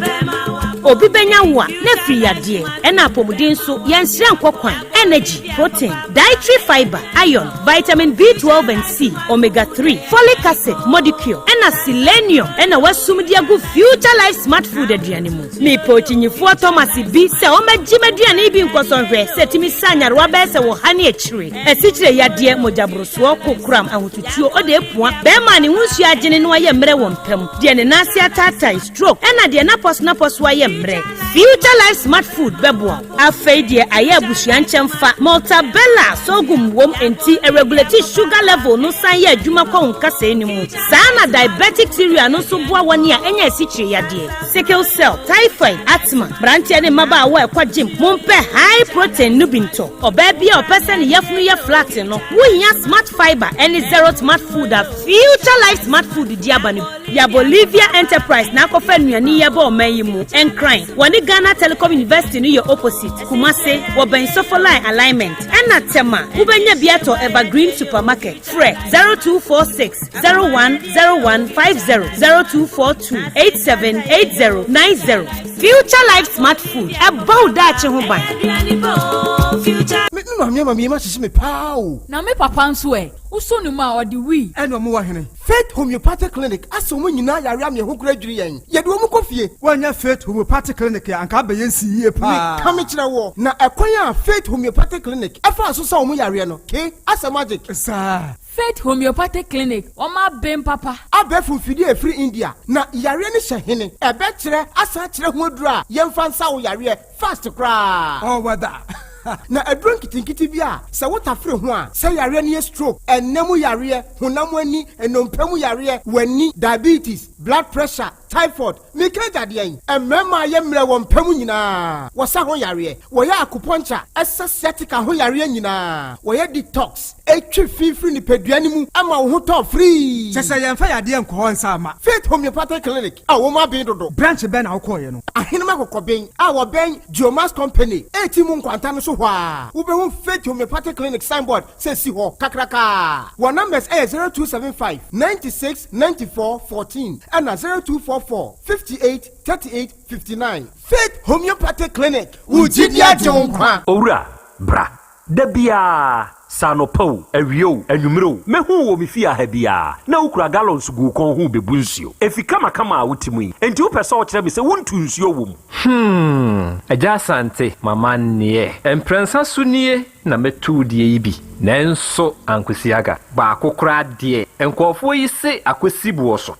obi benya wo a na firi yade ena apomuden so yensire nkokwan energy protein dietary fiber iron vitamin B12 and C omega 3 folic acid molecule ena selenium ena wasumdi agu future life smart food aduane mu me pochinyifo Thomas bi se o magime aduane bi nkosonhwe se timi sanyarwa be se wo hane akire esichire yade mojabroso kokram ahotutuo ode epua be ma ne hunsu agene no aye mre wo mpam de ne nase atata stroke ena de na pos wa ye mre future life smart food bebo afei de aye abusuan chemfa Maltabella sogum wom enti regulate sugar level no san ye adwuma kwa nkasa enimu sana diabetic theory no so boa woni a enya esichire yade sickle cell typhoid asthma branche ne maba awa ekwa gym mumpe high protein nubinto oba bia opese ne yefunu ye flat no wohia smart fiber any zero smart food a future life smart food diabani ya Bolivia enterprise na kofa nuani ye ba omayimu encrine woni Ghana Telecom University no ye opposite Kumase wo ben sofolai alignment ena tema ubenya biato evergreen supermarket fre 0246 010150 0242 878090 future life smart food about that ho ban me ma sisi me pao na me papa nso uso ni ma odi wi eno mo wa hene Faith Homeopathic Clinic aso mo nyina yare am ye ho kura dwiri yen ye de wo mu kofie wanya Faith Homeopathic Clinic ya anka ba yensi yie pa me kam kire wo na ekwan ya Faith Homeopathic Clinic afa aso sa wo yare no ke asa magic sa Faith Homeopathic Clinic oma bem papa abefu fidi e free India na yare ni hye ebe kire asa kire ho adura yemfa nsa wo yare fast kra oh wada na adron kitinkiti bia se wota free ho a se yare ne stroke enemu yare honam ani enompemu yare wani diabetes blood pressure typhoid mikaja de yen emema ye mre wo mpemu nyina wo sa ho yare wo ya acupuncture aesthetic ho yare nyina wo ya detox etwi fifiri ni peduani mu ama wo ho to free se yemfa yade enko ho nsa ama Faith Homeopathic Clinic a wo ma ben dodo branch ben na wo koye no ahenema kokoben a wo ben Geomas Company etimu nkwanta no so hwa wo be wo Faith Homeopathic Clinic signboard se si ho kakraka wo numbers 0275 96 94 14 and 0244 58 38 59 Faith Homeopathic Clinic ujidia jonkwa owura bra dabia sanopo awio anwumro mehu wo mefia ha bia na ukura gallons gu kon hu bebu nsuo efika kama a wutimu yi enti wo pese o kire me se wontu nsuo wom Yaw Asante mama nie emprensa sunie na metu die yi bi nanso ankwesiaga ba akokra de enkofo yi se akwesi buoso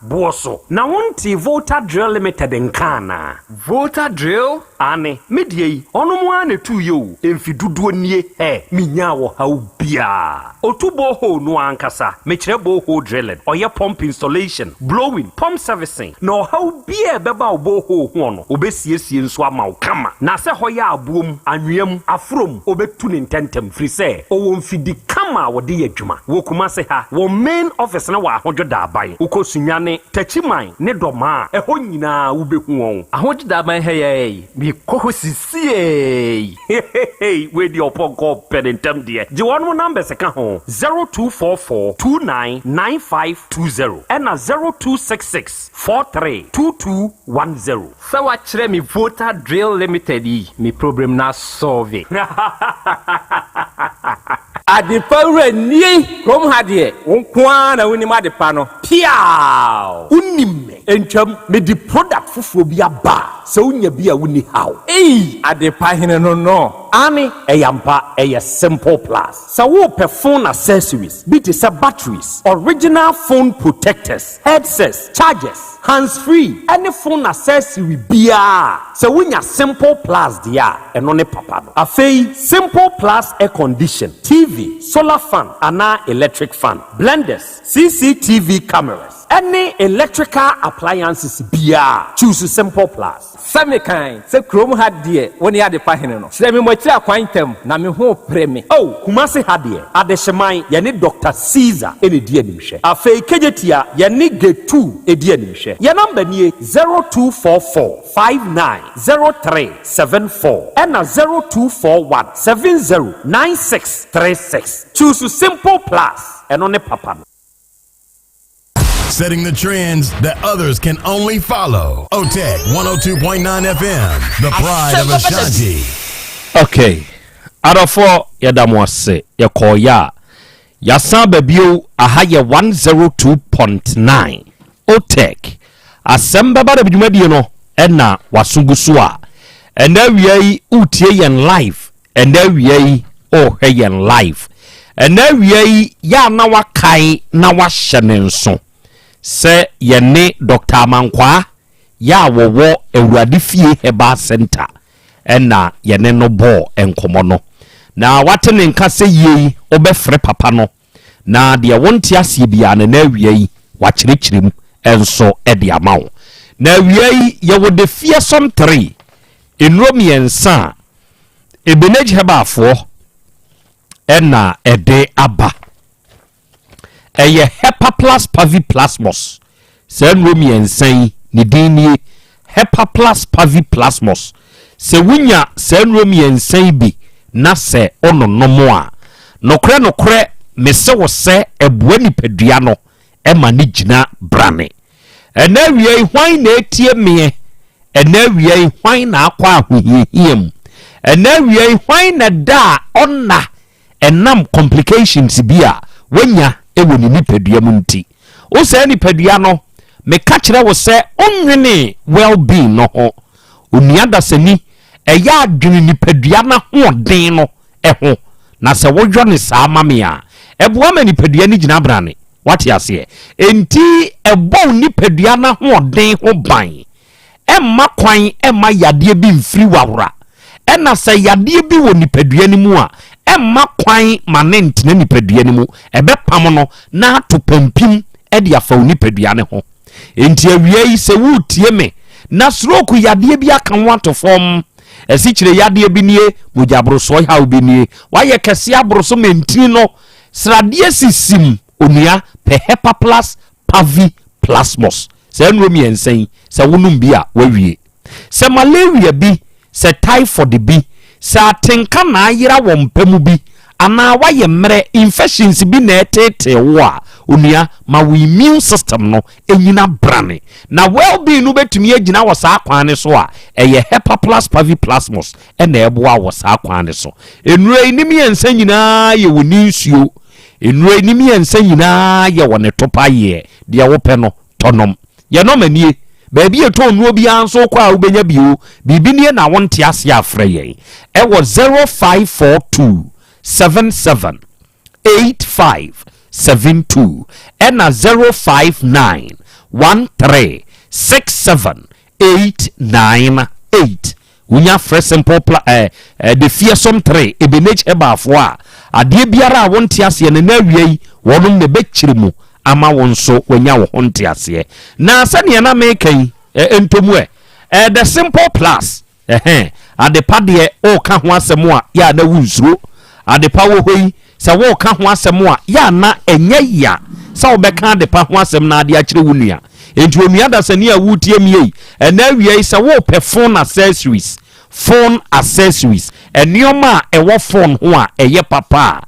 buoso na wonti Volta Drill Limited nkana Volta Drill ane medie yi onomo ane tu yo emfiduduo nie minya wo hawo bia otubo ho no ankasa mekire bo ho drilling oye pump installation blowing pump servicing no hawo bia beba obo ho no obesiesie nso ama wo kama na se hoya abuom anwem afrom obetu ne ntentem free se owo mfidi kama wo de adwuma wo kuma se ha wo main office na wa ahojoda aban ukosunyane tachiman ne doma eho nyina wo behu won ahojoda aban he bi koho sisie we di oponko pedentem de je won number se ka ho 0244 299520 and 0266 432210 sawa kire mi Volta Drill Limited mi problem na solve Adipawre ni krom hade wonkwa na woni madepa no piao unime entwam me di product fufuo bi aba se unya bi a woni haw adepa hene no ani eyampa simple plus sa wo phone accessories be to say batteries original phone protectors headsets chargers hands free any phone accessory bia se wunya simple plus dia eno ne papa no afei simple plus air condition TV solar fan ana electric fan blenders CCTV cameras any electrical appliances bia choose simple plus same kind se chrome hard there woni ade pa hene no se me mo kira kwantam na me ho preme kumase hade ade hyeman ye ne Dr. Caesar ene die nimhwe afei kejetia ye ne G2 edie nimhwe ye number nie 0244590374 and 0241709636 choose simple plus eno ne papa no Setting the trends that others can only follow. OTEC 102.9 FM, the pride of Ashanti. Okay. Adofo yadamwase yakoya. Yasan Bebio ahaye 102.9. OTEC. Asem Beba Dabi dwumadi no ena wasungusua. Enda wiei utie yen live. Enda wiei ohwe yen live. Enda wiei ya na wakai na wahye nso. Se yene Dr. Mankwa ya wowo Ewurade fie Herbal Center ena yene no bo enkomo no. Na watene nka se yei obefre papa no. Na de wonte asie bia na wiei wakyerkyerem enso ede amawo. Na wiei ye wo de fie som 3 enromi ensa ebenej hebafo ena ede aba eye Hepa Plus Pavi Plasmos se enromi ensan ni dini Hepa Plus Pavi Plasmos se wunya se enromi ensan bi na se ononomo a nokre mese wo se ebua nipadua no ema ni gina brane ena wiei hwan na etie me ena wiei hwan na akwa ahohiehiem ena wiei hwan na da onna enam complications bia wanya ewo ni nipadua mu nti wo se nipadua no me ka kire wo se onwene well being no ho onuada sani eya adwene nipadua na hoden no eho na se wodwo ne saa mame a eboa ma nipadua ni gina brane wati ase enti ebo nipadua na hoden ho ban emma kwan emma yade bi mfiri wawra ena se yade bi wo nipadua ni mu a emma kwan manent na nipadua ni mu ebe pam no na to pampim e de afa nipadua ne ho enti awie se wutie me na stroke yade bi aka wato form esikyire yade bi nie mujabroso ha obi nie waye kese abroso mentini no sradie sisim onua pe Hepa Plus Pavi Plasmos se enromi ensan se wonum bi a wawie se malaria bi se typhoid bi se atenka na ayira wo mpamu bi ana waye mre infections bi na etete wo a onua ma we immune system no enyina brane na well being no betumi agina wo saa kwan so a eye Hepa Plus Pavi Plasmos ena eboa wo saa kwan so enure nim yensa nyina ye woni nsuo enure nim yensa nyina ye wone topa ye de wo pe no tonom ye no manie baabi eto nuo bi anso kwa ubenya bio bibini na wonte ase afre ye e wo 0542 77 8572 ena 059 13 67 898 unya fresh simple the fearsome 3 ebenech ebafo a ade biara a wonte ase ne na wiei wonum ne bekirimu ama wonso wanya wo honte ase na sane na mekan entomu the simple plus ade pade o ka ho asem a ya na wunsuro ade pa wo hoi se wo ka ho asem a ya na enye ya sa obeka ade pa ho asem na ade a kire wunua enti onua da sani a wutie miei na wiei se wo pe phone accessories enioma ewo phone ho a eye papa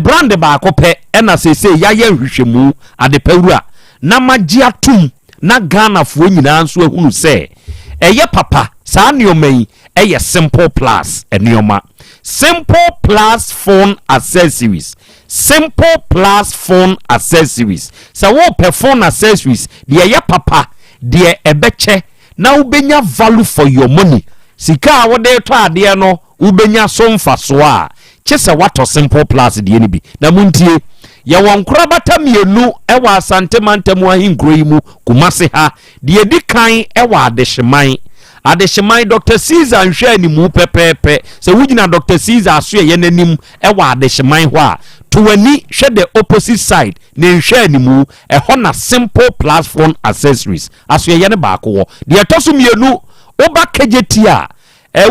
brand ba ko pe na sese ya ye hwehwemu ade pawura na magia tum na Ghana fo nyina nso ehunu se eye papa saa niomai eye simple plus enioma simple plus phone accessories simple plus phone accessories so wo pe phone accessories de eye papa de ebeche na ubenya value for your money sika wo de to ade no ubenya so mfaso a chese wato simple plus de ni bi na muntie ya wankura bata mienu ewa Asante mantemu ahinkro yi mu kumase ha de edi kan ewa adehyeman Dr. Caesar nhwe ni mu pepepe se wugina Dr. Caesar aso ye nanim ewa adehyeman ho a to wani hwe the opposite side ne nhwe ni mu eho na simple plus phone accessories aso ye ne ba ko de etoso mienu oba kejetia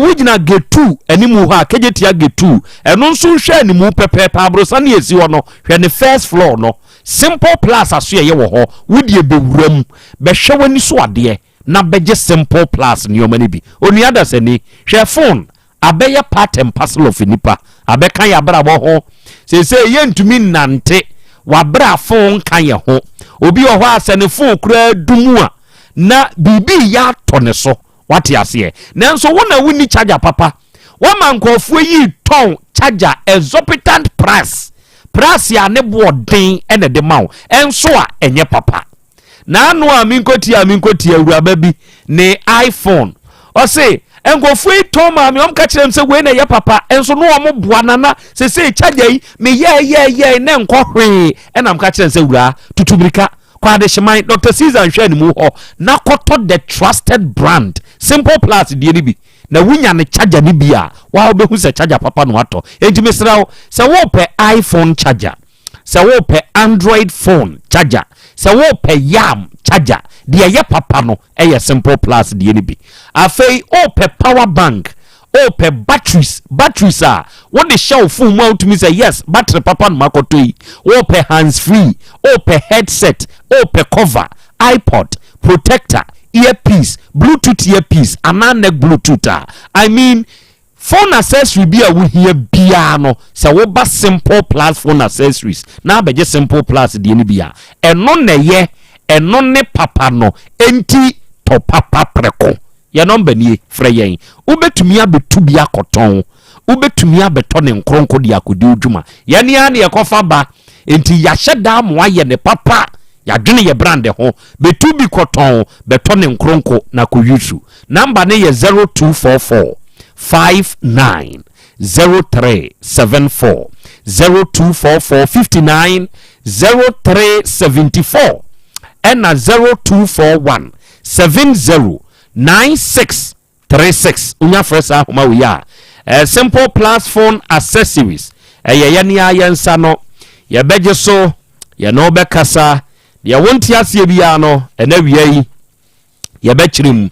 wugina G2 animu ho a kejetia G2 eno nso nhwe animu pepepe abrosa na esi ho no hwe ne first floor no simple plus aso ye wo ho wudie bewuram be hwe wani so ade na beje simple plus ni omani bi onuada sani hwe phone abeye part and parcel of nipa abeka ya brabo ho se ye ntumi nante wabra phone kan ye ho obi o ho asane phone kura dumu a na bibi ya to ne so wate ase nanso wona wuni charger papa wama nkofo yi ton charger exorbitant price ya ne boden ene de mawo enso a enye papa na anu a minkoti awuraba bi ne iPhone o se nkofo yi ton ma me omka kirem se we na ye papa enso no omo boa nana se charger yi me ye ne nkɔhwe ena omka kirem se wura tutubirika kwa de shman Dr. Caesar hwe ni mu ho na koto the trusted brand Simple Plus die ni bi na wunya ne charger ni bia wa obehu se charger papa no ato enti mesrawo se wo pe iPhone charger se wo pe Android phone charger se wo pe yam charger de ye papa no Simple Plus die ni bi afei o pe power bank o pe batteries a what the show phone mo to me say yes battery papa no makoto yi o pe hands free o pe headset o pe cover iPod protector earpiece bluetooth earpiece and neck bluetooth I mean phone accessory be a we hear piano so we ba Simple Plus phone accessories na beje Simple Plus de ni bia eno na ye eno ne papa no enti to papa preko ya number nie frɛ yɛn ubetumi abetu bia koton ubetumi abeto ne nkronko de akodi odwuma yɛne ya ne yɛkɔfa ba enti ya hyɛda mo ayɛ ne papa ya dwene ye brand ho betu bi koton beto ne nkronko na koyusu number ne ye 0244 59 0374 0244 59 0374 and 0241 70 9636 unya fresa homa we ya Simple Plus phone accessories ye ayensa no ye beje so ye no be kasa ye wonti ase bia no na wiai ye be kirim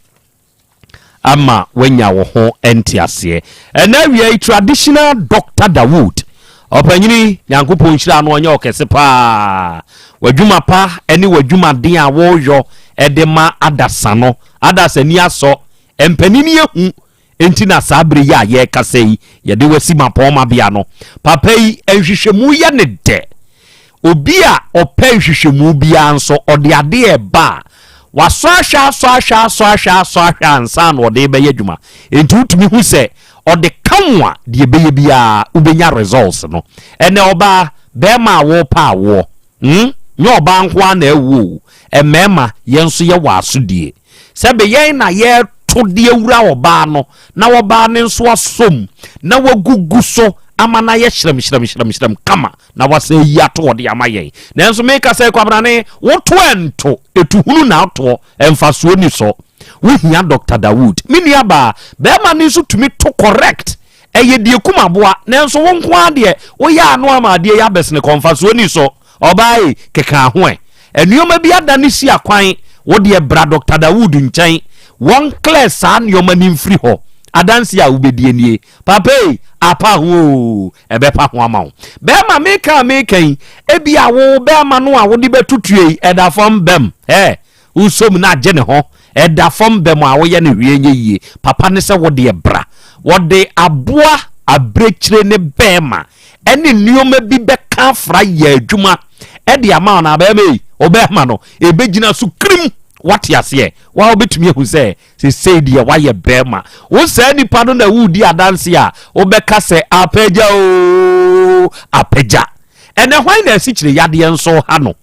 ama wanya wo ho enti ase na wiai traditional Dr. Dawood opanyini nyankopon hira no onye okese pa wadwuma pa eni wadwuma den a wo yo edema adasano adasani aso empanini ehu enti na sabre ya ye kasei ye de wasi mapoma bia no papa yi enhwehwemu ye ne de obi a opa enhwehwemu bia nso ode ade e ba waso ahwa ansa no ode be yadwuma enti utumi hu se ode kanwa de be bia ubenya results no ene oba be ma wo pa wo nyo oba nko na ewu emema yenso ye waso die sebe yen na ye to de awura oba no na oba ne nso asom na wagugu so ama na ye hyerem kama na wase yato ode ama yen nanso meka se kwabrane woto ento etuhunu na ato emfaso ni so wohia Dr. Dawood mini aba be ma ne nso tumi to correct eye die kumaboa nanso wonko ade wo ya ano ama ade ya besne konfaso ni so obai keka ho enuoma bi ada ne si akwan wo de bra Dr. Dawood nkyɛn one class an yoma ni mfiri ho adansi a ubedie nie papa apa ho ebe pa ho ama wo be ma meka ebi a wo be ma no a wo de betutue eda fam bem usom na agye ne ho eda fam bem a wo ye ne hwie nye yie papa ne se wo de bra wo de aboa abrekire ne bema ene nuoma bi beka fra ya adwuma ede ama na be me obema no ebegina so krim wati ase wa obetumi ehu se die wa ye bema wo se nipa no na wudi adanse a obeka se apeja ene hwan na asikyire yade enso ha no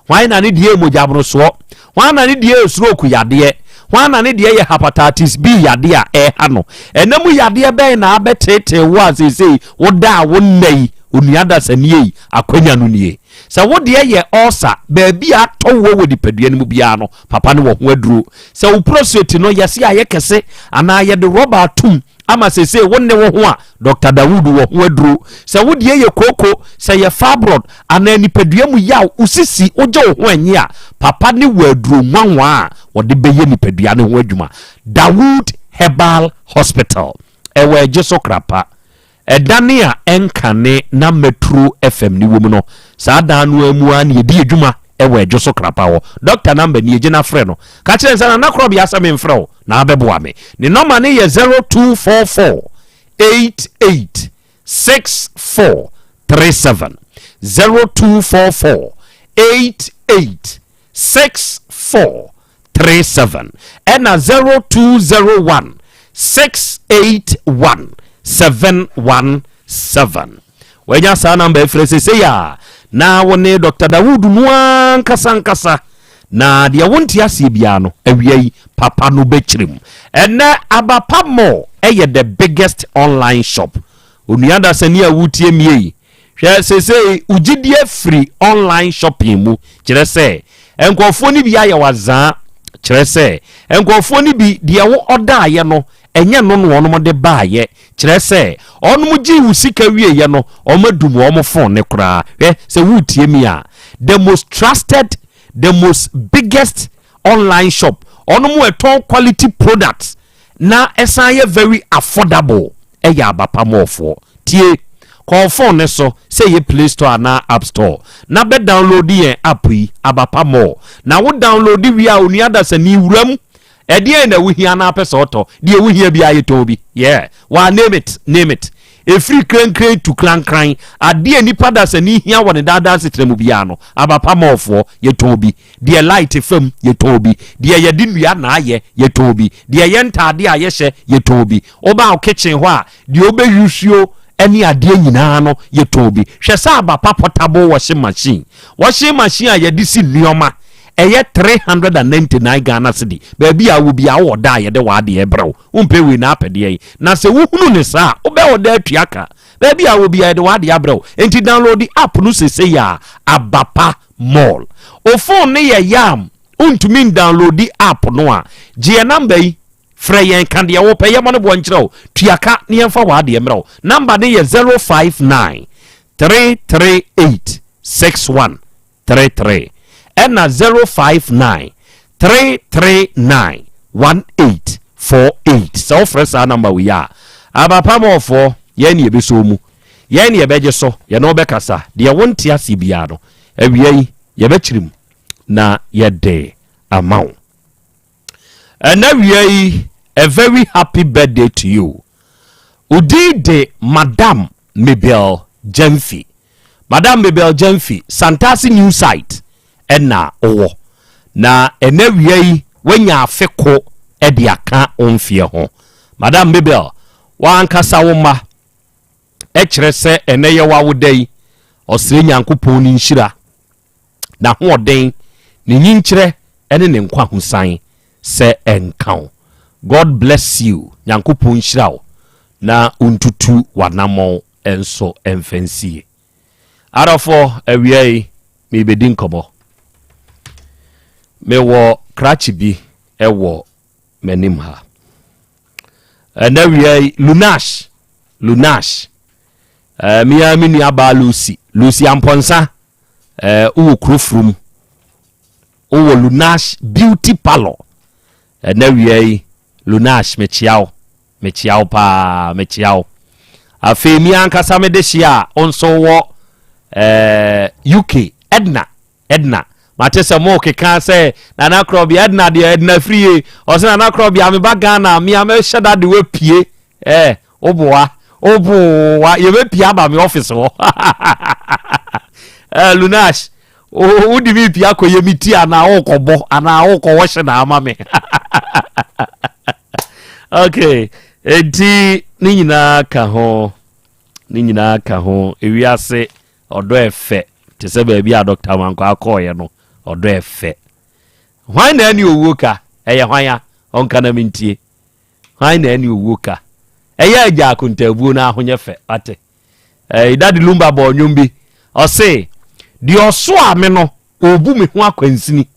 hwan na ne die emojabro so hwan na ne die stroke yade hwan na ne die ye hepatitis B yade a ha no ene mu yade ben na abetete wo asese wo da wo nnai onuada sanie akwanya no nie se wo de ye ulcer baabi atowo wo dipadua no mu bia no papa no wo ho aduro se wo prostate no yese aye kese ana ye de rubber atum ama sese wo ne wo ho a Dr. Dawood wo ho aduro se wo de ye koko se ye fibroid ana nipadua mu yaw usisi oje wo ho anyi a papa ne wo aduro nwanwa a wo de beye nipadua ne ho adwuma Dawood Herbal Hospital ewe jeso krapa edania enkane na Metro FM ni womu no saa dan no amu an ye di adwuma ewe adwoso krapa wo doctor number ni ejina frɛ no ka kire nsa na Krobea Asem mfrɛ wo na abɛboa me ne number ne ye 0244 886437 0244 886437 ɛna 0201 681 717 wanya saa number efrese se ya na wone Dr. Dawood nuan kasa na dia wonti asie bia no awiai papa no bechirim ene abapa mo eye the biggest online shop onuada sani awutie mie hwe se ugidie free online shopping mu kire se enkofo ni bia ye wazaa kire se enkofo ni bi dia wo oda ye no enye no no ono de baaye kire se onum gi usika wie ye no omadum omo phone ne kura se wutie mi a the most trusted, the most biggest online shop onum eton quality products na esan ye very affordable eya abapa mofo tie call phone ne so say ye Play Store na App Store na be download ye app yi abapa mo na wo download wi a oni adasa ni wuram ede na wuhia na pesa oto de wuhia bia ye tobi yeah wa name it a free cran to clan ade nipa dasa ni hia woni dada setremu bia no abapa mofo ye tobi de light fam ye tobi de ye dinua na aye ye tobi de ye ntade a ye hye ye tobi oba o kitchen ho a de obeyusuo any ade nyina no ye tobi hwe sa abapa portable washing machine a ye disi nneoma eye 399 Ghana cedi baby a wo bia wo da ye de wa de ebrew umpe we na apede na se wo hunu ne sa obe wo da atuaka baby a wo bia de wa de abrew enti download the app no se ya abapa mall o phone ne ye yam untumi download the app no a je number yi freyen kan de wo pe ye mo ne bo nkyerɛw tuaka ne yemfa wa de emrew number ne ye 059 338 6133 ena 059 339 1848 so fresh number we are abapa mofo ye ne ebeso mu ye ne ebeje so ye no bekasa de wonte ase bia no awiai ye bechirim na ye de amount and awiai a very happy birthday to you udide Madam Mabel Jemfi Santasi new site ena owo na enawiai wanya afeko e de aka onfie ho Madam Mabel wankasa wo ma e kire se eneye wawodai osire nyankopon ni nhira na hoden ni nyinkire ene ne nkwa husan se enkan God bless you nyankopon nhira wo na untutu wanamo enso emfansie arafo awiai me bedin kobo me wo krachi bi ewo menim ha anawiai lunash miya mini aba Lucy amponsa uwo krofrum uwo Lunash beauty parlor anawiai Lunash mechiao afi mi ankasa me de hia onso wo UK Edna matese mo keka se Nana Krobea Edna de Edna free o se Nana Krobea me bagana mi am sheda de we pie oboa ye be pie aba me office ho Lunash o di mi pie akoye mi ti ana okobo ana okowo hye na ama me okay enti ni nyina ka ho ewiase odo efe te se ba bia Dr. Manko akoye no odo efe hwan na ani owuka eye hwan onka na mintie hwan na ani owuka eye aja akuntabuo na ahonye fe ate idadi lumba bo nyumbi o se di oso ame no obu me ho akwansini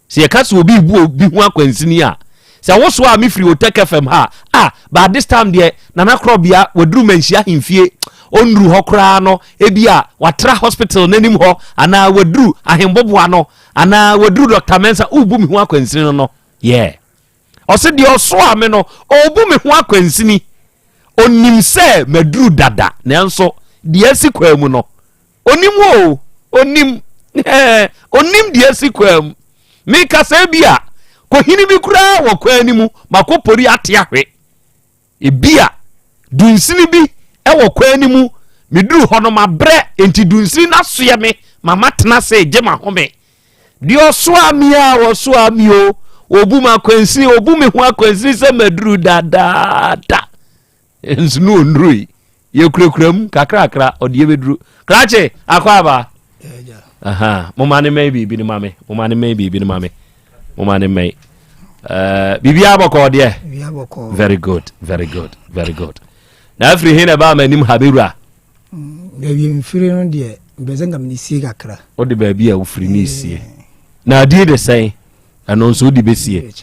se ye kase obi bu obi ho akwansini a se woso a me free Oteke FM ha but this time there Nana Krobea wadru manhia himfie onru hokra no ebia watra hospital nanim ho ana wadru ahemboboa no ana wadru Dr. Mensa ubu me ho akwansini no yeah ose de oso ame no obu me ho akwansini onim se madru dada nanso de asikwamu no onim de asikwamu me kasa bia ko hini bi kura wo kwanimu makopori ate ahwe ebia dunsini bi e wo kwanimu me duru hono ma bre enti dunsi na soye me mama tena se gema home dio so amia wo so amio obu ma kwansi obu me ho akwansi se maduru da ensunu onrui ye kurakram kakrakra ode ye beduru krache akwaba aha momane may bi ni mame momane may bi ni mame momane may bibia boko de very good na afri hina ba manim habira baby mfiri no de bezenga mnisie kakra ode baby a ufiri ni sie na die de sai ano so di besie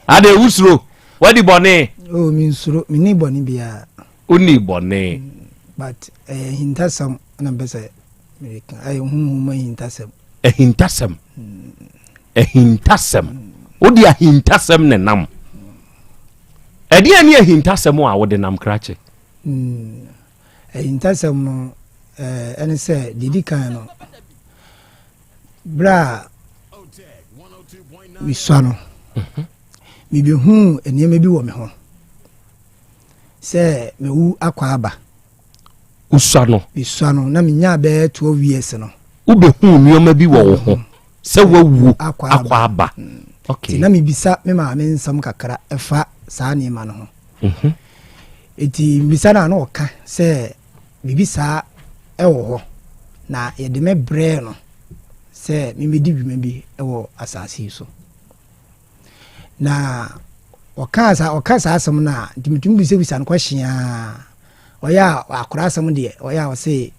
ade usro wadi bone oh min suro min ni bone bia uni bone but hintasam na bese america ay huma hintasam odi a hintasam ne nam edi ani a hintasam a wode nam krache hintasam no ene se didi kan no bra wisano mi bi hu enema bi wo me ho se me wu akwa aba usano na me nya be 12 years no ube hu nioma bi wo ho se wawu akwa aba okay na me bisa me ma me nsam kakra efa saa ni ma no ho eti bisa na no ka se bibisa ewo ho na ye de me bre no se me di dwuma bi ewo asase so na okasa asem na dimitum bisa no kwahia oya akora asem de oya wose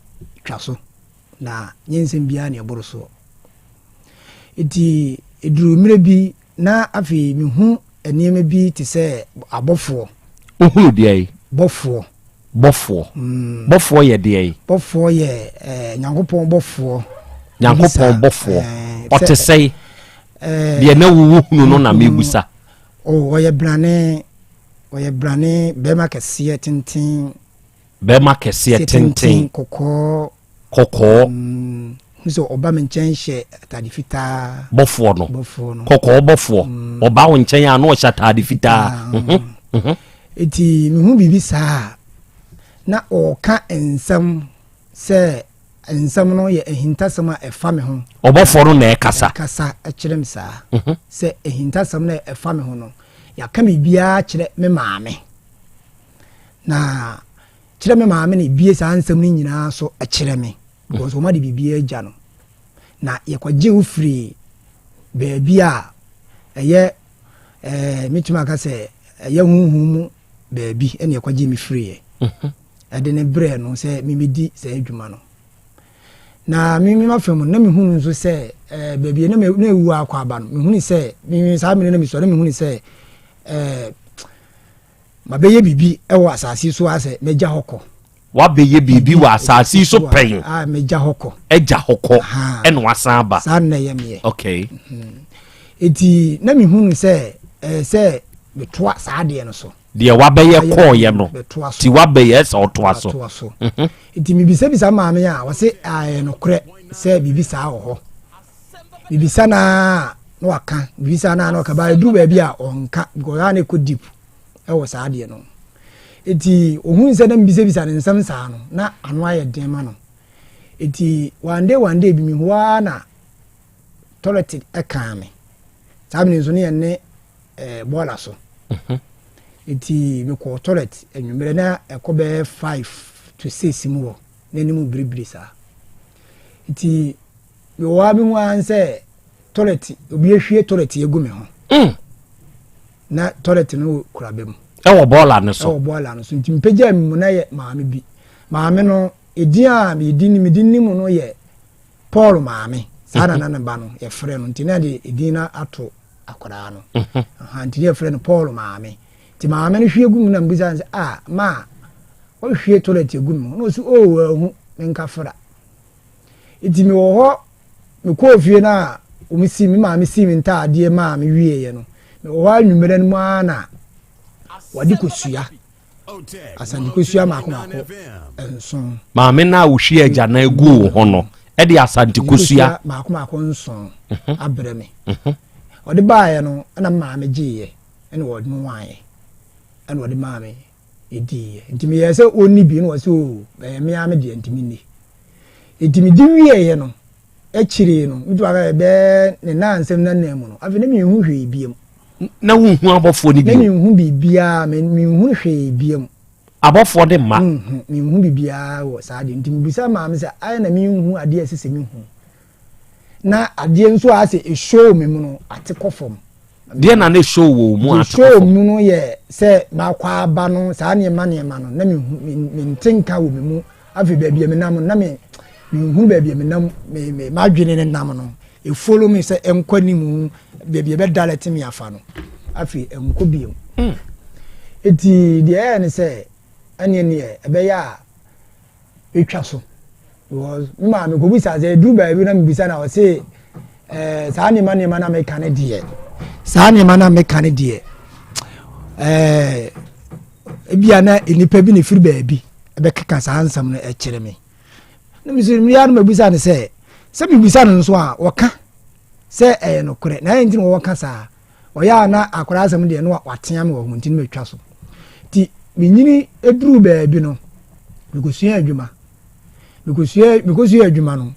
twaso na nyensem bia na eboro so eti eduru mire bi na afi mehu enema bi te se abofo ohuru de ai bofo ye de ai bofo ye nyankopon bofo ote sei de na wuwu no na mebusa oye brane bema kese tintin koko so oba menchen hye atade fita bofo no koko bofo oba wo nchen ya no hye atade fita eti mehu bibi saa na oka ensam se ensam no ye ehintasam a efa me ho obofo no na ekasa ekirem saa se ehintasam na efa me ho no ya ka me bia kire me maame na kire me maame ne bie saa ensam ni nyina so ekire me because o ma de bibia agya no na ye kwaje ufiri baabi a eye mituma ka se eye huhumu baabi ene ye kwaje mi free ade ne bre no se mimedi se adwuma no na mimi mafemu na mihunu nso se baabi na ewu akwa aba no mihunu se mimi saa mene na misore mihunu se mabeye bibi ewo asase so ase meja hoko wabeye bibi wa asase so pen meja hoko eja hoko eno wasan ba san na yeme okay eti na mihunu se betwa saade no so de wabeye koye no ti wabeye se otoa so eti mibisa maame a wose no kre se bibisa ho bibisa na no waka bibisa na no ka ba du ba bi a onka go ya na ko deep e wo saade no eti ohun se na mibisa ne nsam saa no na anu aye den ma no eti one day bi mi hoa na toilet e kan me sabni nso ne ne bola so eti me ko toilet enwumere na ekobe 5 to 6 mu wo nani mu bribri sa eti me wa bi wan se toilet obi ehwie toilet egu me ho na toilet no kura bem ewo bola no so nti mpagya mu na ye maame no edia me di mu no ye Paul maame sana na ba no ye frɛ no nti na de edina ato akora no nti ye frɛ no Paul maame ti maame no hwie gu na mbisa nse ma o hwie toilet egu mu no so hu nka fra iti mi wo ho me ko fie na o mi si mi maame si mi nta ade ma me wie ye no me wo anwumere no ana wadi kosua asante kosua mako enson maame na wo hwie agya na egu ho no e de asante kosua mako nson abre me odi baaye no na maame giye ene wo no waye ene odi maame edi ntimi ye se oni bi no so me ame de ntimi ni ntimi di wie ye no echiri no ndu aga be ne na nsem na na mu no afi ne mi hu hwe biem na hu hu abofo ni bi mi hu bibia mi hu hwe biem abofo de ma mi hu bibia wo sa de ntimi bisa ma me se ai na mi hu ade asese mi hu na ade nso ase e show me mu no ate kofom de na ne show wo mu ate show mu no ye se na kwa aba no sa ne ma no na mi ntinka wo me mu afi baabi me nam na mi hu baabi me nam me ma dwene ne nam no e follow me se enkwani mu baabi be dalete me afa no afi enko biom eti de ne se ane ne ebe ya etwa so was ma me go bisa ze du baabi na me bisa na o se sa ne ma na me kan de sa ne ma na me kan de ebia na enipa bi ne firi baabi ebe keka sa ansam no e kire me na me se me ya no me bisa ne se me bisa no so a woka se no kure na enti no woka sa oya na akora asam de no watea me wo hunti no metwa so ti menyini eduru baabi no me go sua adwuma adwuma no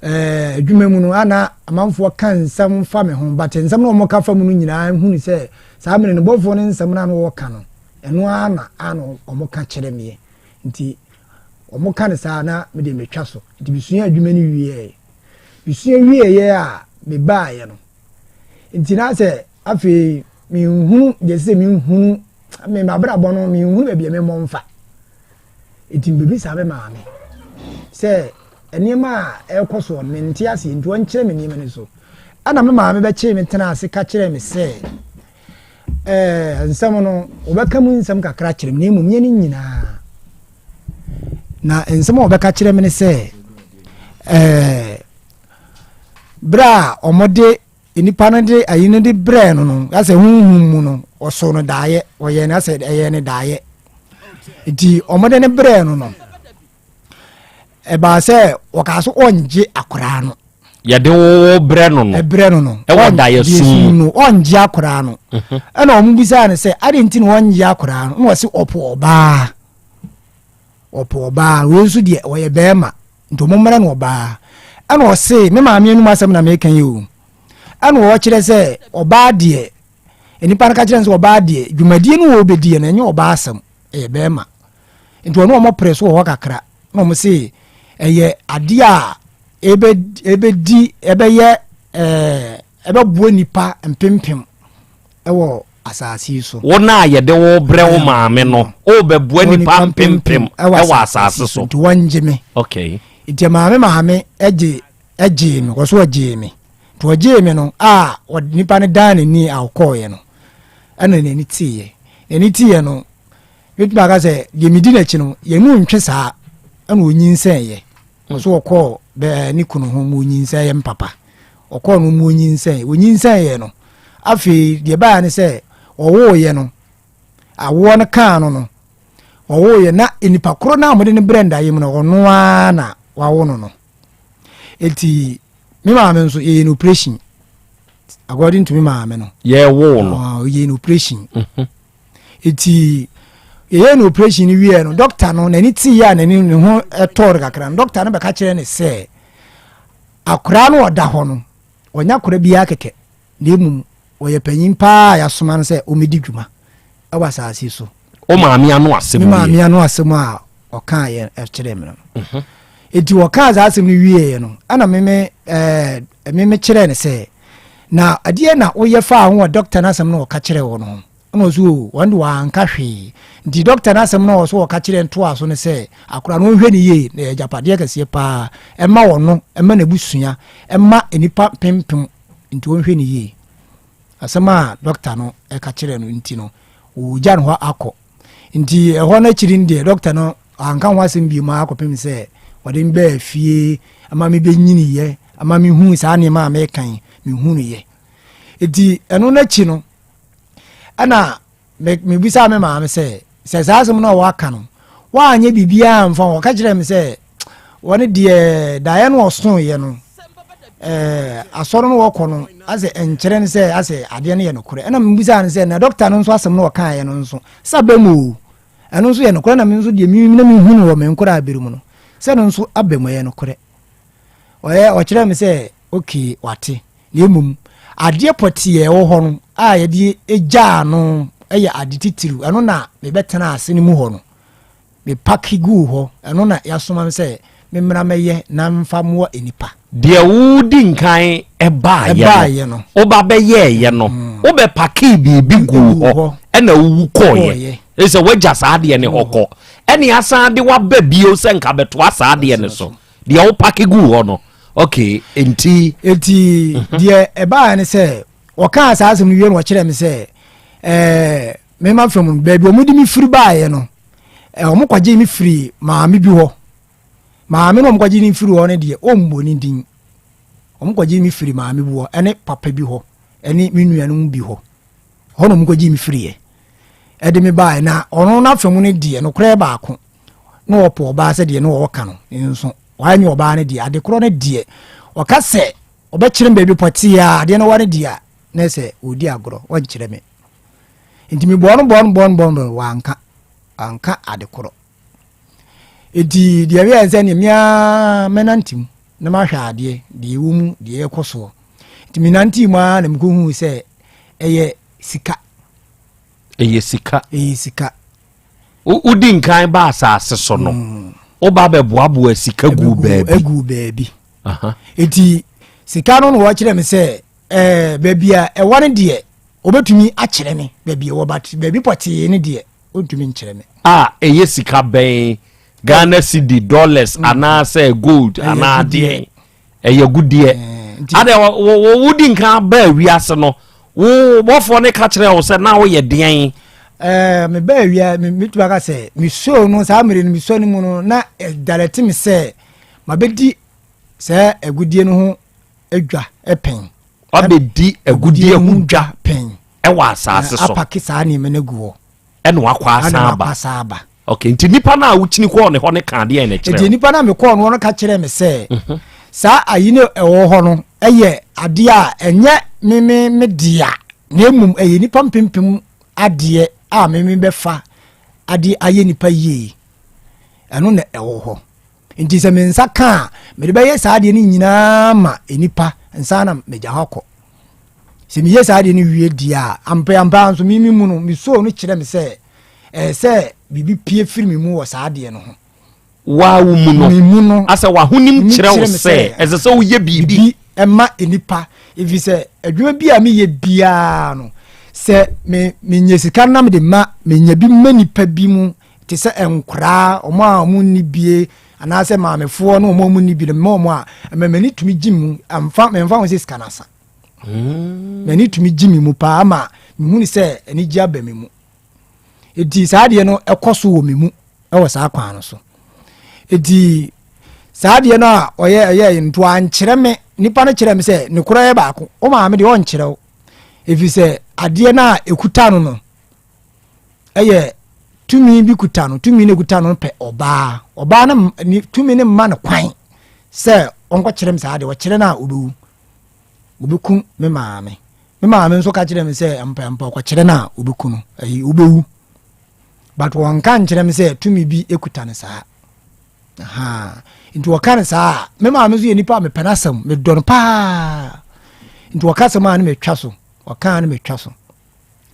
adwuma mu no ana amanfo kan nsam fa me ho but nsam no mo ka fa mu no nyina hu ni se saa mene no bofo ne nsam na no wo ka no eno ana omo ka kire me nti omo ka ne saa na me de metwa so nti bisua adwuma ni wie ye a me ba ye no nti na se afi mi hu je se mi hu me mabra bono mi hu be bia me momfa nti bebi sa be ma me se enima ekoso me nti ase nti won kire me nima ne so ana me ma me be kire me tena ase ka kire me se nsam no obeka mu nsam kakra kire me mu me ni nyina na nsam obeka kire me ne se bra omode enipa no de ayine de bre no ase hunhum mu no oso no daaye oye na ase eye ne daaye enti omode ne bre no eba se wakaso onje akora no ya de wo bre no e wa daaye sun no onje akora no na omu bisa ne se ade enti no onje akora no no se opo oba wo su de oye bema ntomo mra no oba ana o se me maame enu asem na me kan yi o ana wo kire se oba de enipa na ka kire se oba de dwumadie no wo bedie na enye oba asem bema nto no mo preso wo kakra no mo se eye ade a ebedi ebeye buo nipa mpempem ewo asase so wona ye de wo bre wo maame no o be buo nipa mpempem ewo asase so nto wanje me okay iti maame eje me koso eje me to eje me no nipa ne dan ni akoye no ana ne ni tiye no yetba ga se ye midi na chi no ye mu ntwe saa ana onyinsen ye koso okọ be ni kunu ho mu onyinsen ye mpapa okọ no mu onyinsen ye no afi de ba ne se owo ye no awo na kan no owo ye na enipa kro na amode ne brenda ye mu no ono na wawo no eti mi maame nso ye no operation according to mi maame no ye wo no ye no operation eti ye no operation ni wie no doctor no nani ti ya nani ne ho etor kakra doctor no be ka kire ne se akura no oda ho no onya kura bia keke na emu oye panyin pa ya soma no se omedi dwuma awa saasi so o maame anu asem mi maame anu asem a oka ye e kire me no eti waka za asem ni wie no ana meme kire ne se na adie na woye fa ho doctor na asem no ka kire wo no no so wande wa anka hwe di doctor na asem no so ka kire nto aso ne se akura no hwe ni ye na japade kase pa ema wo no ema na busua ema enipa pempem nti wo hwe ni ye asema doctor no e ka kire no nti no o jan ho akọ nti ho na kiri ndi doctor no anka ho asem bi ma akọpem se wade mbe fie ama me benyini ye ama me hu saa ne ma me kan me hu ye eti eno na chi no ana me bisa me ma me se saa asem no wa ka no wa anye bibia amfa wo ka kire me se wone de dae no oso ye no asoro no wo kono ase enkere ne se ase ade ne ye no kure ana me bisa ne se na doctor no nso asem no wo kan ye no nso sabemu ɛno nso yɛ nokora na me nso deɛ na mehunu wɔ me nkora abere mu no sɛ no nso abɛmu yɛ nokorɛ ɔkyerɛ me sɛ okay wate na mmom adeɛ pɔteɛ ɛwɔ hɔ no a yɛde egyaa no ɛyɛ ade titiriw ɛno na mebɛtena ase no mu hɔ no mepake gu hɔ ɛno na yɛasoma me sɛ memmra mɛyɛ na mfa mmoa enipa deɛ wodi nkan ɛbaayɛ no woba bɛyɛɛyɛ no wobɛpake biribi gu hɔ ɛna wowu kɔɔyɛ ɛsɛ woagya saa adeɛ ne hɔ kɔ ɛne asan de waba bio sɛ nka bɛtoa saa adeɛ ne so deɛ wopake gu hɔ no okay enti deɛ ɛbaayɛ ne sɛ wɔkaa saa asɛm no wie no wɔkyerɛ me sɛ mema fam no baabi ɔmode me firi baayɛ no ɔmo kwagye me firi maame bi hɔ maame no ɔmo kwagye me firi hɔ no deɛ ɔmbɔ ne din ɔmo kwagye me firi maame bi hɔ ɛne papa bi hɔ ɛne me nuanom bi hɔ hɔ na ɔmo kwagye me firi ɛde me baayɛ na ɔno na fam no deɛ no korɛ baako na ɔpɔ ɔbaa sɛ deɛ na ɔwɔka no nso wanyɛ ɔbaa no deɛ ade korɔ no deɛ ɔka sɛ ɔbɛkyerɛ baabi pɔtee a adeɛ no wa no deɛ a na sɛ ɔdi agorɔ wɔnkyerɛ me nti mebɔɔ no wanka ade korɔ enti deɛ wiyɛ sɛ ne mea mɛnantim na mahwɛ adeɛ deɛ ɛwɔ mu deɛ ɛkɔ soɔ nti menante mu a na mekɔhu sɛ ɛyɛ sika wodi nkan ba asase so no woba bɛboaboa sika gu baabi enti sika no na wɔkyerɛ me sɛ baabi a ɛwɔ no deɛ obetumi akyerɛ me baabi ɛwɔ baabi pɔtee ne deɛ ɔntumi nkyerɛ me ɛyɛ sika bɛn Ghana cedi dollars anaasɛ gold anaadeɛ ɛyɛ gudeɛ ade wodi nkan ba wiase no wɔfoɔ ne ka kyerɛ wo sɛ na woyɛ deɛn me ba wia metuma ka sɛ mesuo no saa mmere no mesuo no mu no na dalete me sɛ mabɛdi sɛ agudie no ho adwa ɛpɛn ɔbɛdi agudie ho dwa pɛn ɛwɔ asase so apake saa nneɛma no gu hɔ ɛne wakɔ asaba okay nti nipa na wukyini kɔ ne hɔ ne ka deɛ ne kyerɛ nti nipa na me kɔ no ka kyerɛ me sɛ saa ayi ne ɛwɔ hɔ no ɛyɛ adeɛ a ɛnyɛ me dia na emum ɛyɛ nipa mpempem adeɛ a me bɛfa adeɛ ayɛ nipa yie ɛno na ɛwɔ hɔ nti sɛ me nsa ka me de bɛyɛ saa adeɛ no nyinaa ma enipa nsa na me gya hɔ kɔ sɛ me yɛ saa adeɛ no wie dia ampa nso me mu no me so no kyerɛ me sɛ sɛ bibi pie firi me mu wɔ saa adeɛ no ho waawu mu no asɛ wahonim kyerɛ wo sɛ ɛsɛ sɛ woyɛ biribi ɛma enipa efi sɛ adwuma bi a meyɛ biara no sɛ menyɛ sika na mede ma menya bi ma nipa bi mu te sɛ nkwaraa ɔmo a ɔmo nni bie anaasɛ maamefoɔ no ɔmo nni bi no ma ɔmo a m'ani tumi gye mu memfa ho sɛ sika no asa m'ani tumi gye me mu paa ma mehunu sɛ ani gye aba me mu eti saa deɛ no ɛkɔ so wɔ me mu ɛwɔ saa kwan no so eti saa deɛ no a ɔyɛ nto ankyerɛ me nipa no kyerɛ me sɛ ne korɔ yɛ baako o maame deɛ ɔnkyerɛ wo efi sɛ adeɛ no a ekuta no ɛyɛ tumi bi kuta no tumi ne kuta no pɛ ɔbaa no tumi ne mma no kwan sɛ ɔnkɔ kyerɛ me saa deɛ wɔkyerɛ no a obɛku me maame nso ka kyerɛ me sɛ mpampa ɔkɔkyerɛ no a obɛku no ɛyi obɛwu but wɔnka nkyerɛ me sɛ tumi bi ekuta no saa nti wɔka no saa me maame nso yɛ nipa a mepɛ no asɛm medɔ no paa nti wɔka asɛm a ne metwa so wɔka ne metwa so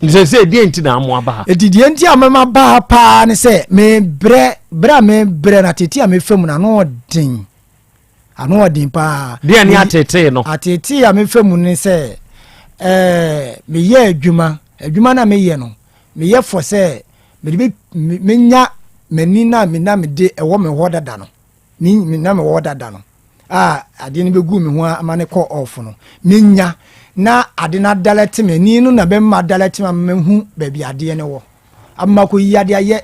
sɛ deɛ nti na amoa ba ɛti deɛ nti a mema baa paa ne sɛ berɛ a mebrɛ no atete a mefa mu no ano ɔden paa deɛ ne atetee no atete a mefa mu ne sɛ meyɛ adwuma no a meyɛ no meyɛ fɔ sɛ menya m'ani na mede ɛwɔ me hɔ dada no na me wɔ dada no a ade no bɛgu me ho ama ne kɔ off no menya na ade na dalete me ni no na bɛma dalete ma mehu baabi ade ne wɔ amma ko yi ade ayɛ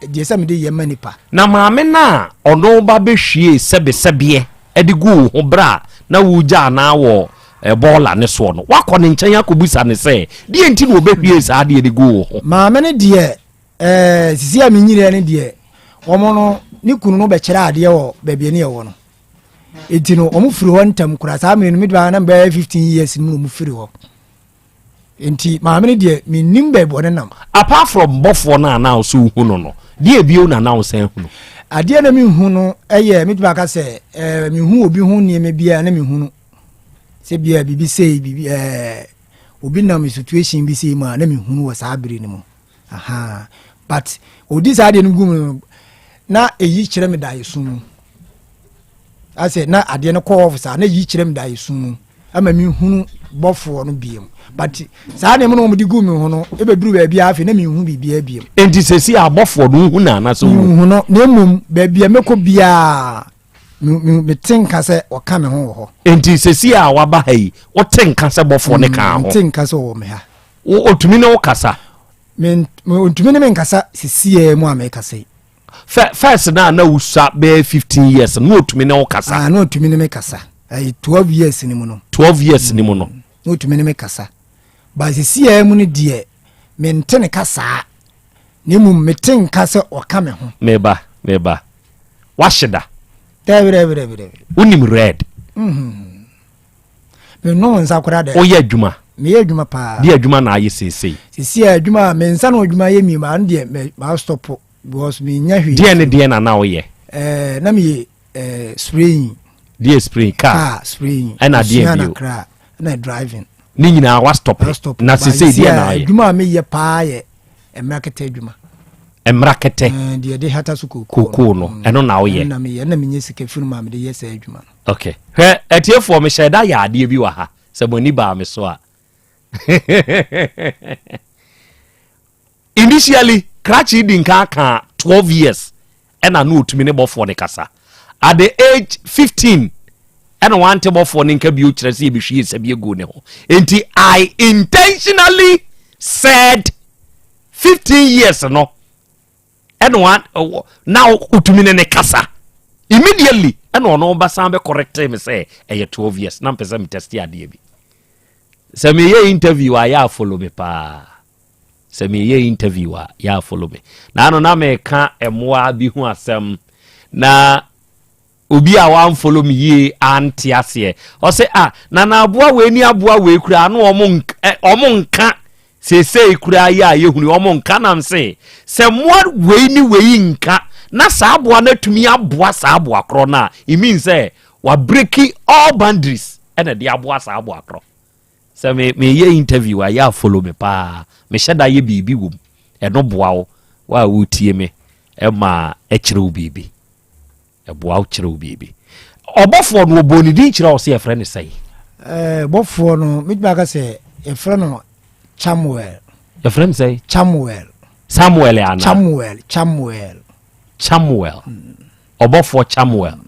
deɛ sɛ mede yɛ ma nipa na maame na ɔno ba bɛhwie sɛbesɛbeɛ ɛde gu ho bra na wugya na wɔ bɔɔla ne soɔ no wakɔ ne nkyɛn akɔbusa ne sɛ deɛ nti na ɔbɛhwie saa deɛ de gu ho maame ne deɛ sisi a menyire ne deɛ ɔmo no ne kunu no bɛkyerɛ adeɛ wɔ baabi ne yɛwɔ no enti no ɔmo firi hɔ ntam kora saa mmere no medeba na bɛyɛ 15 years mu no mu firi hɔ enti maame ne de me nim be bo ne nam apart from bofo na na so hu no de ebio na na so hu no ade na me hu no eye me tuma ka se me hu obi hu ne me bia na me hu no se bia bibi sei bibi obi na me situation bi sei ma na me hu no wo sa abiri ni mu aha but odi sa ade no gum na eyi kire me da yesu mu ase na ade no call officer na yi kire me da yesu mu ama me hu bofo no biem but saa ne mo di gu me hu no e be duru ba bia afi na me hu bibia biem enti sesi abofo no hu na so hu no na mum ba bia meko bia me tinka se o ka me ho enti sesi a waba hai o tinka se bofo ne ka ho tinka se o me ha o tumi ne o kasa me tumi ne me nkasa sesi e mu ameka first na usa be 15 years no tumi ne o kasa no tumi ne me kasa 12 years ni mu no 12 years ni mu no no tumi ne me kasa ba sesi e mu ne de me ntene kasa ni mu me tinka se o ka me ho meba washida Debe. Unim red. Me no nsa kura de. Oye adwuma. Me ye adwuma pa. Di adwuma na aye sesei. Sisi adwuma me nsa no adwuma ye mi ma ndie me ma stop because me nya hwe. Die na oye. Na me spraying. Die spraying car. Spraying. Na die bio. Na driving. Ni nyina wa stop. Na sesei die na aye. Adwuma me ye pa ye emrakete adwuma. Emrakete de hata su koko no eno na wo ye na me nye sike funu ma me de yesa adwuma okay he etiefo me sheda ya ade bi wa ha se boni ba me so a initially crachi din ka 12 years ena no otumi ne bofo ne kasa at the age 15 ena wante bofo ne nka bi o kire se bi hwie se bi ego ne ho enti I intentionally said 15 years no and one now utumine ne kasa immediately and ono ba san be correct me say 12 years na mpesa me test ya de bi se me ye interview a ya follow me pa se me ye interview a ya follow me na no na me ka emoa bi hu asem na obi a wan follow me ye anti ase o say na aboa we ni aboa we kura na omo nka se kura ya yehunu omo nka nam se mo we ni we nka na saabo na tumi aboa saabo akro na it means say wa breaking all boundaries and the aboa saabo akro se me ye interview a ya follow me pa me sheda ye bibi wom eno boa wo wa wotie me e ma e kire wo bibi e boa wo kire wo bibi obofo no oboni din kire wo se e friend say bofo no me ba ka se e friend no Samuel. Your friend say Samuel. Samuel ana. Samuel. Obofo Samuel.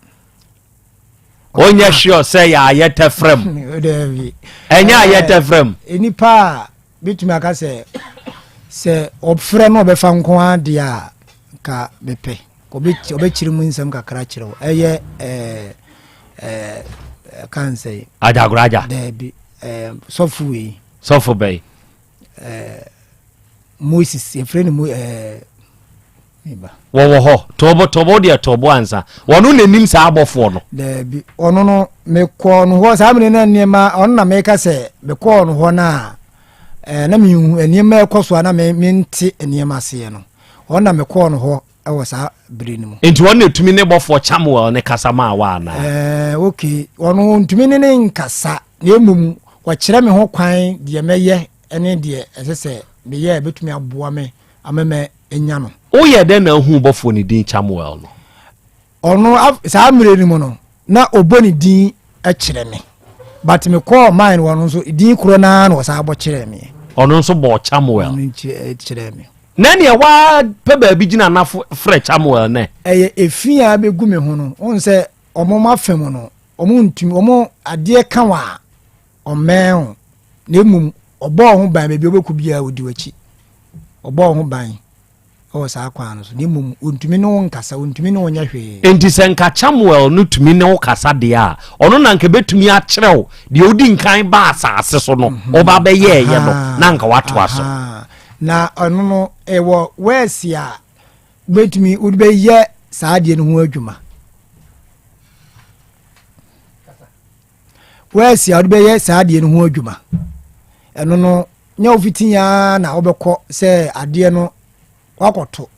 Onya sure say ya yete frem. Enya yete frem. Enipa bitumi aka se obfre no be fa nko ade a ka bepe. Obechiri mu nsem kakra kire. Eye kan say Adagraja. Debi sofuwe. Sofu bay. Moses your friend wo ho tobo dia tobo ansa wono nanim sa abofo no da bi ono no me ko no ho sa me na niema ono na me ka se me ko no ho na na me hu niema ekoso na me nti niema se no ono na me ko no ho e wo sa biri ni mu enti wono etumi ne bofo Samuel ne kasa ma wa na okay ono ntumi ne nkasa na emum wo kire me ho kwan de me ye ene de esese me ye betumi aboa me ameme enya no o ye de na hu bofo ni din Samuel no ono sa mire ni mo no na oboni din a kire me but me call mine wono so din kro na no sa abo kire me ono so bo Samuel ni kire me nani e wa pe ba bi gina na fre Samuel ne eye efia begu me ho no on se omo mafem no omo ntumi omo ade ka wa omen na emum obo ho ban be bi obeku bia odi wachi obo ho ban o sa akwa no so na emum ontumi no nkasa ontumi no nya hwe enti senka Samuel no tumi no kasa de a ono na nka betumi a kirew de odi nkan ba asase so no oba be ye no na nka wato aso na ono no ewo wesi a betumi odi be ye saa de no ho adwuma wesi a odi be ye saa de no ho adwuma eno no nya ofitinya na obekọ se ade no wakoto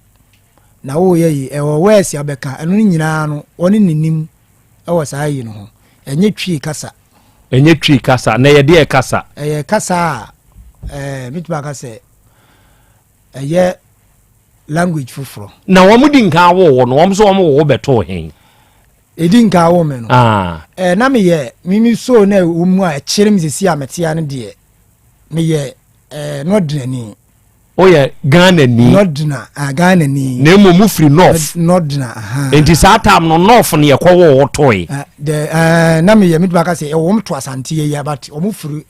na wo ye ewo wesi abeka eno nyina no oni ninim ewo saa yi no ho enye twi kasa na ye de kasa kasa mitba kasa eye language fufuro na wo mudi nka wo no wo so wo beto hen edi nka wo me no na me ye mimi so na mu a kire msisi ametia ne de me ye nodnani oye Ghana ni nodna Ghana ni na mu free north nodna enti saa tam no north ne yakọ wo toy na me ye mitba kasa e wo mto asante ye but o mu free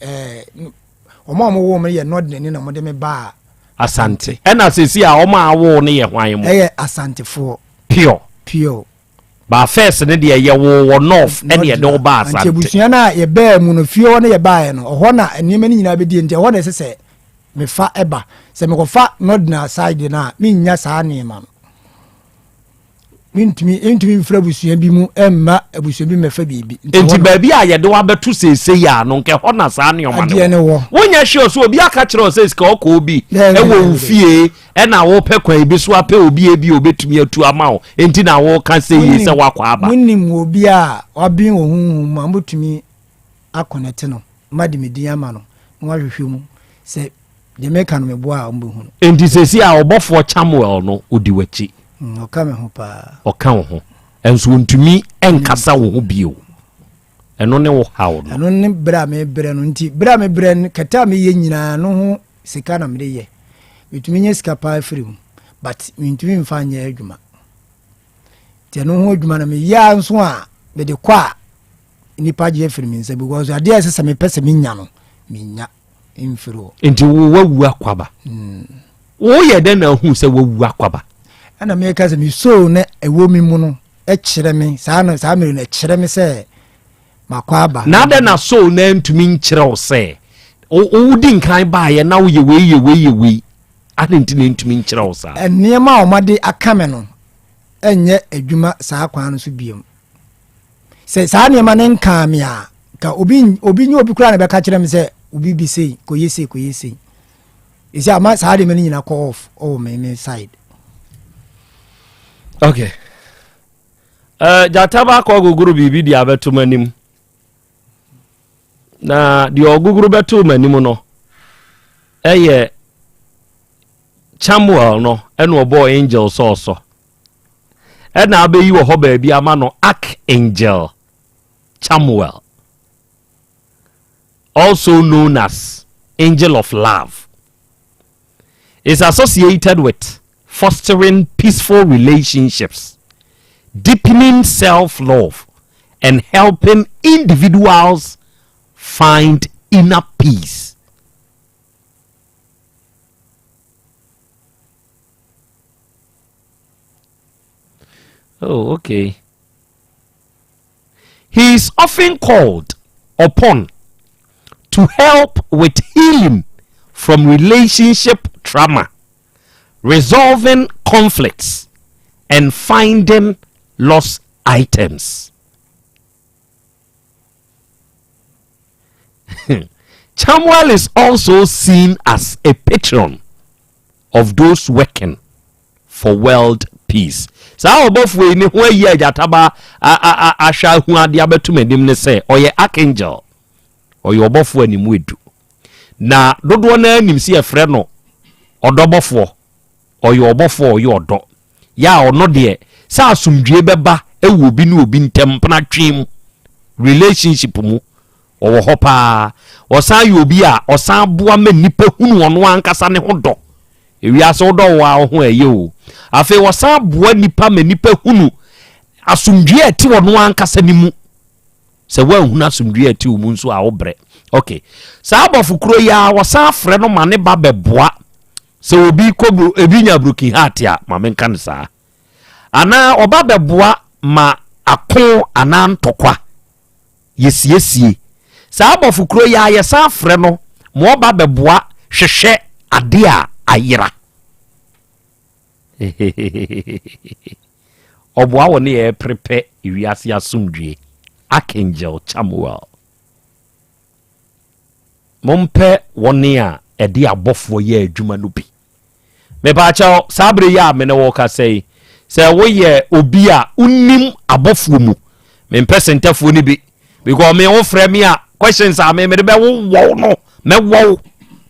omo wo me ye nodnani na mo de me ba Asante ena sesi a omo awo ne ye hwan mo Asante fo pure ba first ne de ye wo north ene ye de ba Asante antebusua na ye ba mu no fie ne ye ba ye no ho na enima ni nyina be di enti ho na sese me fa eba se me ko fa nodna side na me nya saa ne ma no intimi mfrabusua bi mu emma abusua bi me fa bibi enti ba bi a ye de wa betu sese ya no nke ho na saa ne o ma no wonya hwe so obi aka kire o sese ka okọ obi e wo mfie e na wo pe kwan bi so apẹ obi ebi obetumi atu ama o enti na wo ka se yi se wakọ aba munim obi a obin wo hu ma mutumi akonete no madi medi ama no wa hwehwe mu se de meka no mebo a ombo hu enti sese a obofo Samuel no odi wachi oka me ho pa oka wo ho enso ntumi enkasa wo ho bio eno ne wo hawo no eno ne bra me bre no nti bra me bre kata me ye nyina no ho sika na me ye bitumi nye sika pa free mu but ntumi mfa nya adwuma te no ho adwuma na me ya nso a me de kwa nipa je free mi nsa because ade asesa me pese me nya no me nya imfiro enti wo wawu akwaba wo ye de na hu se wawu akwaba ana me ka se mi so na ewo mi mu no e kire me saa no saa me no e kire me se makwaba na de na so na ntumi nkire wo se o di nkan ba ye na wo ye we ana ntumi nkire wo saa enema o made aka me no enye adwuma saa kwan no so biem se saa ne ma ne nka me a ka obi nyi obi kura na be ka kire me se obi bi sei ko yesi isi ama saa de me nyina call off me side. Okay. Jataba ko guguru bibi di abetu manim. Na di oguguru betu manim no. Eye Samuel no eno obo angel so. Na abeyi wo ho ba bi ama no archangel Samuel. Also known as angel of love. Is associated with fostering peaceful relationships, deepening self-love, and helping individuals find inner peace. Oh, okay. He is often called upon to help with healing from relationship trauma, resolving conflicts, and finding lost items. Samuel is also seen as a patron of those working for world peace. Sa obofwe ni ho ayi ajataba ahwa hu ade abetumadim ne se oye archangel oye obofo animu edu na dodo na anim si efre no odobofo oye obofo oye odo ya ono de sa asumdue beba ewu obi ne obi ntem pana twem relationship mu owo hopa osan ye obi a osan boa ma nipa hunu ono ankasa ne ho do ewiase odo wa ho aye o afi osan boa nipa ma nipa hunu asumdue ati ono ankasa ni mu se wa hunu asumdue ati o mu nso a obre. Okay. Sa abofukuro ya wosan afre no mane ba beboa se obi kobru ebinya broken heart ya ma menka ne saa ana oba beboa ma akon ana ntokwa yesiesie sa abofukuro ya yesan afre no mo oba beboa hwehwe ade a ayira oboa woni e prepare iwiase asumdue archangel Samuel. Mompe woni a ɛde abɔfoɔ yɛ adwuma no bi mepaakyɛw saa bere yɛ a me ne wɔ ka sɛ woyɛ obi a unim abɔfoɔ mu mempɛ sentafoɔ no bi because me wo frɛ me a questions a me de bɛwowɔw no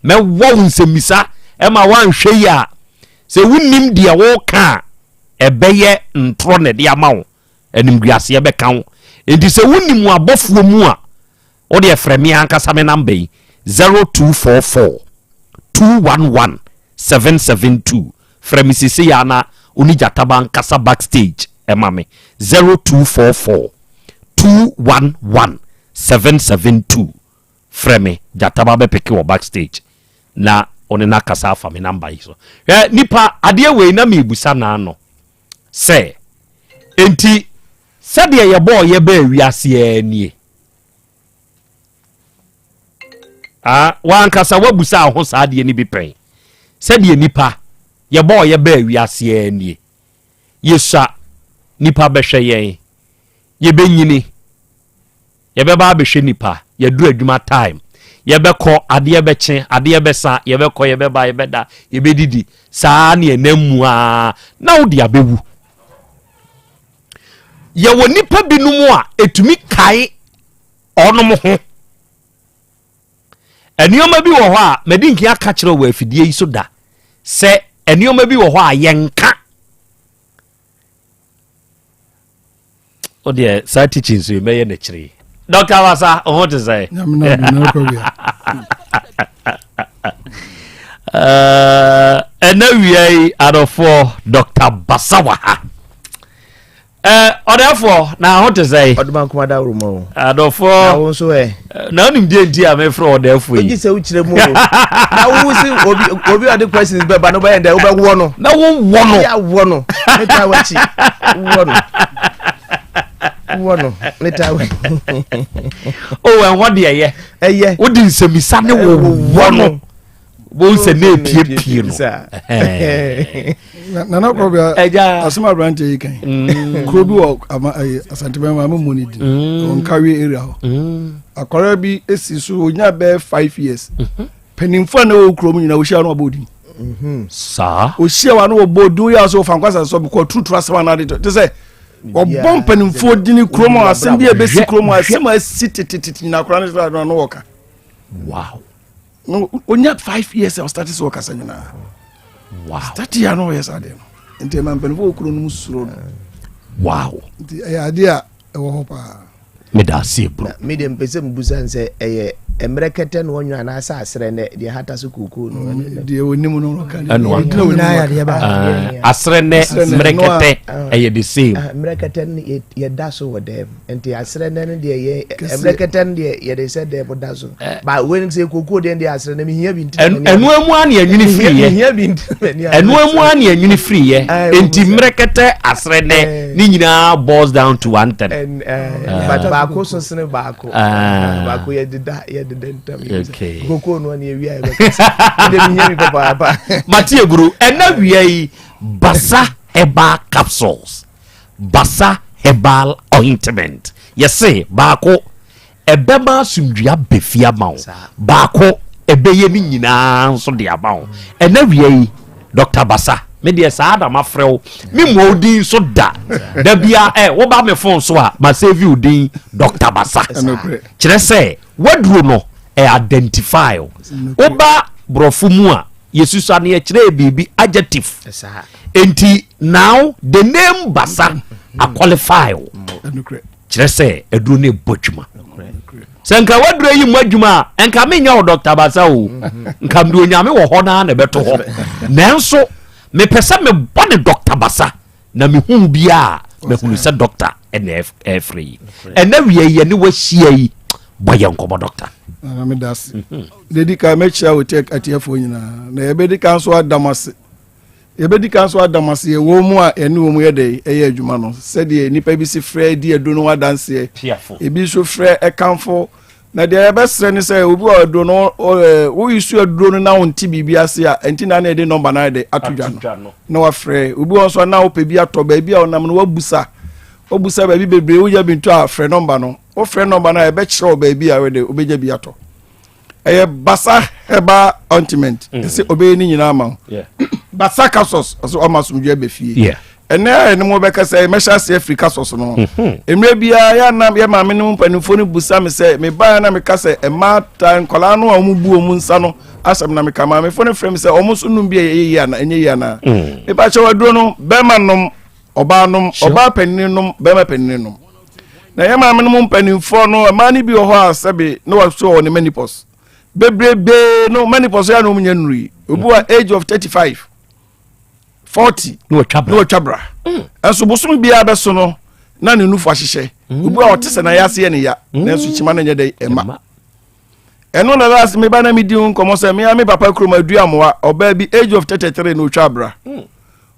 mɛwɔw nsɛmisa ɛma woanhwɛ yi a sɛ wonim deɛ woka a ɛbɛyɛ ntorɔ ne de ama wo animguaseɛ bɛka wo enti sɛ wonim abɔfoɔ mu a wode frɛ me ankasa me number yi 0244 211 772 frɛ me sisi ya na oni jataba nkasa backstage ɛma me 0244 211 772 frɛ me jataba bɛpeke wɔ backstage na one na kasa afa me number yi so nipa adeɛ wei na mebusa na no sɛ enti sɛdeɛ yɛbɔ yɛbɛ wiase nie wankasa wabusa ho saa adeɛ ni bi pɛn sɛdeɛ nipa yɛbɔ yɛbɛ wiase nie yɛsa nipa bɛhwɛ yɛn yɛbɛnyini yɛbɛba bɛhwɛ nipa yɛdu adwuma time yɛbɛkɔ adeɛ bɛkye adeɛ bɛsa yɛbɛkɔ yɛbɛba yɛbɛda yɛbɛdidi saa ne ɛnamu a na wo de abɛwu yɛwɔ nipa binom a etumi kae ɔnom ho ɛnneɔma bi wɔ hɔ a mɛdi nkia ka kyerɛ wɔ afidie yi so da sɛ ɛnneɔma bi wɔ hɔ a yɛnka o deɛ saa teaching so mɛyɛ n'akyire Dr. Basa o te say ɛna wiai adɔfo Dr. Basa wa ha ɔdɛfo na ho te say ɔdman komada romo adɔfo na wo so na onim die nti a mefrɛ ɔdɛfo yi ogi sɛ wo kyerɛ mu na wo si obi ɔde questions bɛba no bɛyɛ dɛ wo bɛwo no na wo wo no ya wo no meta wachi wo no wono leta o what de eye wo di nsɛmisa ne wo wono bo nse na epiepie no nana Krobea Asem Abrante yi kan Krobi wo Asante Bema amuni di on carry area ho akora bi esi so onya be 5 years penimfo na wo krom nyina wo hia no abodi sa o hia wa no wo bodu ya so fankwasa so because true asem na de to say obon penimfo dini kromo asem bi ebesi kromo asem asitititi na akora no woka wow no onya 5 years I started so kasa nyina wow start ya no yes ade no enti man penimfo okro no musuro no wow enti ade a ewo ho pa me da se bro me dem pese mbusan se eye emrekete no onwa na asa asre ne de hata so kuku no de onim no kan na ya de ba asre ne emrekete eye the same emrekete ye da so with them enti asre ne de ye emrekete de ye de said de boda so ba when say kuku de asre ne me hia bi enu amu an ye nwini free ye hia bi enu amu an ye nwini free ye enti emrekete asre ne ni nyina boils down to one thing but ba ko so sene ba ko ye dida okay koko no na ewia e be dem nyami papa Matie guru ena wiai Basa herbal capsules Basa herbal ointment yese baako ebema sundua befia mawo baako ebeye ni nyina nso de abawo ena wiai Dr. Basa me de sa ada mafrɛw me mo odin so da bia wo ba me phone so a ma save you odin Dr. Basa kyerɛ sɛ waduro no identify oba brofo mu a yesusu ane kyerɛ bibi adjective enti now the name Basa a qualify kyerɛ sɛ aduro ne botwuma sɛ nka waduro yi mu adwuma nka me nya Dr. Basa o nka mdo nyame wo ho na beto ho nanso me pesa me bone Dr. Basa na me hu bia me hu se doctor NF free ena wie ye ne wahia yi boye nkomo doctor me das dedika me chia we take atiafo nyina na ye bedika so adamase ye wo mu a ene wo mu ye de eye adwuma no se de nipa bi si frɛ di edo no wadanse ebi so frɛ ekamfo na de ebe sre ni se obi odo no wo isu edo no na wonti bibia se a enti na na de number na de atudwa no na wa frɛ obi won so na wo pe bi ato ba bi a onam no wabusa ba bi bebre wo ya bintu a frɛ number no wo frɛ number na ebe kyerɛ ba bi a we de obeja bi ato basa heba ointment se obey ni nyina ma basa capsules so amasumdwe be fie ene mo be ka say mesha se Africa sauce no emre bia ya na ya ma me no mpanifo no busa me say me ba na me ka say e ma tan kola no a mu bu omu nsa no asem na me ka ma me fo no frame say omu so num bia ye ya na enye ya na e ba che waduro no be ma nom oba panin nom be ma panin nom na ya ma me no mpanifo no ma ni bi ho a sebe no wa so on menopause bebrebe no menopause ya no mu nyanuri obu a age of 35 40 no twabra enso bosom bia be so no na ne nufu ahyehye obu a otese na yase ye ne ya na enso chima na nyede ema eno na last me ba na me di nkomo se me papa kroma aduamoa oba bi age of 33 no twabra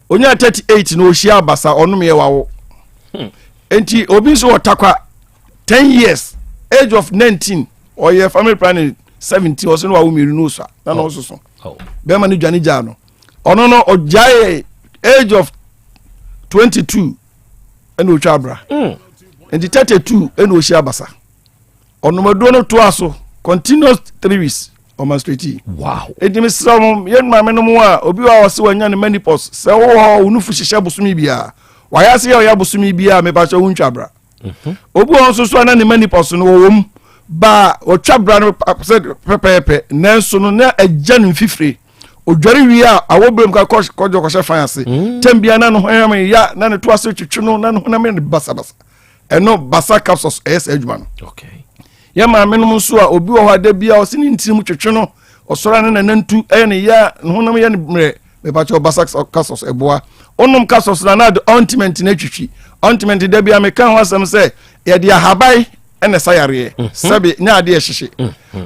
onya 38 no ohia abasa onom ye wawo enti obi so otakwa 10 years age of 19 or your family planning 70 or so no awumiru no so na no so be ma ni dwane ja no ono no ojaye age of 22 eno twabra and 32 eno ohia abasa ono madu no to aso continuous 3 weeks o menstruate wow edimi sram yen ma me no mu a obi wa wose wanya ne menopause se wo unufu hihye bosumi bia waya se ya bosumi bia me ba so wuntwabra obi won so na ne menopause no wom ba o twabra no pepepe nanso no na agya no fifire odware wi a awobrem ka kojo koshe fancy tembia na no hoyam ya na ne to ase twetwe no na no na me basa eno basa capsules es adwuma no okay ya ma menum so a obi wo hada bia o sini ntirim twetwe no osora ne nantu ne ya no na me ya ne mre me pa cho basa capsules eboa onum capsules na the ointment na twetwi ointment da bia me kan ho asem se ya dia habai ene sayare sabe nya ade ehihye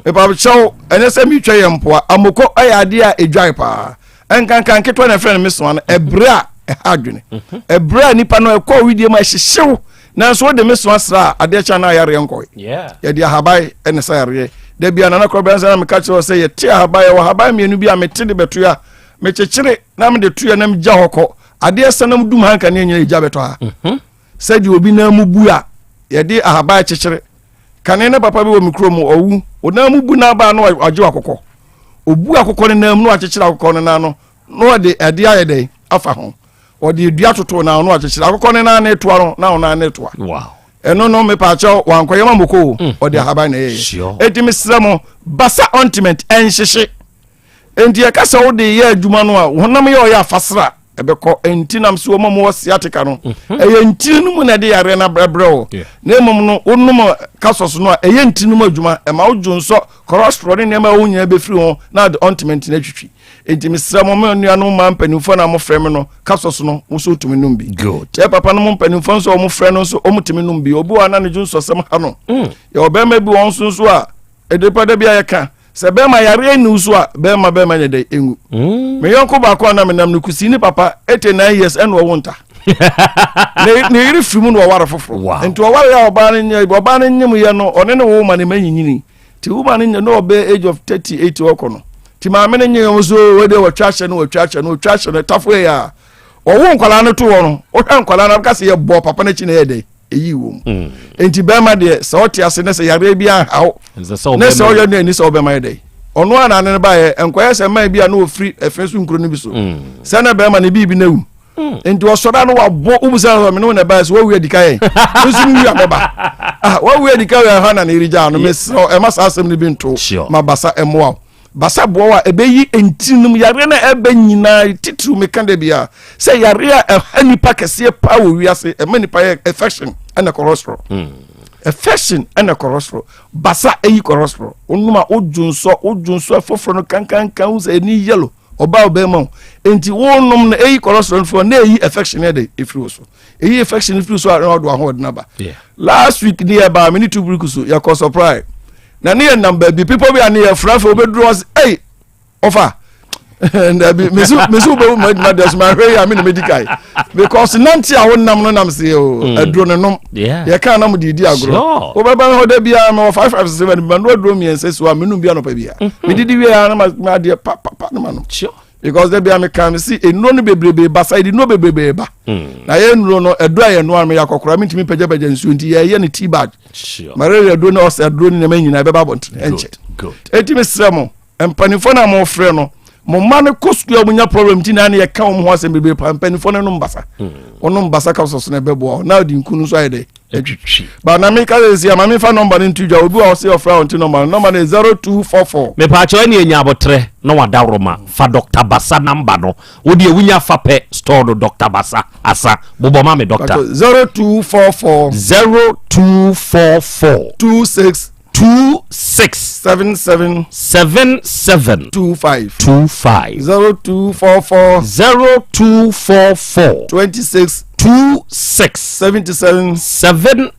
me pa cho ene se mi twa yempoa amoko aya ade a edwan pa enkankan ketwa na friend me so na ebra adwene ebra nipa no ekọ widie ma ehihyew na so de me so asra ade cha na yare enko ya dia habai ene sayare da bia na Krobea na me ka che se ye tia habai wa habai mienu bia me tede beto ya me chechire na me de tu ya na me gya hokọ ade sanam dum hanka ne nya gya beto ha se di obi na mu bu a ye de ahabai chechire kane na papa bi wo mikro mu owu ona mu bu na ba no agye akokọ obu akokọ ne nam no achechire akokọ ne na no no de ade ayede afa ho o de dua toto na no achechire akokọ ne na na eto no na ona na eto wow eno no me pa cho wankoye mamoko o de haba na ye etimi sramo basa ointment enhyehye enti e kasa wo de ye adwuma no a honam ye o ya afasra ebeko entinam so mo mo siatika no eye ntinu mu na de yare na brebreo na emom no onum kasos no eye ntinu mu adwuma e ma ojonso cholesterol ne ma wonya be firi ho na de ointment na twitwi enti misramo me nuano ma mpanimfo na mo frem no kasos no wo so tumi num bi good e papa no mo mpanimfo so mo frem no so o mutumi num bi obi wa na ne jonso sem ha no ye obema bi won so a edepa da bia ye ka se bema yare ni uso a bema ne de engu me yonko ba ko na me nam no kusi ni papa 89 years en wo wonta ne yiri fimu no wara foforo enti wo wara ya oba ne nyem ye no one ne wo ma ne manyinyini ti wo ma ne no obe age of 38 okono ti ma me ne nyem so we de wo twahye no tafo ya wo nkwala no to wo no wo hwa nkwala na ka se ye bo papa na chi na ye de eyi wo enti bema de se oti ase ne se yare bia hawo ne se oyo ne ni se obema de ono ana ne ba ye enkoye se man bia na ofri efesu nkro no bi so se na bema ne bibi na wu enti osora no wabo ubusa me no ne ba se wo wi adika ye so mi wi abeba wo wi adika ye ha na ne rija no me so e masa asem ne bi nto ma basa emoa basa bo wa ebeyi entinum yare na ebe nyina titru me kan de bia se yare a hanipa kese pa wo wiase e manipa affection and cholesterol affection and cholesterol basa eyi cholesterol onuma ojunso afoforo no kankan se ni yellow oba obema enti wonum na eyi cholesterol for na eyi affection e de ifiri so eyi affection ifiri so a do ahod na ba last week near ba me ni to brukuso ya ko surprise na near number be people be near frafo obedro was hey offer and mesu be my that's my way I mean medical because nanti a wonnam no nam se o adro ne nom ye kan nam didi agro obeba ho da bia me 557 me no adro mi ense so a menum bia no pa bia me didi we ya na ma de pa no ma no because they be me can see eno no bebrebe ba side no bebrebe ba na ye nuro no edo aye no am ya kokora mitimi pagya nsu nti ye ne tea bag mare edo no o se adro ni na manyina be ba bont enche eti mesra mo empanifo na mo frɛ no mo ma ne kosua munya problem ti na ye ka mo ho asem bebe empanifo no mbasa ono mbasa ka so na bebo na di nkunu so ayede etwitwi ba na me ka se ya ma me fa number ni ntudwa obi wa se ofra on ti number na 0244 me pa cho ni enya abotre na wadawroma fa Dr. Basa number no wo de wunya fa pe store do Dr. Basa asa bobo ma me doctor 0244 26 77 25 0244 26 77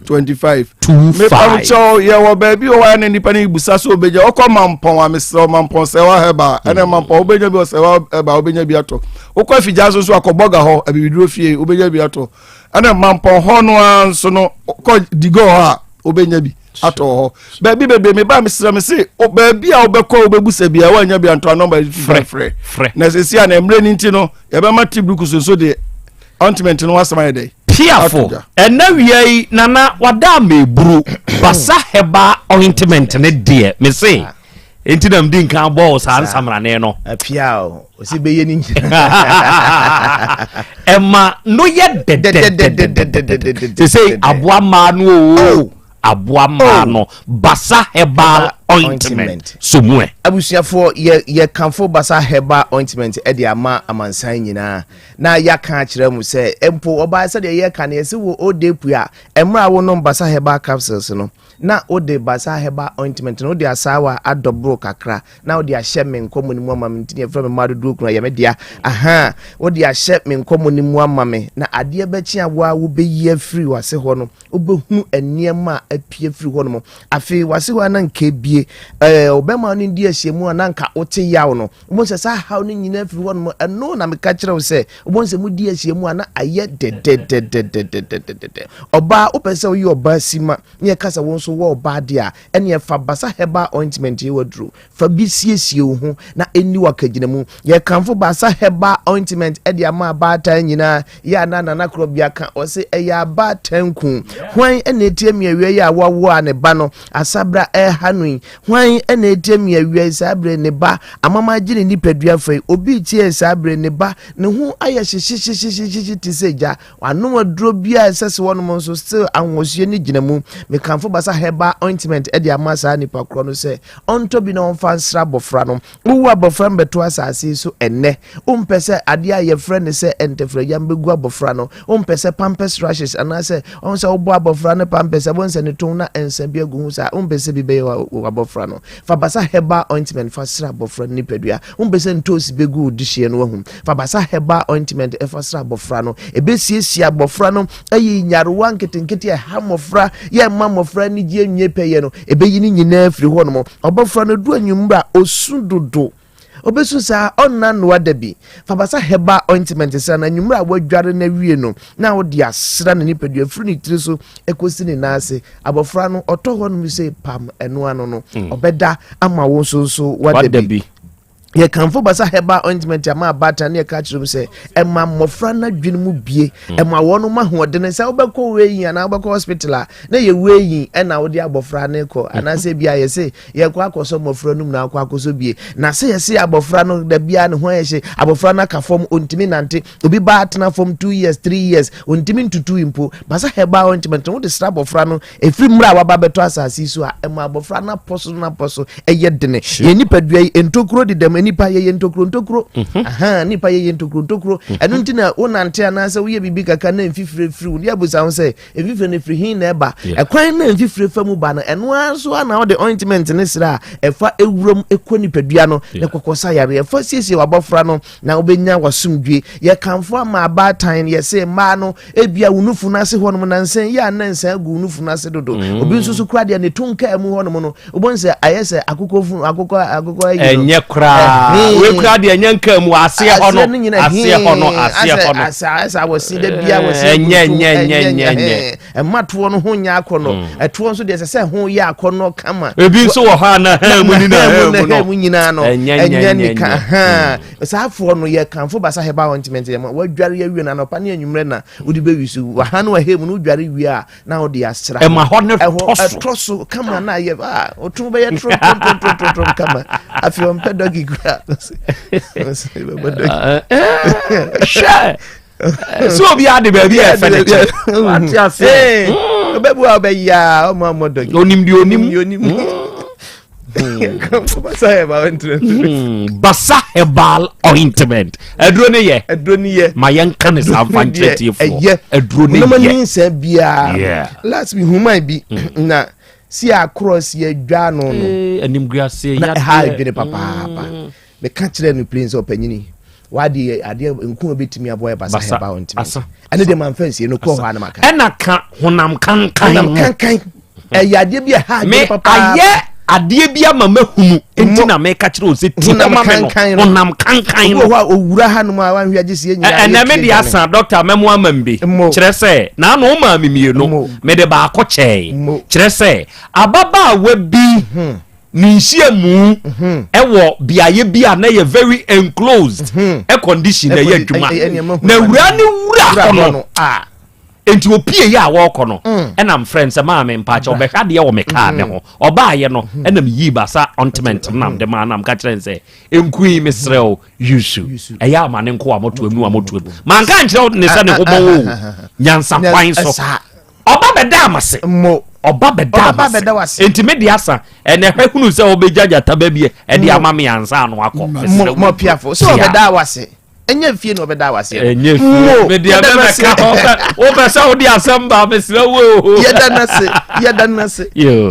25 me pamcho ye wo baby o wa na nipa ni busa so obeja okoma mpon wa mesro mampon se wa heba ene mampon obeja bi o se wa heba obeja bi ato okwa fija so akoboga ho abibiduro fie obeja bi ato ene mampon ho no anso no ko digo ha obeja bi ato ho baby bebe me ba mesra me se o baby a obekọ obebusa bia wa nya bi anto number frɛ na se sia na emre ni nti no ye be ma tibruku so de ointment no wasama dey piafo ena wiei nana wada meburu Basa heba ointment ne de me say enti nam din kan bo san samrane no piao o si beye ni ema no ye de say aboa ma no aboa ma no Basa heba ointment somwe abusuafo ye kanfo Basa heba ointment e de ama amansan nyina na ya kan kire mu se empo oba se de ye kan ye se wo odepu a emra wo no Basa heba capsules no na ode Basa heba ointment no de asawa adobro kakra na ode ahye men komonimu amame ntine fra me madu dukuna ye media aha ode ahye men komonimu amame na ade be chi awa wo be ye free wase ho no obehu eniema apie free ho no afi wase ho na nke bie obema no ndi ahyemu na nka ote yaw no mo se sa haw no nyina free ho no eno na me ka kire wo se obo se mu di ahyemu na aye de oba opese wo yi oba sima ne kasa wo so wo oba de a ene fa Basa heba ointment ye wadru fa bi siesie wo ho na eni wakagina mu ye kanfo Basa heba ointment e de ama abata nyina ya na Krobea ka o se e ya abata nku hwan ene tie mi awie ya wawo a ne ba no asabra e hanui hwan ene etie mi awie sabre ne ba amama gine ni padua fai obi tie sabre ne ba ne ho aye hyehyehyehyehye tiseja wano adro bia sese wono mo so still anwosie ni gina mu me kanfo Basa heba ointment e de ama sa ni pakro no se onto bi no mfa nsra bofra no wo abofra mbeto asase so enne umpese ade aye frɛ ne se entefra yambegu abofra no umpese pampers rashes anase onse wo bo abofra ne pampers abonse ne ton na ensa bi agu sa umpese bi be abofra no fa Basa heba ointment fa sra abofra ni padua umpese ntosi begu dihye no wahu fa Basa heba ointment e fa sra abofra no ebesiesie abofra no ayi nyarewa nketenkete e hamofra ye mamofra ni je nwie peye no ebeyi ni nyina afiri ho no abofra no du anwumbra osudodo obesu sa onna no wadabi fa Basa heba ointment sa na anwumbra wadware na wie no na wo de asra na nipadua afiri ni tiri so ekosi ni nase abofra no oto ho no se pam eno ano no obeda ama wo so wadabi ye kanfo Basa heba ointment ama abata na ye ka kirum se ema mofra na dwene mu bie ema wono ma hoodene se obekọ weyin ana obekọ hospital na ye weyin na wo de abofra na ko ana se bia ye se ye kwa akoso mofra num na akwa akoso bie na se ye se abofra no da bia ne ho ye se abofra na ka fom ontimi nante obi ba atena fom 2 years 3 years ontimi ntutu impo Basa heba ointment wo de stra abofra no efiri mra wa ba beto asase so a ema abofra na poso eye dene ye nipadua entokro de dem nipa ye ntokro aha nipa ye ntokro enu ntina wonante anase wo ye bibi kaka na mfifire firi wo ya busa wo se efifire ne firi hin na eba ekwan na mfifire famu ba no enu aso ana wo de ointment ne sira efa ewurom ekoni padua no ne kokosa yare efa siesie wabofra no na obenya wasumdwe ye kanfo ama abatan ye se ma no ebia wunufu na se hono na nsen ya na nsen agu wunufu na se dodo obi nsusu kra de ne tonka emu hono no obonse ayese akoko enye kra we kura de nyanka mu ase ho no asa wosi da bia wosi nye emato no ho nya akono eto nso de se ho ya akono kama ebi nso wo ha na ha mu ni na ha mu nyina no enya ni ka ha saafo no ye kanfo basa heba ointment ye wadware ye wi na no pa ne anwumre na odi be wisu wa ha no he mu no dware wi a na odi asra e ma ho ne troso kama na ye ba otum be ye tro kama afio mpedogi gra sure so bi ade ba bi e fe de ati ase obebu obeya omomodogi onim basa herbal ointment aduro ne ye ma yanka ne samfa nchetifo aduro ne ye no manin se bia last me human bi na si across ye dwa no animguase ya ha dwene papa me ka kire no prince opanyini wadi ade nku obetimi aboy basa herbal ointment ane de man fancy no ko ho na maka enaka honam kankan yade bia ha dwene papa aye ade bia mama hunu enti na me ka kire o se ti ma me no honam kankan no owura ha no ma wan hwe agese nyina ena me dia san doctor memo amambe kire se na no ma mimie no me de ba akọche kire se ababa wa bi ninhia mu ewo biaye bia na ye very enclosed a condition na ye adwuma na wura ni wura kono enti opie ya wo kono enam friends ma me mpacha obehwa de wo me ka ne ho obaaye no enam yi basa ointment nam de manam ka kire nse enkui misrel yusu eya amane nko amoto amoto man ka nkire ne se ne ho bo nyansa kwan so oba beda amase oba beda wase enti me dia sa ene hwehunu se obejaja tababie e dia amame ansa no akọ mo piafo so obeda wase enye fie no obeda wase enye fie me dia be ka o be sa odi Asem Ba mesra wo yeda nase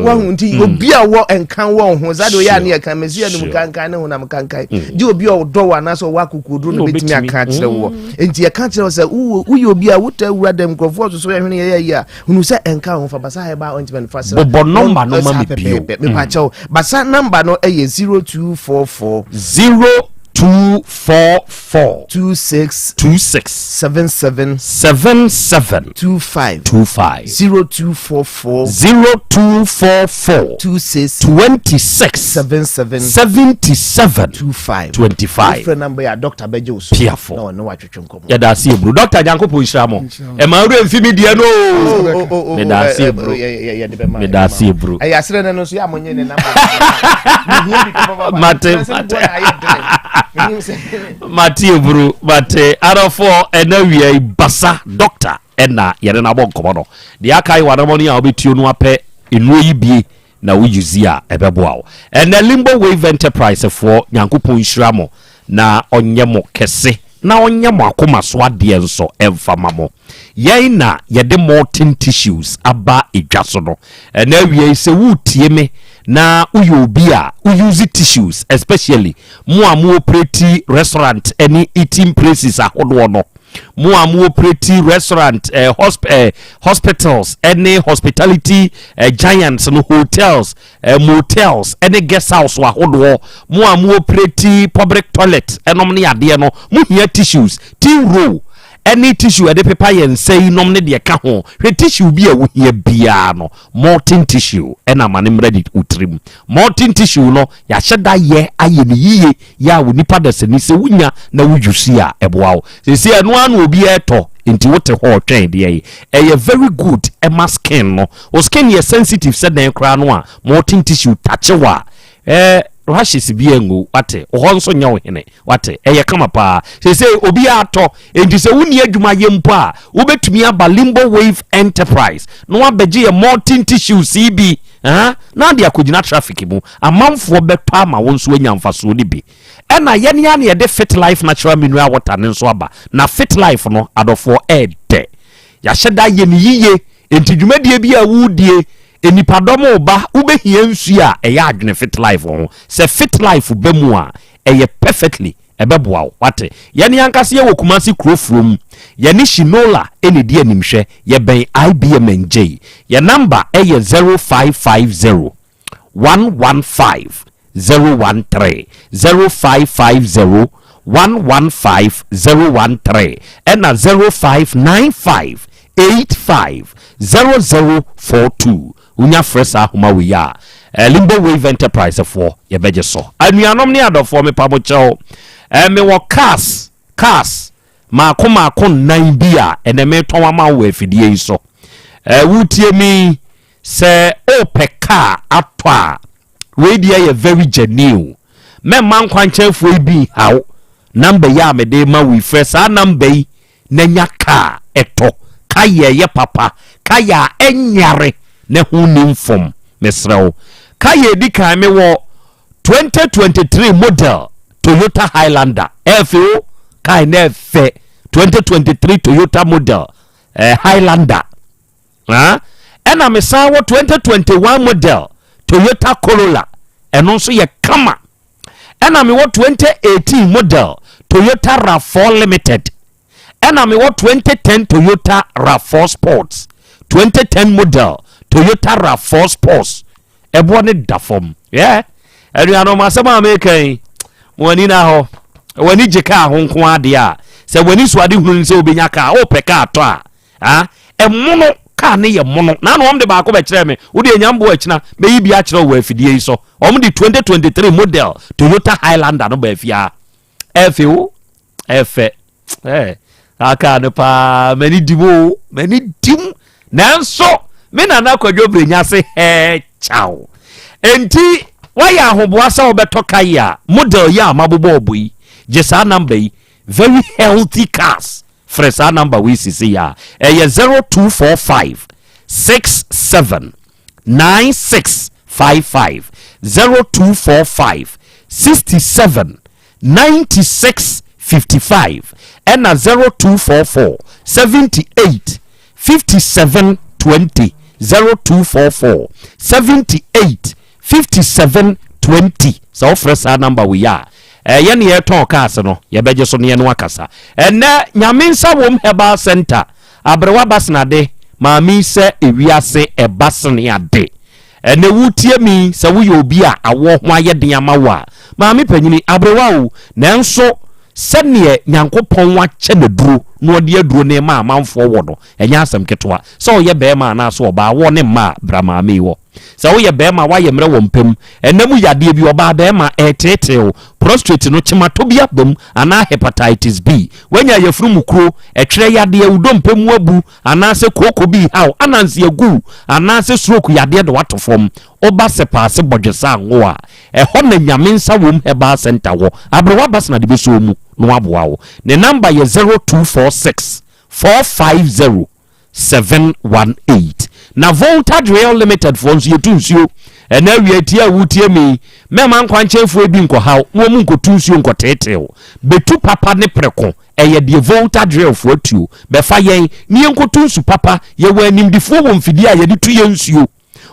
wa hunti obi a wo enkan wo ho zado ya ne kan mesia no kankan ne ho na kankan di obi a do wa na so wa kokodro no betimi aka kire wo enti ya ka kire wo se uyi obi a wuta wura dem krofo so ya hwene ya hunu se enkan ho fa basa heba ointment fa se bo number no ma me bio me pa chawo basa number no eye 0244 244 26 77 25 0244 26 77 25 phone number ya Dr. Bejos piafo no watwetwenkom ya da se ebru Dr. Jankopo Isramo e ma wure mfimi die no me da se ebru me da se ebru e ya sere no so ya monye ne number Matthew Bru bate arafo enawia basa doctor ena yere na bonkomo no de akai wadamoni a obetio no apɛ enu yi bie na wo use a ebeboa wo ena Limbo Wave Enterprise for Nyankopon Hyiram na onyemo kese na onyemo akoma so ade enso emfama mo yen na yede molten tissues aba edwaso no ena wi se wutie me na uyobi a use tissues especially mo operate restaurant any eating places ahodo no mo operate restaurant hospitals any hospitality giants no hotels motels any guest house ahodo mo operate public toilet enom ne ade no mo hia tissues roll any tissue ade paper yen say nom ne de ka ho hwe tissue bi a wo hia bia no molten tissue ena mane ready utrim molten tissue no ya hyeda ye aye ne yiye ya wo nipa da sani se wunya na wo jusi a eboawo se eno anu obi eto nti wote ho twen de ye very good ema skin no o skin ye sensitive se den kra no a molten tissue tachewa rashes biengu wate ohonso nyawo hene wate kama pa se obi ato enti se wuni adwuma yempo a wobetumi aba Limbo Wave Enterprise no abeje ye molten tissue CB na dia kugina traffic mu amanfo bepa ma wonso anyamfaso ni bi ena yene ya na de Fit Life natural mineral water ne nso aba na Fit Life no adofo ede ya hyeda ye ni yiye enti dwumadie bi a wudie enipadomo ba ubehia nsu a eya adwene Fit Life ho se Fit Life bemu a eye perfectly ebeboa wate yene yankase ye wokumasi krofrom yene shinola ene di animhwe ye ben IBM NJ ye number eye 0550 115 013 0550 115013 and 0595 850042 unya fresa homa we ya Limbo Wave Enterprise for ye beje so anuanom ne adofo me pamocho me wo cars ma kon nan bia ene me ton ma wo afidie yi so wutie mi se opeka atwa we dia ye very genuine me man kwanchenfo bi haw number ya me de ma we fresa number yi na nya ka eto ka ye papa ka ya enyare ne hu nimfom mesrew ka ye di kan me wo 2023 model Toyota Highlander FO ka na fe 2023 Toyota model Highlander ena me sa wo 2021 model Toyota Corolla eno so ye kama ena me wo 2018 model Toyota RAV4 Limited ena me wo 2010 Toyota RAV4 Sports 2010 model Toyota RAV4 Sports ebo ne dafom anuano masema amekan woni na ho woni jeka ho nko ade a se woni so ade hunu se obenya ka o peka ato a emuno ka ne ye mono na no omde ba ko be kire me wo de nyambo akina be yi bia kire wo afidie yi so omde 2023 model Toyota Highlander no ba afia FO aka no pa mani dim nanso me na na kwadwo brenya se chao enti waya ahoboa sa obetoka ya model ya mabobo obui jesa number very healthy cars fresa number we sisi ya 0245 67 9655 0245 67 9655 and 0244 78 57 20 0244 78 57 20 so fresa number we are ye ne yeton cars no ye beje so ne no akasa na nyaminsa wom heba center abrewa basnade maami se ewiase ebasne ade na wutie mi se wo ye obi a awo ho ayeden amawa maami panyini abrewa o nanso sene nyankopon wa che na duro no de aduro ne ma amanfo wo no enya asem ketwa so ye be ma na so ba wo ne ma bramaami wo so wo ye be ma wa ye mre wo mpem enamu yade bi oba be ma etetew prostate no chimatobia bam ana hepatitis B wenya ye furu mukro etwere yade udo mpem abu ana se koko bi haw ananse agu ana se stroke yade de watofom oba se paase bodwesa anwo a ho na nyamensa wom heba center wo abrewa basna de beso mu no aboa wo ne number ye 0246 450 718 na Voltage Real Limited phones you tunsio ena wietia wutie mi mema nkwanchefo bi nkohaw wo mu nkotunsio nkotetew betu papa ne preko eye de Voltage Real fo atuo befa yen ni nkotunsu papa ye wanimdifo wo mfidi a ye de tu yensuo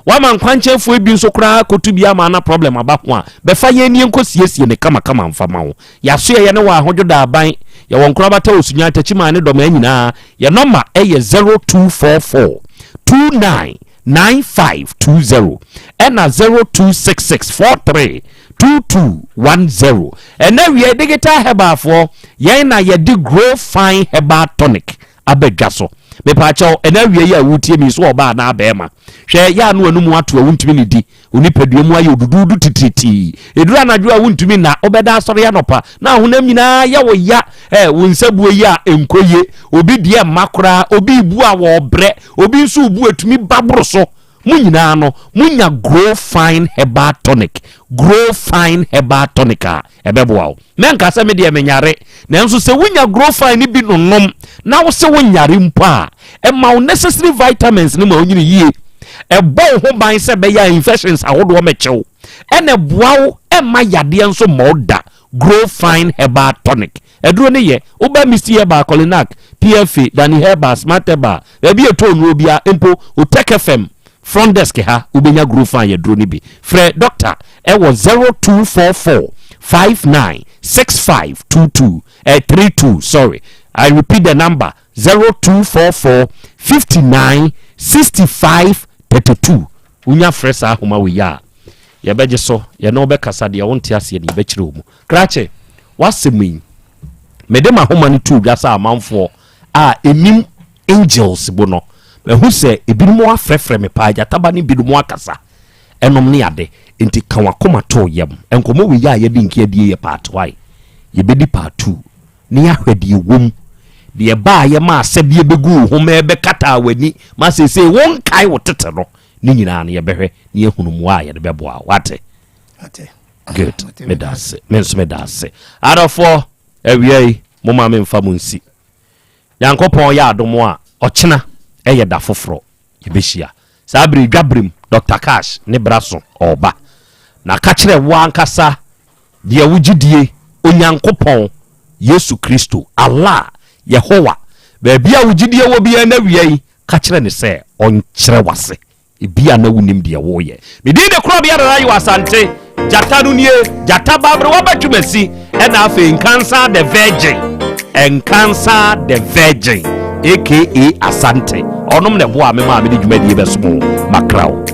wama nkwanchefo bi nso kra kotu bia ma na problem abako a befa yen ni nkosiesie ne kama mfama wo yaso ye ne wa hodwoda aban ya wonkra bata osunya tachima ne doma nyina ye number eye 0244 299520 and 026643 2210 and now we digital heba for ye na ye di grow fine heba tonic abedwaso me pa chaw and now we ya wutie mi so oba na abema hwe ya no anu mu ato wuntumi ni di onipadua mu aye odududu tititi eduru anadwo wuntumi na obeda asore ya nopa na honam nyina ya wo ya wonsabuo ya enkoye obi die makora obi ibu a wo bre obi nso ubu atumi babro so munyina no munya grow fine heba tonic ebeboa menka se me de menyare nanso se wunya grow fine bi nonom na wo se wonyare mpa e ma necessary vitamins ne ma onyini yie ebo ho ban se be ya infections ahodo mechew ene boawo e ma yade nso moda grow fine heba tonic eduro ne ye oba misi heba colinac PFA dani heba smart heba be eto nu obia empo o Tech FM front desk ha ubenya grow fine eduro ne bi fre doctor e wo 0244 596522 32 sorry I repeat the number 0244 596532 unya fresa homa we ya ye beje so ye no be kasa de wonte ase ne be kire omu krache wasemi mede ma homa ne tu biasa amanfo a enim angels bo no me hu se ebinumo afrefre me pa jataba ne binumo akasa enom ne ade enti kanwa koma to yem enkomo we ya ye di nkia die ye part 1 ye bedi part 2 ne ya hwede wom de ba ye ma asebie begu ho ma ebe kata wani ma sese won kai wotete no ni nyina na ye behwe ne ehunu mu a ye de beboa wate good medase adofo awiei mo ma me mfa mu nsi yankopon ya adomo a ochena eye da foforo ye behia sabri dwabrim Dr. Cash ne braso oba na ka kire wa ankasa de awugidie onyankopon Yesu Kristo Allah Yehowa baabi awugidie wo bia na wiei ka kire ne se onkyere wase ebia na wunim de wo ye medi de Krobea da Yaw Asante jata no nie jata babre wabatumasi ena afi Nkansa the Virgin aka Asante onom ne bo a me ma me de dwumadi be so makrao